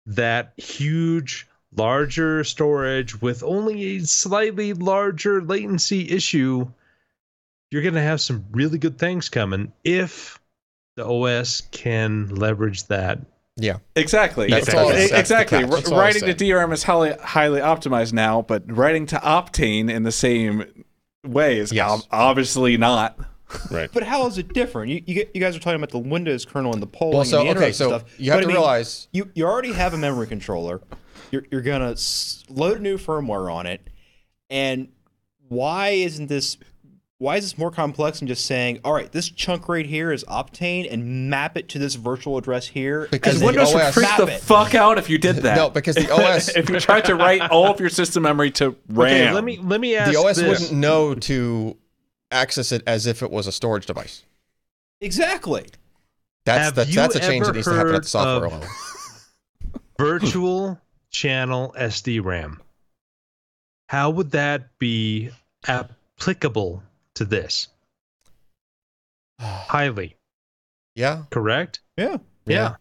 S3: that huge, larger storage with only a slightly larger latency issue, you're going to have some really good things coming if the OS can leverage that.
S6: yeah.
S5: Exactly.
S6: That's all- that's the
S5: Exactly.
S6: catch. That's all
S5: Writing
S2: I'm
S5: to DRM is highly optimized now, but writing to Optane in the same way is
S6: Yes.
S5: obviously not.
S2: Right.
S1: But how is it different? You guys are talking about the Windows kernel and the polling
S6: Well, so
S1: and the
S6: okay,
S1: interrupt
S6: so
S1: stuff.
S6: you have
S1: But
S6: to
S1: I mean,
S6: realize
S1: you already have a memory controller. You're gonna load new firmware on it, and why is this more complex than just saying, all right, this chunk right here is Optane and map it to this virtual address here?
S6: Because
S5: Because
S6: the
S5: Windows would
S6: OS
S5: freak the
S1: Map it.
S5: fuck out if you did that.
S6: no, because the OS
S5: if you tried to write all of your system memory to RAM.
S3: Okay, let me ask
S6: the OS
S3: this.
S6: wouldn't know to access it as if it was a storage device.
S1: Exactly.
S3: Have
S6: That's
S3: you
S6: a change
S3: ever
S6: that needs to happen at
S3: heard
S6: the software
S3: of
S6: level.
S3: virtual channel SD-RAM. How would that be applicable to this? Highly,
S6: Yeah.
S3: correct?
S1: Yeah.
S3: Yeah.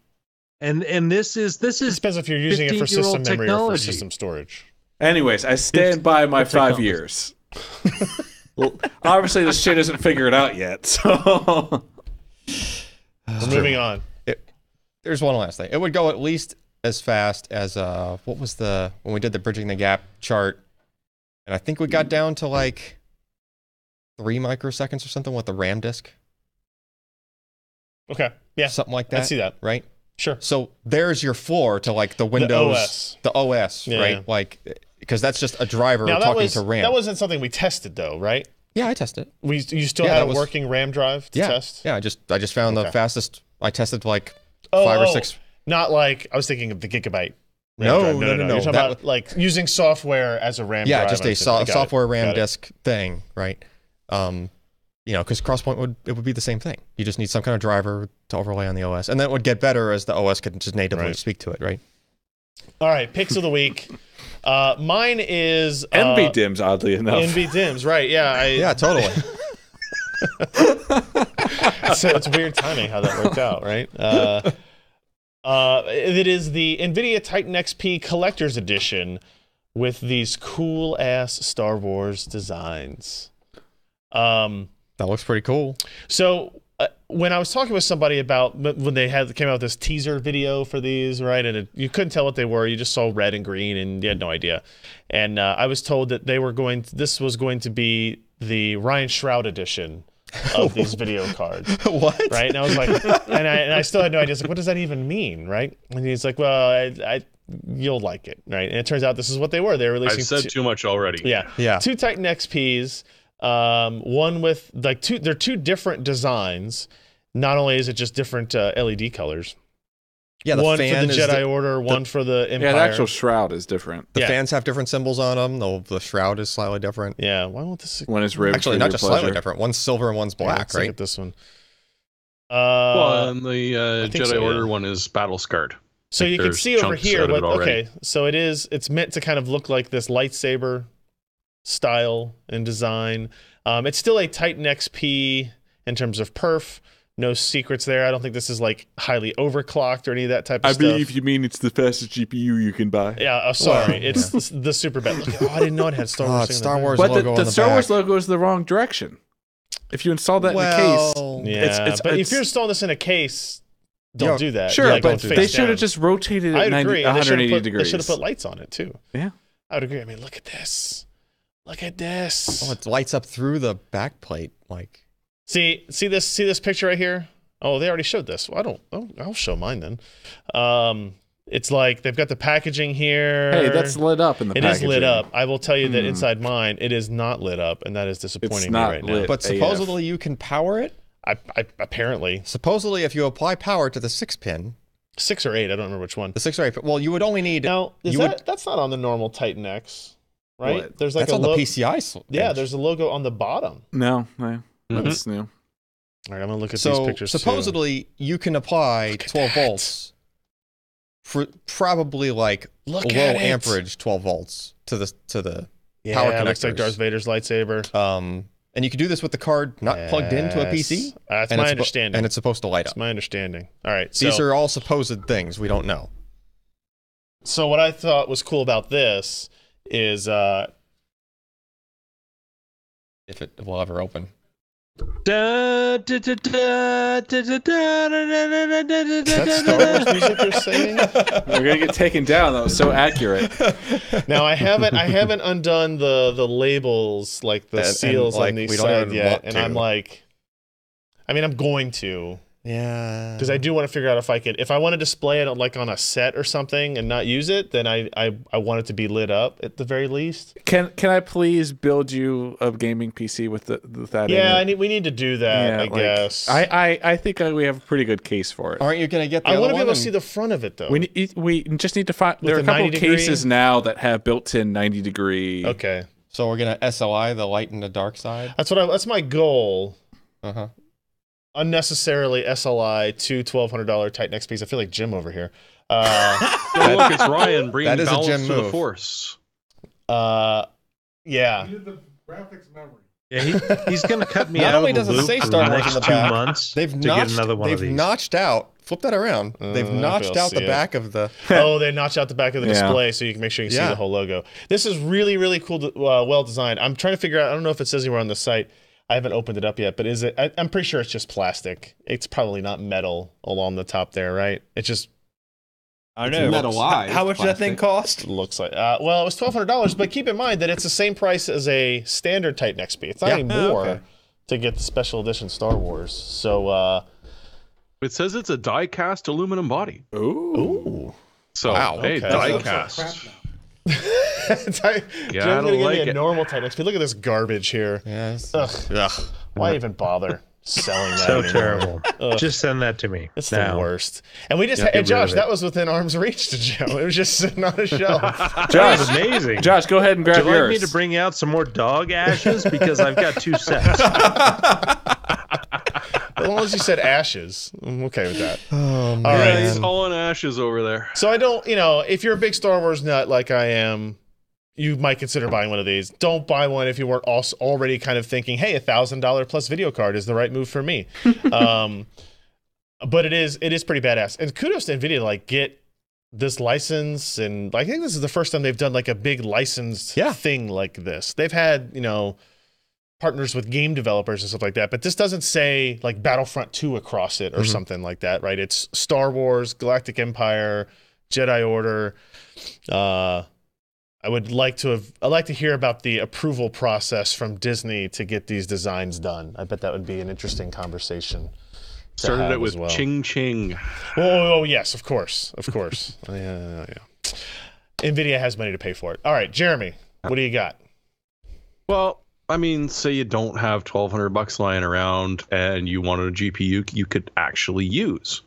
S3: And this is
S2: It depends if you're using it for
S3: 15-year-old
S2: system memory or for
S3: technology.
S2: system storage.
S5: Anyways, I stand by my 5
S3: technology.
S5: years. Well, obviously, this shit isn't figured out yet. So,
S2: We're moving on.
S6: There's one last thing. It would go at least as fast as what was when we did the bridging the gap chart, and I think we got down to like 3 microseconds or something with the RAM disk,
S2: Okay. Yeah.
S6: something like that.
S2: I see that.
S6: Right.
S2: Sure.
S6: So there's your floor to like the Windows,
S2: OS.
S6: the OS,
S2: Yeah,
S6: right?
S2: yeah.
S6: Like, because that's just a driver
S2: Now
S6: talking to RAM.
S2: that wasn't something we tested though, right?
S6: Yeah, I tested it.
S2: You still
S6: Yeah,
S2: had
S6: that
S2: a
S6: was-
S2: working RAM drive to
S6: Yeah,
S2: test?
S6: yeah. I just found the
S2: Okay.
S6: fastest. I tested like
S2: Oh,
S6: 5 or
S2: oh,
S6: 6.
S2: Not like I was thinking of the gigabyte. RAM
S6: No,
S2: drive.
S6: no.
S2: You're talking
S6: That
S2: about like using software as a RAM
S6: Yeah,
S2: drive.
S6: just
S2: I
S6: a
S2: said, I got it.
S6: software RAM
S2: Got it.
S6: disk thing, right? Because Crosspoint would be the same thing. You just need some kind of driver to overlay on the OS, and then it would get better as the OS could just natively
S2: Right.
S6: speak to it, right?
S2: All right, picks of the week. Mine is
S5: NB DIMMs, oddly enough.
S2: NB Dims, right? Yeah,
S6: Yeah, totally.
S2: So it's weird timing how that worked out, right? It is the NVIDIA Titan XP Collector's Edition with these cool ass Star Wars designs.
S6: That looks pretty cool.
S2: So when I was talking with somebody about when they came out with this teaser video for these, right, and you couldn't tell what they were, you just saw red and green, and you had no idea. And I was told that this was going to be the Ryan Shroud edition of these video cards.
S6: What?
S2: Right? And I was like, and I still had no idea. I was like, what does that even mean, right? And he's like, well, you'll like it, right? And it turns out this is what they were. They were
S4: I
S2: releasing.
S4: said too much already.
S2: Yeah.
S6: Yeah.
S2: 2 Titan XPs. One with like they're 2 different designs. Not only is it just different LED colors.
S6: Yeah, the
S2: One
S6: fan
S2: for the
S6: is
S2: Jedi Order, one for the Empire.
S5: Yeah, the actual shroud is different.
S6: the
S2: yeah.
S6: fans have different symbols on them. The shroud is slightly different.
S2: Yeah, why won't this?
S5: One is ribbed
S6: Actually,
S5: for
S6: not
S5: your
S6: just
S5: pleasure.
S6: slightly different. One's silver and one's
S2: Yeah,
S6: black,
S2: let's look
S6: right?
S2: at this one.
S4: Well, and the
S2: I think
S4: Jedi
S2: so, yeah.
S4: Order one is battle scarred.
S2: So you can
S4: there's
S2: see over
S4: chunks
S2: here
S4: out of
S2: what
S4: it already.
S2: okay, so it's meant to kind of look like this lightsaber style and design. It's still a Titan XP in terms of perf. No secrets there. I don't think this is like highly overclocked or any of that type of
S5: I
S2: stuff.
S5: believe you mean it's the fastest GPU you can buy.
S2: Yeah, sorry.
S6: Well,
S2: It's the super bad. Look, I didn't know it had Star
S6: Oh,
S2: Wars.
S6: it's
S2: thing on
S6: Star
S2: the
S6: Wars
S2: back.
S5: But
S6: logo on
S5: the
S6: the
S5: Star Wars
S6: back.
S5: logo is the wrong direction. If you install that in the case,
S2: Yeah,
S5: It's-
S2: but if
S5: it's-
S2: you're installing this in a case, don't
S6: Yeah,
S2: do that.
S5: sure,
S2: Like,
S5: but
S2: don't face
S5: they should
S2: down.
S5: have just rotated
S2: I
S5: it
S2: would
S5: 90,
S2: agree. And they should
S5: 180
S2: have put,
S5: degrees.
S2: They should have put lights on it too.
S5: Yeah.
S2: I would agree. I mean, look at this. Look at this.
S6: Oh, it lights up through the back plate. Like,
S2: See this picture right here? Oh, they already showed this. Well, I'll show mine then. It's like they've got the packaging here.
S5: Hey, that's lit up in the
S2: It is
S5: packaging.
S2: lit up. I will tell you that inside mine, it is not lit up, and that is disappointing me
S5: not
S2: right now.
S5: lit.
S6: but
S5: AF.
S6: supposedly you can power it.
S2: I apparently
S6: Supposedly, if you apply power to the 6-pin,
S2: 6 or 8. I don't remember which one.
S6: the 6 or 8. Well, you would only need.
S2: Now,
S6: you
S2: that's not on the normal Titan X. right?
S5: What?
S2: There's like
S6: That's
S2: a
S6: on the
S2: logo.
S6: PCI.
S2: Yeah,
S6: edge.
S2: there's a logo on the bottom.
S5: No,
S2: Mm-hmm.
S5: that's new.
S2: All right, I'm gonna look at these
S6: So
S2: pictures. too.
S6: supposedly you can apply 12 volts, for probably like
S2: Look
S6: low
S2: at it.
S6: amperage 12 volts to the
S2: Yeah,
S6: power
S2: it looks like
S6: connectors.
S2: Darth Vader's lightsaber.
S6: and you can do this with the card not plugged into a
S2: Yes.
S6: PC.
S2: That's
S6: and
S2: my
S6: it's
S2: understanding.
S6: and it's supposed to light
S2: That's
S6: up.
S2: my understanding. All right, so
S6: These are all supposed things. We don't know.
S2: so what I thought was cool about this is
S6: If it will ever open.
S2: Is that Star Wars music you're singing?
S5: We're gonna get taken down. That was so accurate.
S2: Now I haven't undone the labels, like the
S6: And-
S2: seals
S6: like,
S2: on these
S6: we don't
S2: sides
S6: even
S2: yet,
S6: want
S2: and
S6: to.
S2: I'm like, I mean, I'm going to,
S6: Yeah.
S2: because I do want to figure out if I want to display it like on a set or something and not use it, then I want it to be lit up at the very least.
S5: Can I please build you a gaming PC with that?
S2: Yeah,
S5: in it?
S2: we need to do that. I
S5: like,
S2: guess.
S5: I think we have a pretty good case for it.
S6: Aren't you gonna get the
S2: I
S6: other
S2: want to be
S6: one
S2: able to
S6: and-
S2: see the front of it though.
S5: We just need to find. There are a
S2: the
S5: couple of
S2: 90 degree?
S5: cases now that have built-in 90-degree.
S2: Okay,
S6: So we're gonna SLI the light and the dark side.
S2: that's my goal.
S6: Uh-huh.
S2: Unnecessarily SLI two $1,200 Titan XPs. I feel like Jim over here.
S4: Oh, look, it's Ryan bringing
S6: that is a
S4: balance
S6: gem
S4: to the
S6: move.
S4: Force.
S2: Yeah.
S7: You did the graphics memory.
S3: Yeah, he's going to cut me
S6: Not
S3: out
S6: only
S3: of the
S6: does it
S3: loop
S6: say
S3: for
S6: Star
S3: the
S6: Wars
S3: next
S6: in the
S3: 2
S6: back,
S3: months
S6: They've
S3: to
S6: notched,
S3: get another one of
S6: they've
S3: these.
S6: notched out. Flip that around. They've
S2: I
S6: notched
S2: feel
S6: out the
S2: see it.
S6: back of the.
S2: Oh, they notch out the back of the
S5: Yeah.
S2: display so you can make sure you can see
S6: Yeah.
S2: the whole logo. This is really, really cool, well designed. I'm trying to figure out, I don't know if it says anywhere on the site. I haven't opened it up yet, but is it? I'm pretty sure it's just plastic. It's probably not metal along the top there, right? It just
S1: I don't know.
S8: metalized
S1: How much does that thing cost?
S2: looks like. Well, it was $1,200, but keep in mind that it's the same price as a standard Titan XP. It's not
S6: Yeah.
S2: any more
S1: okay.
S2: to get the special edition Star Wars. So,
S4: It says it's a die-cast aluminum body.
S2: ooh.
S4: So,
S6: Wow,
S4: hey,
S2: okay.
S4: die-cast.
S7: Crap now.
S2: Joe's
S4: Gotta
S2: gonna give
S4: like
S2: me a
S4: it.
S2: normal Titan XP. Look at this garbage here.
S6: Yes.
S2: Ugh. Why even bother selling that
S3: So
S2: anymore?
S3: terrible.
S2: Ugh.
S3: Just send that to me.
S2: It's
S3: now.
S2: the worst. And we just
S3: Yeah,
S2: had,
S3: get
S2: and
S3: rid
S2: Josh,
S3: of it.
S2: that was within arm's reach to Joe. It was just sitting on a shelf.
S3: That was amazing.
S5: Josh, go ahead and grab
S3: Would you like
S5: yours.
S3: me to bring out some more dog ashes? Because I've got 2 sets.
S2: As long as you said ashes, I'm okay with that.
S6: Oh man.
S2: All right.
S4: He's all in ashes over there.
S2: So I don't, if you're a big Star Wars nut like I am, you might consider buying one of these. Don't buy one if you weren't also already kind of thinking, hey, $1,000 plus video card is the right move for me. But it is pretty badass. And kudos to NVIDIA to like get this license, and I think this is the first time they've done like a big licensed thing like this. They've had, partners with game developers and stuff like that, but this doesn't say like Battlefront 2 across it or something like that, right? It's Star Wars, Galactic Empire, Jedi Order. I'd like to hear about the approval process from Disney to get these designs done. I bet that would be an interesting conversation. to
S4: Started
S2: have
S4: it with
S2: as well.
S4: Ching Ching.
S2: Oh, yes, of course. Yeah. NVIDIA has money to pay for it. All right, Jeremy, what do you got?
S4: Well, I mean, say you don't have $1,200 lying around and you wanted a GPU you could actually use,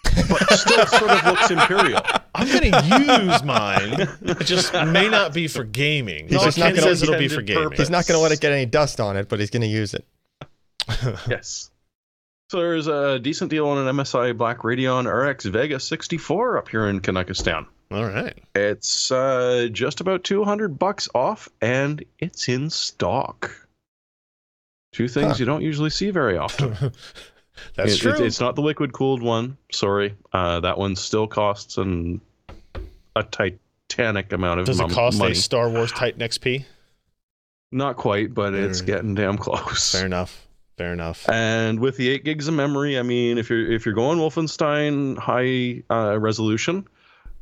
S4: but still sort of looks Imperial.
S2: I'm going to use mine. It just may not be for gaming.
S6: He's just not
S2: Ken
S6: gonna-
S2: says it'll be for
S4: intended
S2: gaming.
S4: purpose.
S6: He's not going to let it get any dust on it, but he's going to use it.
S4: Yes. So there's a decent deal on an MSI Black Radeon RX Vega 64 up here in Kanakistan.
S2: All right.
S4: It's just about $200 off, and it's in stock. 2 things you don't usually see very often.
S2: That's true.
S4: It's not the liquid cooled one. Sorry, that one still costs a titanic amount of
S2: Does it cost
S4: money.
S2: a Star Wars Titan XP?
S4: Not quite, but it's getting damn close.
S2: Fair enough.
S4: And with the 8 gigs of memory, I mean, if you're going Wolfenstein high resolution,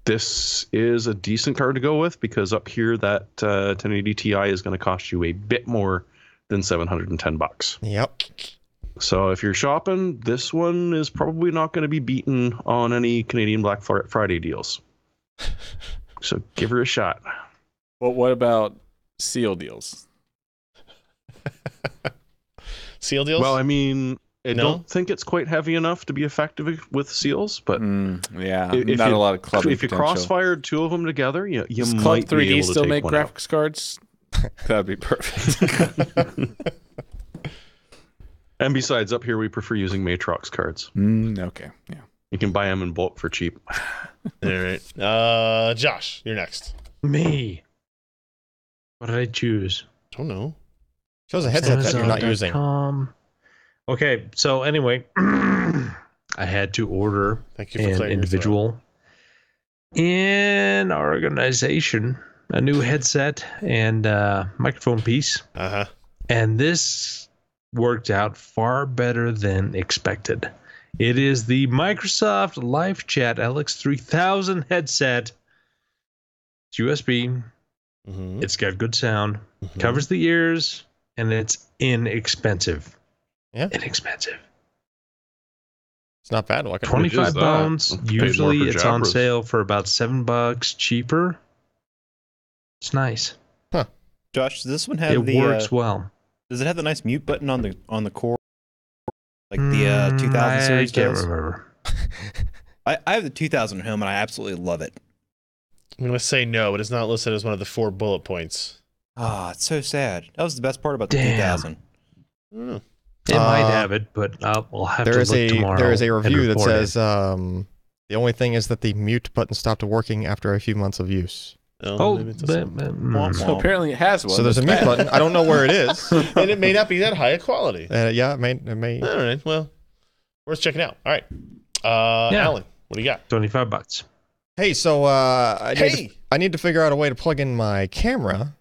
S4: this is a decent card to go with, because up here that 1080 Ti is going to cost you a bit more than $710.
S6: Yep.
S4: So if you're shopping, this one is probably not going to be beaten on any Canadian Black Friday deals. So give her a shot.
S5: Well, what about seal deals?
S2: Seal deals?
S4: Well, I mean, I
S2: No?
S4: don't think it's quite heavy enough to be effective with seals, but
S5: Yeah,
S4: if
S5: not
S4: you-
S5: a lot of clubbing
S4: if you
S5: potential.
S4: crossfired two of them together, you
S5: Does
S4: might
S5: Club
S4: be
S5: 3D
S4: able to
S5: still
S4: take
S5: make
S4: one out.
S5: graphics cards? That'd be perfect.
S4: And besides, up here we prefer using Matrox cards.
S5: Okay, yeah.
S4: You can buy them in bulk for cheap.
S2: All right. Josh, you're next.
S3: Me. What did I choose?
S2: Don't know.
S6: Shows a headset that you're not using.
S3: Amazon.com. Okay, so anyway, I had to order
S2: Thank you for
S3: an
S2: clearing your
S3: individual in our organization a new headset and microphone piece,
S2: throat. Uh-huh.
S3: and this worked out far better than expected. It is the Microsoft LiveChat LX3000 headset. It's USB.
S2: Mm-hmm.
S3: It's got good sound, covers the ears, and it's inexpensive.
S6: Yeah.
S3: Inexpensive.
S6: It's not bad. Look at
S3: 25
S4: is that?
S3: pounds.
S4: I've paid more
S3: Usually
S4: for
S3: it's on
S4: Jabras.
S3: sale for about $7 cheaper. It's nice.
S1: Josh, does this one have
S3: It
S1: the
S3: works well.
S1: does it have the nice mute button on the core like the 2000 series
S3: I can't
S1: does?
S3: remember.
S1: I have the 2000 at home and I absolutely love it.
S2: I'm going to say no. It is not listed as one of the 4 bullet points.
S1: Ah, it's so sad. That was the best part about the
S3: Damn.
S1: 2000.
S2: I don't know.
S3: It might
S6: Uh,
S3: have it, but I'll have
S6: there
S3: to
S6: is
S3: look
S6: a
S3: tomorrow.
S6: there is a
S3: and
S6: review that
S3: report it.
S6: says the only thing is that the mute button stopped working after a few months of use.
S3: Oh,
S2: maybe it's
S3: but,
S2: a-
S5: So apparently it has one.
S6: So there's a
S5: That's
S6: mute
S5: bad.
S6: button. I don't know where it is.
S2: and it may not be that high a quality.
S6: Yeah, it may.
S2: All right. Well, worth checking out. All right.
S3: Yeah.
S2: Alan, what do you got?
S3: $25.
S6: Hey, so I
S2: Hey!
S6: need to figure out a way to plug in my camera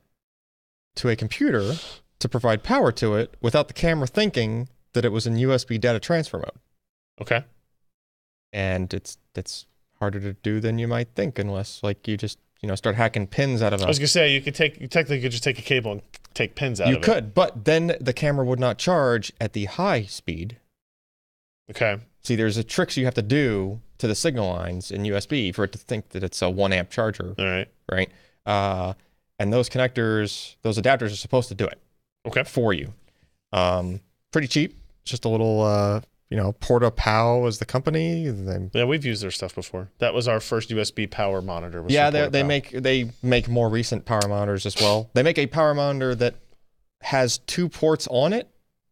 S6: to a computer to provide power to it without the camera thinking that it was in USB data transfer mode.
S2: Okay.
S6: And it's harder to do than you might think unless like you just start hacking pins out of
S2: I was going to say, you technically could just take a cable and take pins out
S6: you
S2: of it.
S6: could, but then the camera would not charge at the high speed.
S2: Okay.
S6: See, there's a tricks you have to do to the signal lines in USB for it to think that it's a 1 amp charger,
S2: All right.
S6: right? And those connectors, those adapters are supposed to do it
S2: Okay.
S6: for you. Pretty cheap. It's just a little, Porta Pow is the company.
S2: Yeah, we've used their stuff before. That was our first USB power monitor. Was
S6: Yeah,
S2: from
S6: they
S2: Porta-Pow.
S6: they make more recent power monitors as well. They make a power monitor that has 2 ports on it,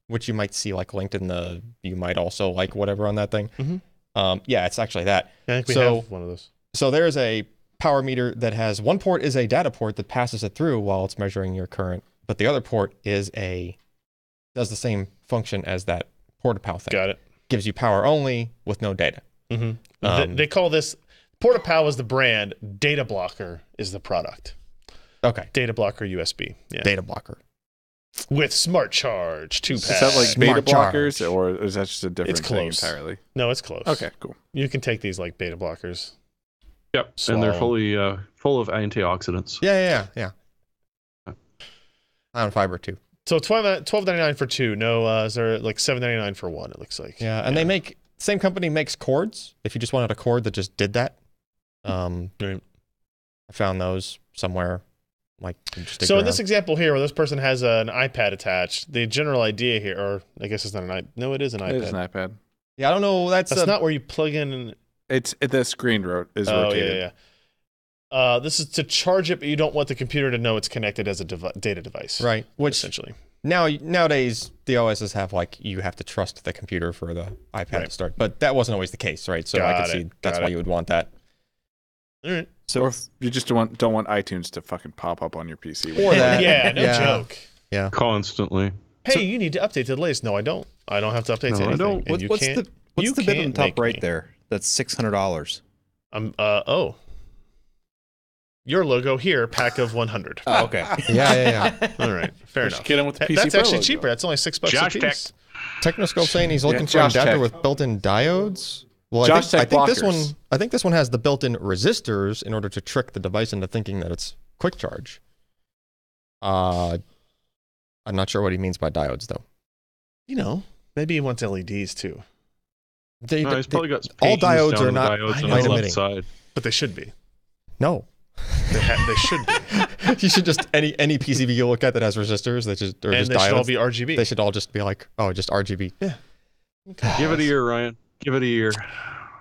S6: which you might see like linked in the. You might also like whatever on that thing.
S2: Mhm.
S6: Yeah, it's actually that.
S2: I think we
S6: So-
S2: have one of those.
S6: So there's a power meter that has one port is a data port that passes it through while it's measuring your current, but the other port does the same function as that Porta-Pow thing.
S2: Got it.
S6: Gives you power only with no data.
S2: Mm-hmm. They call this Porta-Pow is the brand. Data Blocker is the product.
S6: Okay.
S2: Data Blocker USB. Yeah.
S6: Data blocker.
S2: With Smart Charge 2
S5: Is
S2: pack.
S5: that like beta
S6: Smart charge.
S5: blockers, or is that just a different
S2: It's
S5: thing
S2: close.
S5: entirely?
S2: No, it's close.
S5: Okay, cool.
S2: You can take these like beta blockers.
S4: Yep, and they're
S2: Swallow.
S4: full of antioxidants.
S6: Yeah. On fiber too.
S2: So $12.99 for 2. No, is there like $7.99 for 1? It looks like.
S6: Yeah, and they make same company makes cords. If you just wanted a cord that just did that,
S2: Right.
S6: I found those somewhere. Like just dig
S2: So in
S6: around.
S2: this example here, where this person has an iPad attached, the general idea here, or I guess it's not an iPad. No, it is an
S5: It is an
S2: iPad.
S5: iPad.
S6: Yeah, I don't know. That's
S2: Not where you plug in.
S5: It's the screen is
S2: Oh
S5: rotated.
S2: yeah. This is to charge it, but you don't want the computer to know it's connected as a data device.
S6: right. Which
S2: Essentially.
S6: nowadays the OSs have like you have to trust the computer for the iPad
S2: Right.
S6: to start, but that wasn't always the case, right? So I
S2: Got
S6: could see
S2: it,
S6: that's
S2: got
S6: why
S2: it.
S6: you would want that.
S2: All right.
S1: So
S5: Or if you just don't want iTunes to fucking pop up on your PC.
S6: Or that.
S2: Yeah, no joke.
S4: Constantly.
S2: Hey, you need to update to the latest. No, I don't. I don't have to update to
S4: No, I
S2: anything.
S4: don't.
S2: And you
S1: what's
S2: can't.
S1: the
S2: you
S1: bid on the
S2: can't
S1: top
S2: make
S1: right
S2: me.
S1: there? That's $600.
S2: Oh. Your logo here, pack of 100.
S1: Oh, okay.
S6: Yeah.
S2: All right, fair
S5: Just
S2: enough.
S5: get in with the PC
S2: That's
S5: Pro
S2: actually
S5: logo.
S2: cheaper. That's only $6
S4: Josh
S2: a piece.
S6: Technoscope saying he's looking
S5: Yeah,
S6: for an
S5: Josh
S6: adapter
S5: Tech.
S6: with built-in diodes. Well,
S5: Josh
S6: I
S5: Tech
S6: think this
S5: blockers.
S6: one. I think this one has the built-in resistors in order to trick the device into thinking that it's quick charge. I'm not sure what he means by diodes though.
S2: You know, maybe he wants LEDs too,
S4: No, he's probably got
S6: all
S4: paintings
S6: diodes
S4: down
S6: are
S4: the
S6: not
S4: diodes on
S6: light
S4: the left
S6: emitting.
S4: side.
S2: but they should be.
S6: No.
S2: They should be,
S6: You should just any PCB you look at that has resistors, they just or
S2: and
S6: just
S2: they should all
S6: diodes.
S2: be RGB.
S6: They should all just be like, oh, just RGB.
S2: Yeah.
S4: Give it a year, Ryan. Give it a year.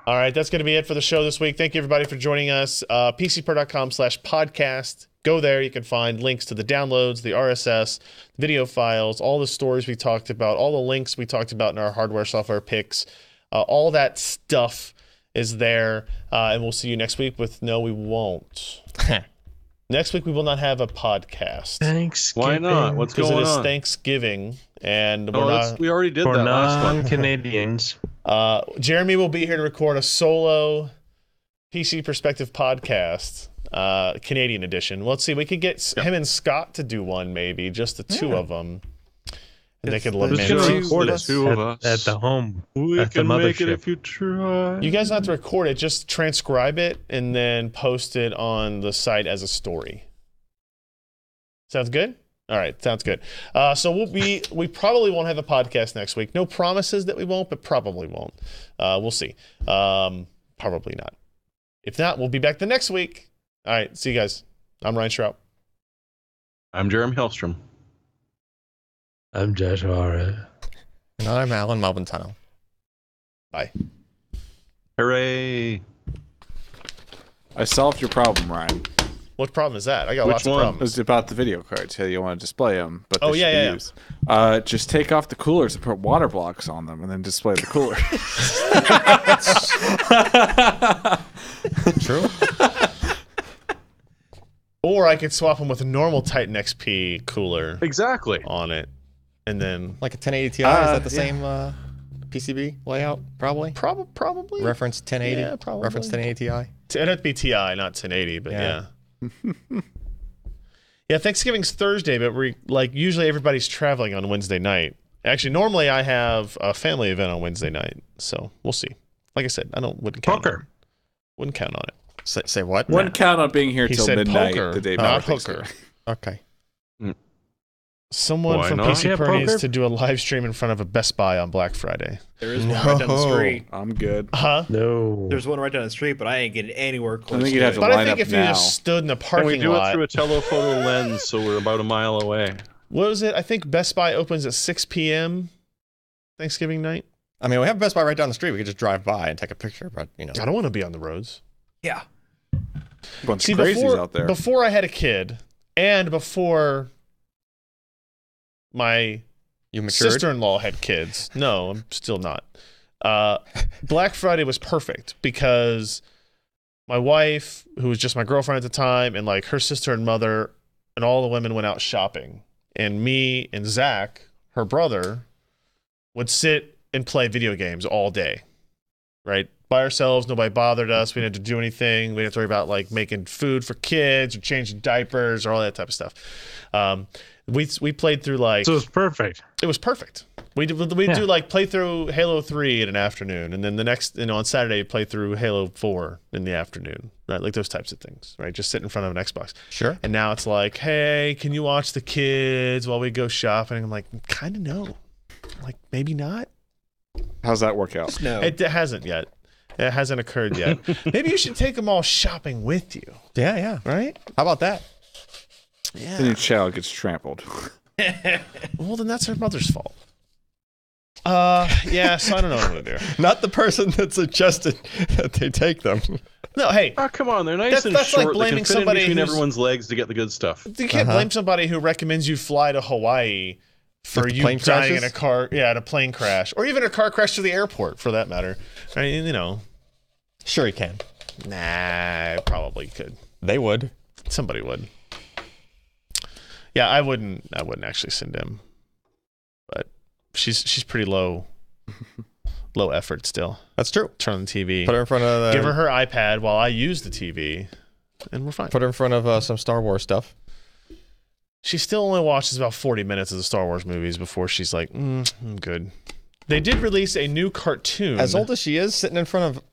S2: All right, that's going to be it for the show this week. Thank you, everybody, for joining us. PCPer.com/podcast. Go there. You can find links to the downloads, the RSS, video files, all the stories we talked about, all the links we talked about in our hardware, software picks. All that stuff is there. And we'll see you next week with No, we won't. Next week, we will not have a podcast.
S3: Thanksgiving.
S4: Why not? What's going on?
S2: Because it is Thanksgiving, and we're not...
S4: we already did
S3: For
S4: that last one.
S3: non-Canadians.
S2: Jeremy will be here to record a solo PC Perspective podcast, Canadian edition. Let's see, we could get him and Scott to do one, maybe, just the two of them. And they could
S3: Who's
S2: lament.
S3: gonna
S4: Just
S3: record
S4: the
S3: it
S4: two of us.
S3: at the home?
S4: We
S3: at the
S4: can make it
S3: mothership.
S4: if you try.
S2: You guys don't have to record it, just transcribe it and then post it on the site as a story. Sounds good? All right, sounds good. So we probably won't have a podcast next week. No promises that we won't, but probably won't. We'll see. Probably not. If not, we'll be back the next week. All right, see you guys. I'm Ryan Shrout.
S4: I'm Jeremy Hellstrom.
S3: I'm Joshua.
S6: And I'm Alan Malventano.
S2: Bye.
S4: Hooray.
S5: I solved your problem, Ryan.
S2: What problem is that? I got
S4: Which
S2: lots of
S4: one?
S5: It
S2: problems.
S5: was about the video cards. How you want to display them, but they
S2: Oh,
S5: should
S2: yeah,
S5: be
S2: yeah.
S5: used. Just take off the coolers and put water blocks on them, and then display the cooler.
S6: True.
S2: Or I could swap them with a normal Titan XP cooler
S4: Exactly.
S2: on it. And then
S6: Like a 1080 Ti. Is that the same PCB layout? Probably.
S2: probably.
S6: Reference 1080.
S2: Yeah, probably.
S6: Reference 1080 Ti.
S2: It'd have to be TI, not 1080, but yeah.
S6: Yeah.
S2: Yeah, Thanksgiving's Thursday, but usually everybody's traveling on Wednesday night. Actually, normally I have a family event on Wednesday night, so we'll see. Like I said, wouldn't count on it.
S3: Poker.
S2: Wouldn't count on it.
S6: Say what?
S5: Wouldn't count on being here
S2: He
S5: till
S2: said
S5: midnight
S2: poker,
S5: the day
S2: not
S5: before
S2: hooker.
S5: Thanksgiving.
S6: Okay.
S2: Someone
S4: Why
S2: from
S4: not?
S2: PC
S3: Yeah,
S2: Per needs
S3: poker.
S2: to do a live stream in front of a Best Buy on Black Friday.
S1: There is one right down the street.
S5: I'm good.
S2: Huh?
S3: No.
S1: There's one right down the street, but I ain't getting anywhere close.
S5: I think
S1: to
S5: you'd have
S1: it.
S5: to
S2: But I
S5: line
S2: think
S5: up
S2: if you
S5: now.
S2: just stood in a
S4: And we
S2: parking
S4: do
S2: lot.
S4: it through a telephoto lens, so we're about a mile away.
S2: What was it? I think Best Buy opens at 6 p.m. Thanksgiving night.
S6: I mean, we have Best Buy right down the street. We could just drive by and take a picture, but
S2: I don't want to be on the roads.
S1: Yeah.
S5: Bunch
S2: See,
S5: of crazies
S2: before,
S5: out there.
S2: before I had a kid and before my
S6: You matured.
S2: sister-in-law had kids. No, I'm still not. Black Friday was perfect because my wife, who was just my girlfriend at the time, and like her sister and mother and all the women went out shopping. And me and Zach, her brother, would sit and play video games all day, right? By ourselves, nobody bothered us. We didn't have to do anything. We didn't have to worry about like making food for kids or changing diapers or all that type of stuff. We played through like
S3: So it's perfect.
S2: it was perfect. We do like play through Halo 3 in an afternoon, and then the next on Saturday play through Halo 4 in the afternoon, right? Like those types of things, right? Just sit in front of an Xbox.
S6: Sure.
S2: And now it's like, hey, can you watch the kids while we go shopping? I'm like, kind of no, like maybe not.
S5: How's that work out?
S1: No.
S2: It hasn't yet. It hasn't occurred yet. Maybe you should take them all shopping with you,
S6: Yeah, yeah.
S2: right?
S6: How about that?
S5: Then your child gets trampled.
S2: Well, then that's her mother's fault. Yeah, so I don't know what I'm gonna do.
S6: Not the person that suggested that they take them.
S2: No, hey,
S4: Oh, come on. They're nice and
S2: That's like
S4: short. They
S2: blaming
S4: can fit in
S2: somebody
S4: between
S2: who's-
S4: everyone's legs to get the good stuff.
S2: you can't blame somebody who recommends you fly to Hawaii for
S6: If the
S2: you
S6: plane
S2: dying in
S6: crashes?
S2: a car, in a plane crash, or even a car crash to the airport, for that matter. I mean,
S6: Sure, you can.
S2: nah, probably could.
S6: They would.
S2: Somebody would. Yeah, I wouldn't actually send him, but she's pretty low effort still.
S6: That's true.
S2: Turn on the TV,
S6: Put her in front of the.
S2: give her iPad while I use the TV, and we're fine.
S6: Put her in front of some Star Wars stuff.
S2: She still only watches about 40 minutes of the Star Wars movies before she's like, I'm good. They did release a new cartoon.
S6: As old as she is, sitting in front of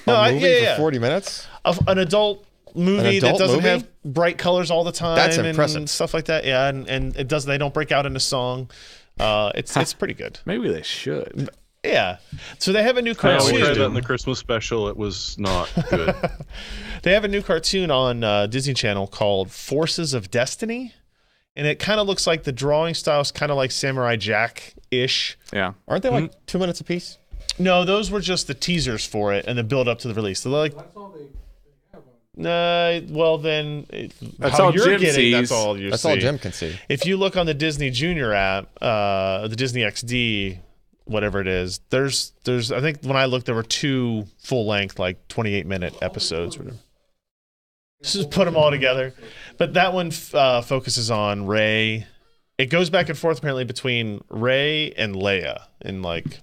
S2: No,
S6: a movie
S2: yeah.
S6: for 40 minutes.
S2: of an adult movie that
S6: adult
S2: doesn't
S6: movie?
S2: have bright colors all the time.
S6: That's
S2: and
S6: impressive.
S2: stuff like that. Yeah, and it does. They don't break out into song. It's pretty good.
S5: Maybe they should.
S2: Yeah. So they have a new
S4: Yeah,
S2: cartoon.
S4: we tried that in the Christmas special. It was not good.
S2: They have a new cartoon on Disney Channel called Forces of Destiny, and it kind of looks like the drawing style is kind of like Samurai Jack ish.
S5: Yeah.
S6: Aren't they like 2 minutes apiece?
S2: No, those were just the teasers for it and the build up to the release. So like,
S7: That's all they have on.
S2: well then,
S5: That's
S2: how
S5: all
S2: you're
S5: Jim
S2: getting.
S5: sees.
S2: That's all you
S6: That's
S2: see.
S6: all Jim can see.
S2: If you look on the Disney Junior app, the Disney XD, whatever it is, there's I think when I looked there were 2 full length like 28-minute episodes. Just put them all together. But that one focuses on Rey. It goes back and forth apparently between Rey and Leia and like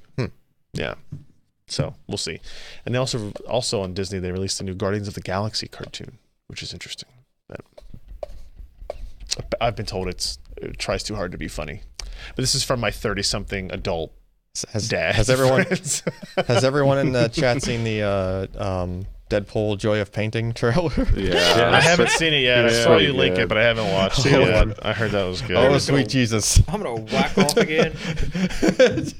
S2: yeah. So we'll see. And they also on Disney they released a new Guardians of the Galaxy cartoon, which is interesting. But I've been told it tries too hard to be funny. But this is from my 30-something adult dad.
S6: Has everyone in the chat seen the Deadpool Joy of Painting trailer?
S5: Yeah.
S2: I haven't seen it yet. I
S5: Yeah,
S2: saw you
S5: pretty
S2: link
S5: good.
S2: it, but I haven't watched it yet. I heard that was good.
S6: Oh, sweet Jesus.
S1: I'm gonna whack off again.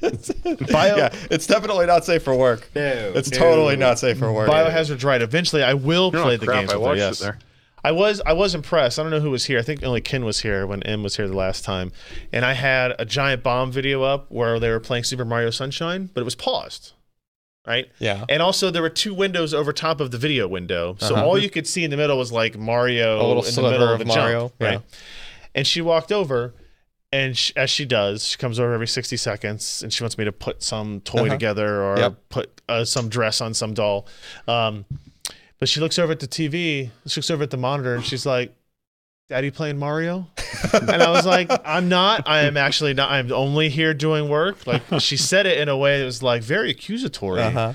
S6: Yeah, it's definitely not safe for work.
S1: No,
S6: It's totally not safe for work.
S2: Biohazard's right. Eventually, I will
S4: You're
S2: play
S4: not
S2: the
S4: crap,
S2: games
S4: I
S2: with her.
S4: watched
S2: Yes.
S4: it there.
S2: I was impressed. I don't know who was here. I think only Ken was here when M was here the last time. And I had a giant bomb video up where they were playing Super Mario Sunshine, but it was paused. Right?
S6: Yeah.
S2: And also there were 2 windows over top of the video window. So
S6: Uh-huh.
S2: all you could see in the middle was like Mario
S6: A little
S2: in the
S6: sliver
S2: middle
S6: of
S2: of a
S6: Mario,
S2: jump. Right? And she walked over and as she does, she comes over every 60 seconds and she wants me to put some toy together or
S6: Yep.
S2: put some dress on some doll. But she looks over at the TV, she looks over at the monitor, and she's like, Daddy playing Mario? And I was like, I'm not. I am actually not. I'm only here doing work. Like, she said it in a way that was like very accusatory.
S6: Uh-huh.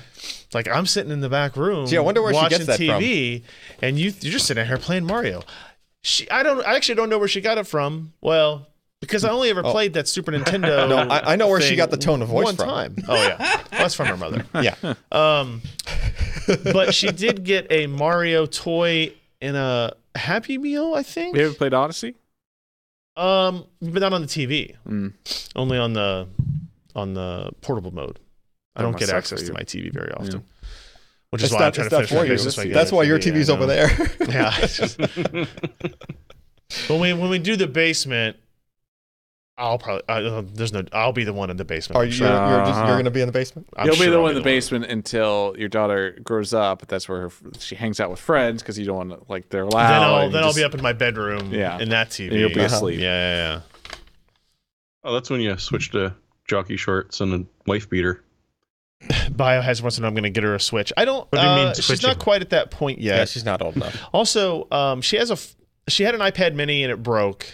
S2: Like, I'm sitting in the back room
S6: Gee, I wonder where she
S2: watching
S6: gets that
S2: TV, and you're just sitting here playing Mario. I actually don't know where she got it from. Well, because I only ever played that Super Nintendo.
S6: No, I know where she
S2: thing
S6: got the tone of voice
S2: one
S6: from.
S2: time. Oh yeah, well, that's from her mother.
S6: Yeah.
S2: But she did get a Mario toy in a Happy Meal, I think.
S5: You ever played Odyssey?
S2: But not on the TV.
S5: Mm.
S2: Only on the portable mode. I
S5: That
S2: don't
S5: must
S2: get
S5: suck
S2: access
S5: for
S2: to
S5: you.
S2: my TV very often.
S5: Yeah.
S2: Which is
S6: It's
S2: why
S6: not,
S2: I'm trying
S6: it's
S2: to
S6: not
S2: finish
S6: for
S2: my
S6: you.
S2: business. so I get
S6: That's
S2: a
S6: why your
S2: TV,
S6: TV's
S2: I
S6: over
S2: know.
S6: there.
S2: Yeah. It's just, when we do the basement, I'll be the one in the basement.
S6: Are
S2: I'm
S6: you?
S2: sure.
S6: You're going to be in the basement?
S2: I'm
S5: You'll be
S2: sure
S5: the
S2: I'll
S5: one in the basement until your daughter grows up. That's where she hangs out with friends because you don't want to, like, they're loud.
S2: Then I'll be up in my bedroom
S5: Yeah.
S2: in that TV.
S5: And you'll be asleep.
S2: Yeah.
S4: Oh, that's when you switch to jockey shorts and a wife beater.
S2: Biohazard wants to know I'm going to get her a Switch. I don't.
S4: What do you mean
S2: she's
S4: switching?
S2: not quite at that point yet.
S6: Yeah, she's not old enough.
S2: Also, she had an iPad Mini and it broke,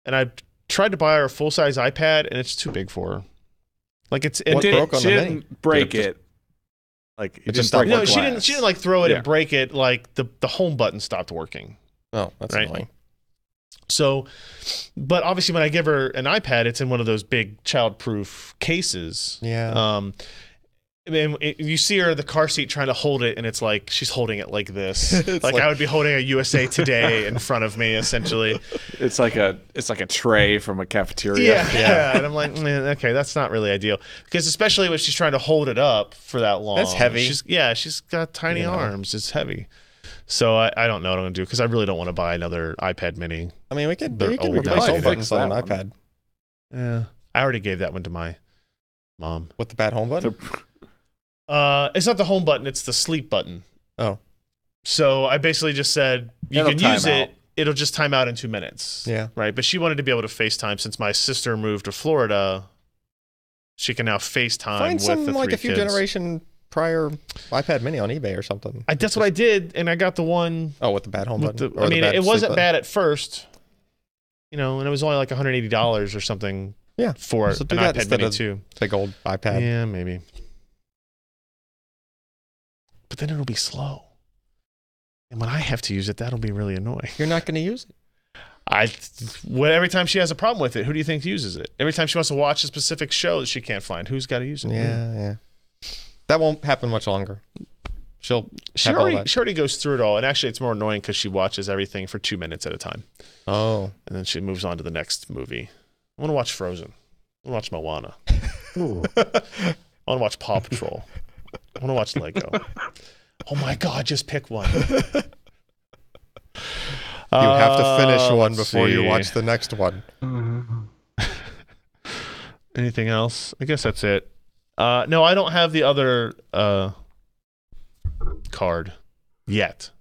S2: and I tried to buy her a full size iPad and it's too big for her. Like
S6: What broke on
S5: she
S6: the
S5: didn't
S6: Mini?
S5: break
S4: Did it
S5: it. Like
S6: It just stopped
S2: No,
S6: working.
S2: she didn't like throw it
S5: Yeah.
S2: and break it. Like the home button stopped working.
S6: Oh, that's
S2: Right.
S6: annoying.
S2: So, but obviously when I give her an iPad, it's in one of those big child-proof cases.
S6: Yeah.
S2: I mean, you see her in the car seat trying to hold it, and it's like she's holding it like this.
S6: It's
S2: like
S6: like-
S2: I would be holding a USA Today in front of me, essentially.
S5: it's like a tray from a cafeteria.
S2: Yeah. And I'm like, okay, that's not really ideal, because especially when she's trying to hold it up for that long.
S6: That's heavy.
S2: She's got tiny
S6: You know.
S2: arms. It's heavy. So I don't know what I'm gonna do, because I really don't want to buy another iPad Mini.
S6: I mean, we
S2: They're
S6: can
S2: old.
S6: replace
S2: They
S6: home buttons
S5: fixed
S6: on an
S5: that
S6: iPad
S2: Yeah, I already gave that one to my mom.
S6: with the bad home button.
S2: It's not the home button; it's the sleep button.
S6: Oh,
S2: So I basically just said you
S5: It'll
S2: can
S5: time
S2: use
S5: out.
S2: it. It'll just time out in 2 minutes.
S6: Yeah.
S2: Right. But she wanted to be able to FaceTime since my sister moved to Florida. She can now FaceTime
S6: find
S2: with
S6: some
S2: the
S6: like
S2: three
S6: a few
S2: kids.
S6: generation prior iPad Mini on eBay or something.
S2: That's what I did, and I got the one.
S6: Oh, with the bad home
S2: With
S6: button.
S2: the,
S6: Or
S2: I
S6: the
S2: mean,
S6: bad
S2: it
S6: sleep
S2: wasn't
S6: button.
S2: bad at first, and it was only like $180 or something.
S6: Yeah.
S2: For
S6: So
S2: an
S6: do that
S2: iPad
S6: instead
S2: Mini
S6: of
S2: too.
S6: Big old iPad.
S2: Yeah, maybe. But then it'll be slow, and when I have to use it, that'll be really annoying.
S6: You're not going to use it.
S2: Every time she has a problem with it, who do you think uses it? Every time she wants to watch a specific show that she can't find, who's got to use it?
S6: Yeah. That won't happen much longer. She'll
S2: She
S6: have all
S2: already,
S6: that.
S2: she already goes through it all, and actually, it's more annoying because she watches everything for 2 minutes at a time,
S6: Oh.
S2: and then she moves on to the next movie. I want to watch Frozen. I want to watch Moana. I want to watch Paw Patrol. I want to watch Lego. Oh my God! Just pick one.
S6: You have to finish one
S2: let's
S6: before you
S2: see.
S6: watch the next one.
S2: Anything else? I guess that's it. No, I don't have the other card yet.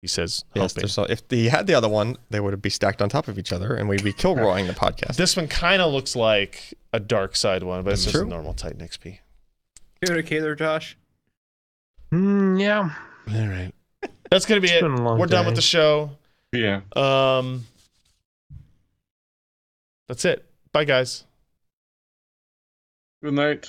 S2: He says,
S6: Yes, if he had the other one, they would be stacked on top of each other, and we'd be Kilroying the podcast.
S2: This one kind of looks like a dark side one, but it's
S6: That's
S2: just
S6: true.
S2: a normal Titan XP.
S1: You okay there, Josh?
S3: Yeah.
S2: All right. That's going to be
S3: It's
S2: it.
S3: been a long
S2: We're done
S3: day.
S2: with the show.
S4: Yeah.
S2: That's it. Bye, guys.
S4: Good night.